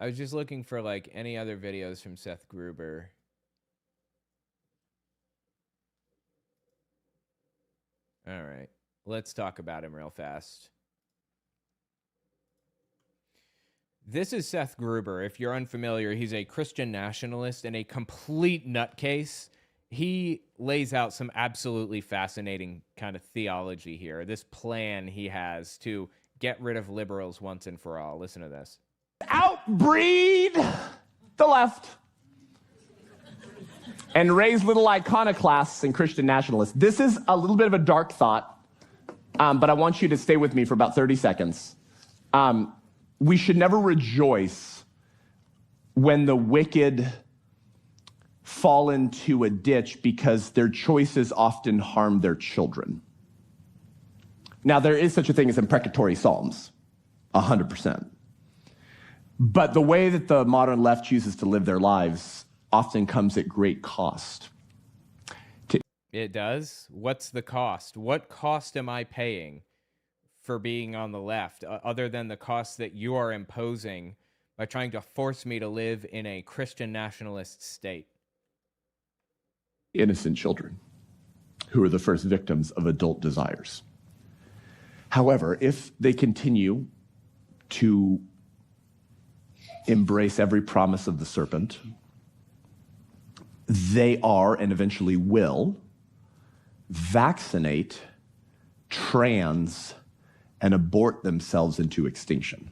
S1: I was just looking for, like, any other videos from Seth Gruber. All right. Let's talk about him real fast. This is Seth Gruber. If you're unfamiliar, he's a Christian nationalist and a complete nutcase. He lays out some absolutely fascinating kind of theology here. This plan he has to get rid of liberals once and for all. Listen to this.
S5: Outbreed the left and raise little iconoclasts and Christian nationalists. This is a little bit of a dark thought, but I want you to stay with me for about 30 seconds. We should never rejoice when the wicked fall into a ditch because their choices often harm their children. Now, there is such a thing as imprecatory psalms, 100%. But the way that the modern left chooses to live their lives often comes at great cost.
S1: It does? What's the cost? What cost am I paying for being on the left, other than the cost that you are imposing by trying to force me to live in a Christian nationalist state?
S5: Innocent children who are the first victims of adult desires. However, if they continue to embrace every promise of the serpent, they are and eventually will vaccinate, trans, and abort themselves into extinction.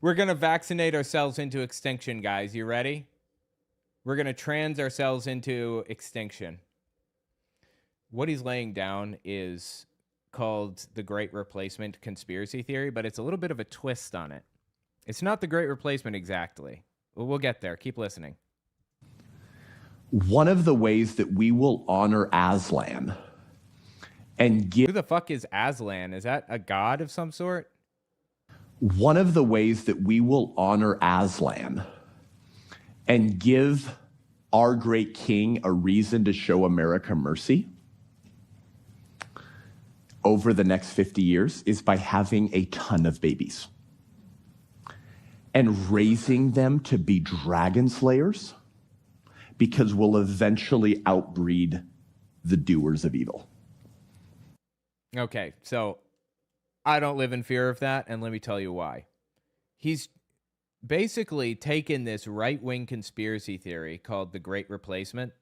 S1: We're going to vaccinate ourselves into extinction, guys. You ready? We're going to trans ourselves into extinction. What he's laying down is called the Great Replacement conspiracy theory, but it's a little bit of a twist on it. It's not the Great Replacement exactly. We'll get there. Keep listening.
S5: One of the ways that we will honor Aslan and give...
S1: Who the fuck is Aslan? Is that a god of some sort?
S5: One of the ways that we will honor Aslan and give our great king a reason to show America mercy over the next 50 years is by having a ton of babies and raising them to be dragon slayers, because we'll eventually outbreed the doers of evil.
S1: Okay, so I don't live in fear of that, and let me tell you why. He's basically taken this right-wing conspiracy theory called the Great Replacement,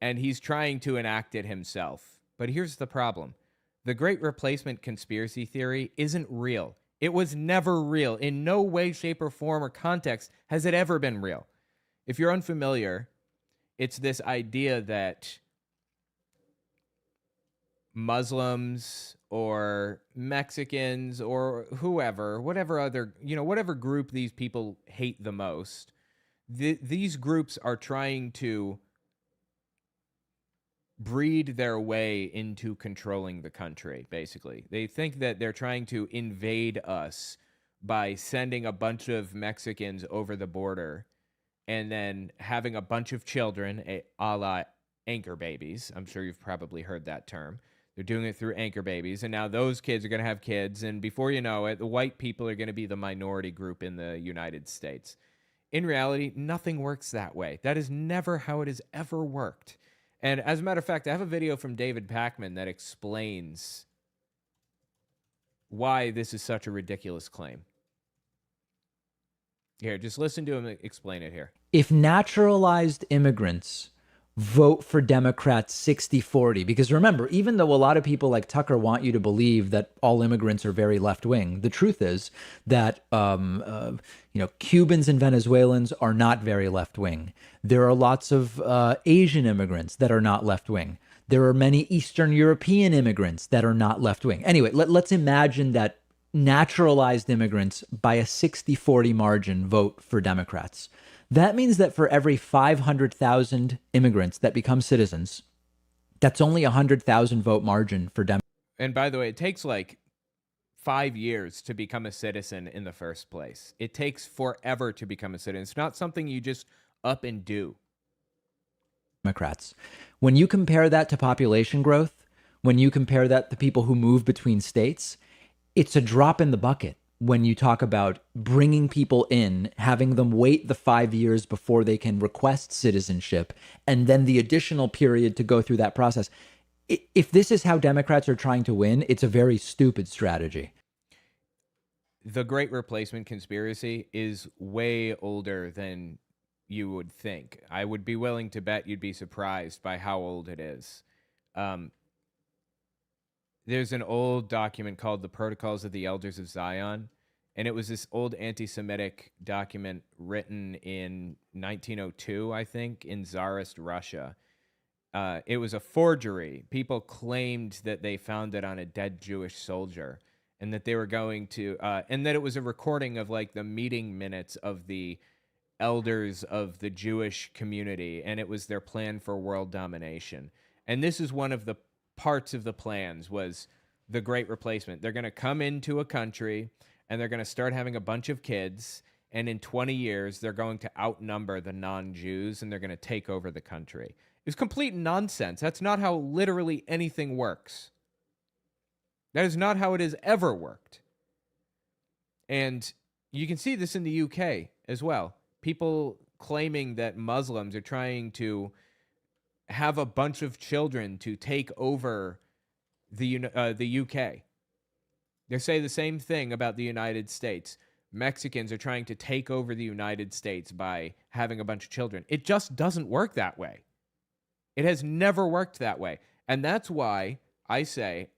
S1: and he's trying to enact it himself. But here's the problem. The Great Replacement conspiracy theory isn't real. It was never real. In no way, shape, or form or context has it ever been real. If you're unfamiliar, it's this idea that Muslims or Mexicans or whoever, whatever other, whatever group these people hate the most, these groups are trying to breed their way into controlling the country, basically. They think that they're trying to invade us by sending a bunch of Mexicans over the border and then having a bunch of children, a la anchor babies. I'm sure you've probably heard that term. They're doing it through anchor babies, and now those kids are going to have kids, and before you know it, the white people are going to be the minority group in the United States. In reality, nothing works that way. That is never how it has ever worked. And as a matter of fact, I have a video from David Pakman that explains why this is such a ridiculous claim. Here, just listen to him explain it here.
S10: If naturalized immigrants vote for Democrats 60-40, because remember, even though a lot of people like Tucker want you to believe that all immigrants are very left-wing, the truth is that Cubans and Venezuelans are not very left-wing. There are lots of Asian immigrants that are not left-wing. There are many Eastern European immigrants that are not left-wing. Anyway, let's imagine that naturalized immigrants by a 60-40 margin vote for Democrats. That means that for every 500,000 immigrants that become citizens, that's only a 100,000 vote margin for Democrats.
S1: And by the way, it takes like 5 years to become a citizen in the first place. It takes forever to become a citizen. It's not something you just up and do.
S10: Democrats. When you compare that to population growth, when you compare that to people who move between states, it's a drop in the bucket. When you talk about bringing people in, having them wait the 5 years before they can request citizenship, and then the additional period to go through that process. If this is how Democrats are trying to win, it's a very stupid strategy.
S1: The Great Replacement conspiracy is way older than you would think. I would be willing to bet you'd be surprised by how old it is. There's an old document called the Protocols of the Elders of Zion, and it was this old anti-Semitic document written in 1902, I think, in Tsarist Russia. It was a forgery. People claimed that they found it on a dead Jewish soldier, and that they were going to, and that it was a recording of like the meeting minutes of the elders of the Jewish community, and it was their plan for world domination. And this is one of the parts of the plans, was the Great Replacement. They're going to come into a country and they're going to start having a bunch of kids, and in 20 years they're going to outnumber the non-Jews and they're going to take over the country. It's complete nonsense. That's not how literally anything works. That is not how it has ever worked. And you can see this in the UK as well. People claiming that Muslims are trying to have a bunch of children to take over the UK. They say the same thing about the United States. Mexicans are trying to take over the United States by having a bunch of children. It just doesn't work that way. It has never worked that way. And that's why I say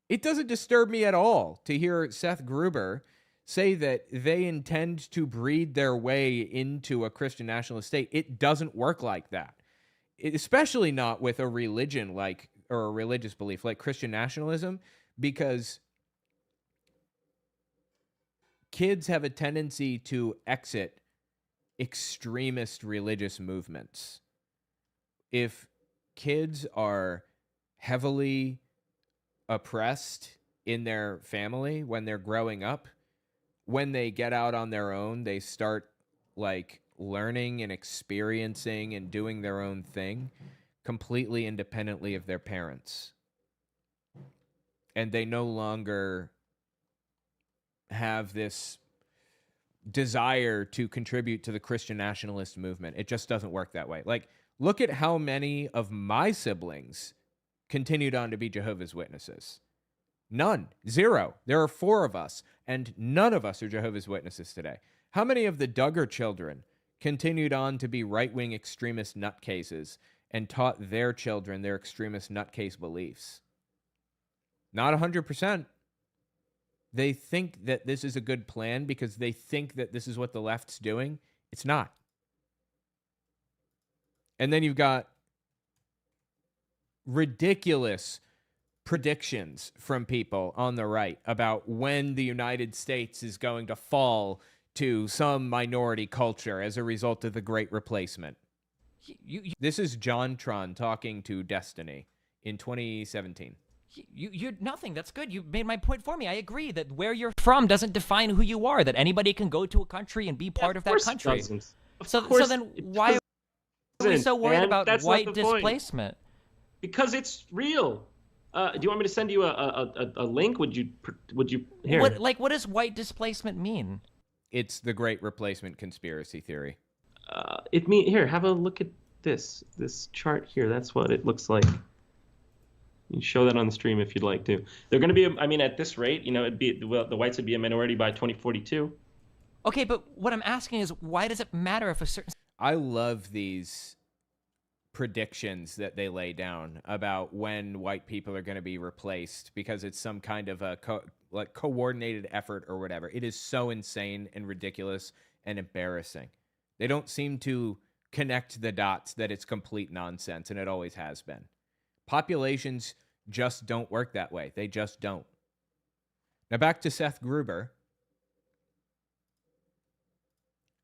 S1: it doesn't disturb me at all to hear Seth Gruber say that they intend to breed their way into a Christian nationalist state. It doesn't work like that. Especially not with a religion like, or a religious belief like Christian nationalism, because kids have a tendency to exit extremist religious movements. If kids are heavily oppressed in their family when they're growing up, when they get out on their own, they start like learning and experiencing and doing their own thing completely independently of their parents. And they no longer have this desire to contribute to the Christian nationalist movement. It just doesn't work that way. Like, look at how many of my siblings continued on to be Jehovah's Witnesses. None. Zero. There are 4 of us, and none of us are Jehovah's Witnesses today. How many of the Duggar children continued on to be right-wing extremist nutcases and taught their children their extremist nutcase beliefs? Not 100%. They think that this is a good plan because they think that this is what the left's doing. It's not. And then you've got ridiculous predictions from people on the right about when the United States is going to fall to some minority culture as a result of the Great Replacement. This is JonTron talking to Destiny in 2017.
S12: You're nothing. That's good. You made my point for me. I agree that where you're from doesn't define who you are, that anybody can go to a country and be part of that country. So then why are we so worried about white displacement?
S7: Because it's real. Do you want me to send you a link? Would you here?
S12: What does white displacement mean?
S1: It's the Great Replacement conspiracy theory.
S7: Here, have a look at this chart here. That's what it looks like. You can show that on the stream if you'd like to. They're going to be, at this rate, it'd be the whites would be a minority by 2042.
S12: Okay, but what I'm asking is, why does it matter if a certain...
S1: I love these predictions that they lay down about when white people are going to be replaced because it's some kind of a coordinated effort or whatever. It is so insane and ridiculous and embarrassing. They don't seem to connect the dots that it's complete nonsense, and it always has been. Populations just don't work that way. They just don't. Now back to Seth Gruber.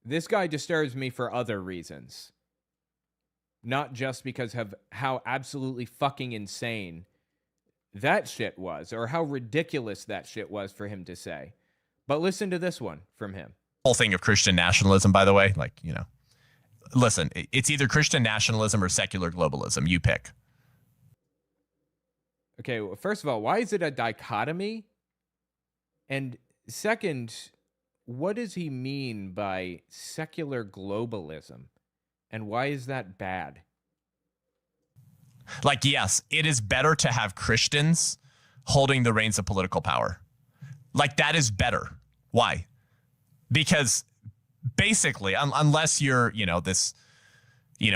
S1: This guy disturbs me for other reasons. Not just because of how absolutely fucking insane that shit was, or how ridiculous that shit was for him to say. But listen to this one from him.
S13: Whole thing of Christian nationalism, by the way, listen, it's either Christian nationalism or secular globalism. You pick.
S1: Okay, well, first of all, why is it a dichotomy? And second, what does he mean by secular globalism? And why is that bad?
S13: Yes, it is better to have Christians holding the reins of political power. That is better. Why? Because basically, unless you're, this,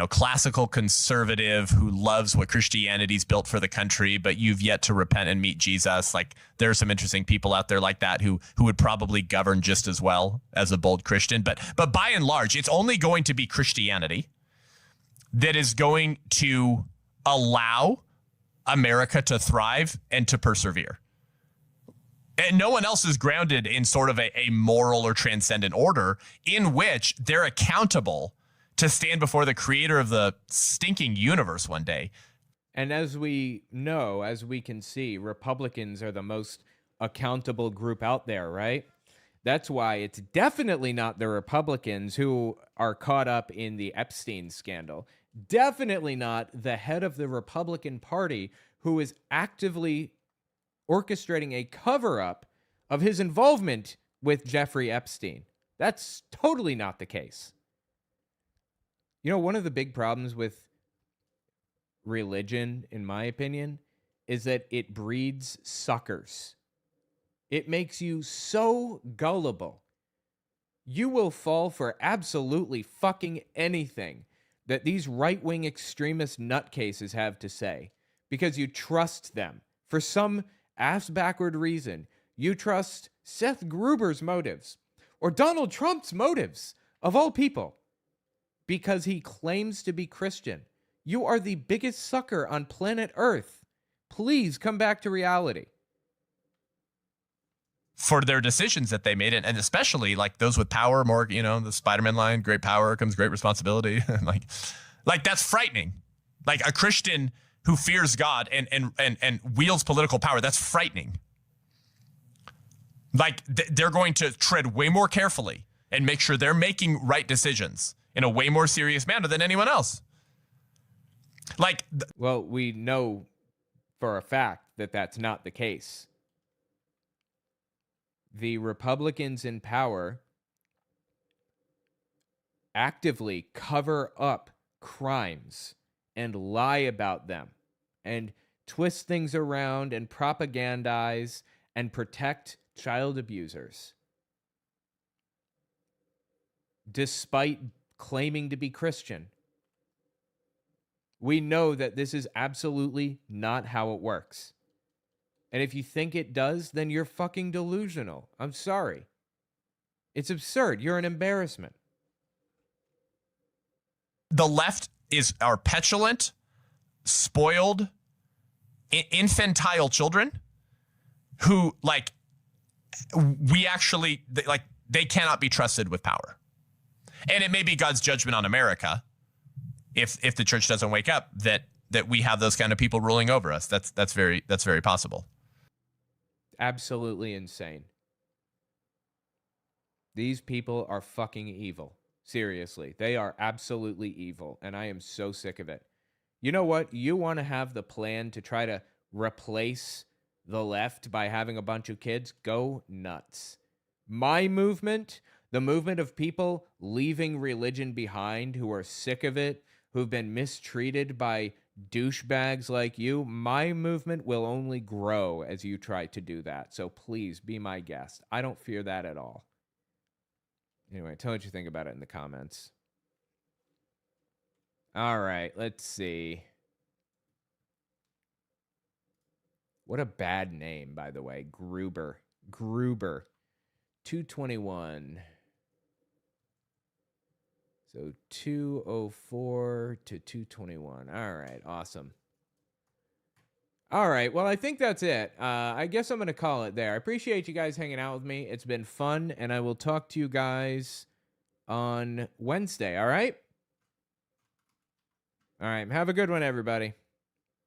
S13: classical conservative who loves what Christianity's built for the country, but you've yet to repent and meet Jesus. There are some interesting people out there like that who would probably govern just as well as a bold Christian. But by and large, it's only going to be Christianity that is going to allow America to thrive and to persevere. And no one else is grounded in sort of a moral or transcendent order in which they're accountable to stand before the creator of the stinking universe one day.
S1: And as we know, as we can see, Republicans are the most accountable group out there, right? That's why it's definitely not the Republicans who are caught up in the Epstein scandal. Definitely not the head of the Republican Party who is actively orchestrating a cover-up of his involvement with Jeffrey Epstein. That's totally not the case. One of the big problems with religion, in my opinion, is that it breeds suckers. It makes you so gullible. You will fall for absolutely fucking anything that these right-wing extremist nutcases have to say because you trust them. For some ass-backward reason, you trust Seth Gruber's motives or Donald Trump's motives, of all people. Because he claims to be Christian. You are the biggest sucker on planet Earth. Please come back to reality.
S13: For their decisions that they made, and especially those with power, more, the Spider-Man line, great power comes great responsibility. That's frightening. A Christian who fears God and wields political power, that's frightening. They're going to tread way more carefully and make sure they're making right decisions in a way more serious manner than anyone else.
S1: Well, we know for a fact that that's not the case. The Republicans in power actively cover up crimes and lie about them and twist things around and propagandize and protect child abusers, despite claiming to be Christian. We know that this is absolutely not how it works. And if you think it does, then you're fucking delusional. I'm sorry. It's absurd. You're an embarrassment.
S13: The left are petulant, spoiled, infantile children who, like, they cannot be trusted with power. And it may be God's judgment on America if the church doesn't wake up that we have those kind of people ruling over us. That's very possible.
S1: Absolutely insane. These people are fucking evil. Seriously, they are absolutely evil, and I am so sick of it. You know what? You want to have the plan to try to replace the left by having a bunch of kids? Go nuts. My movement, the movement of people leaving religion behind who are sick of it, who've been mistreated by douchebags like you, my movement will only grow as you try to do that. So please be my guest. I don't fear that at all. Anyway, tell me what you think about it in the comments. All right, let's see. What a bad name, by the way. Gruber. 221. So 204 to 221. All right, awesome. All right, well, I think that's it. I guess I'm going to call it there. I appreciate you guys hanging out with me. It's been fun, and I will talk to you guys on Wednesday, all right? All right, have a good one, everybody.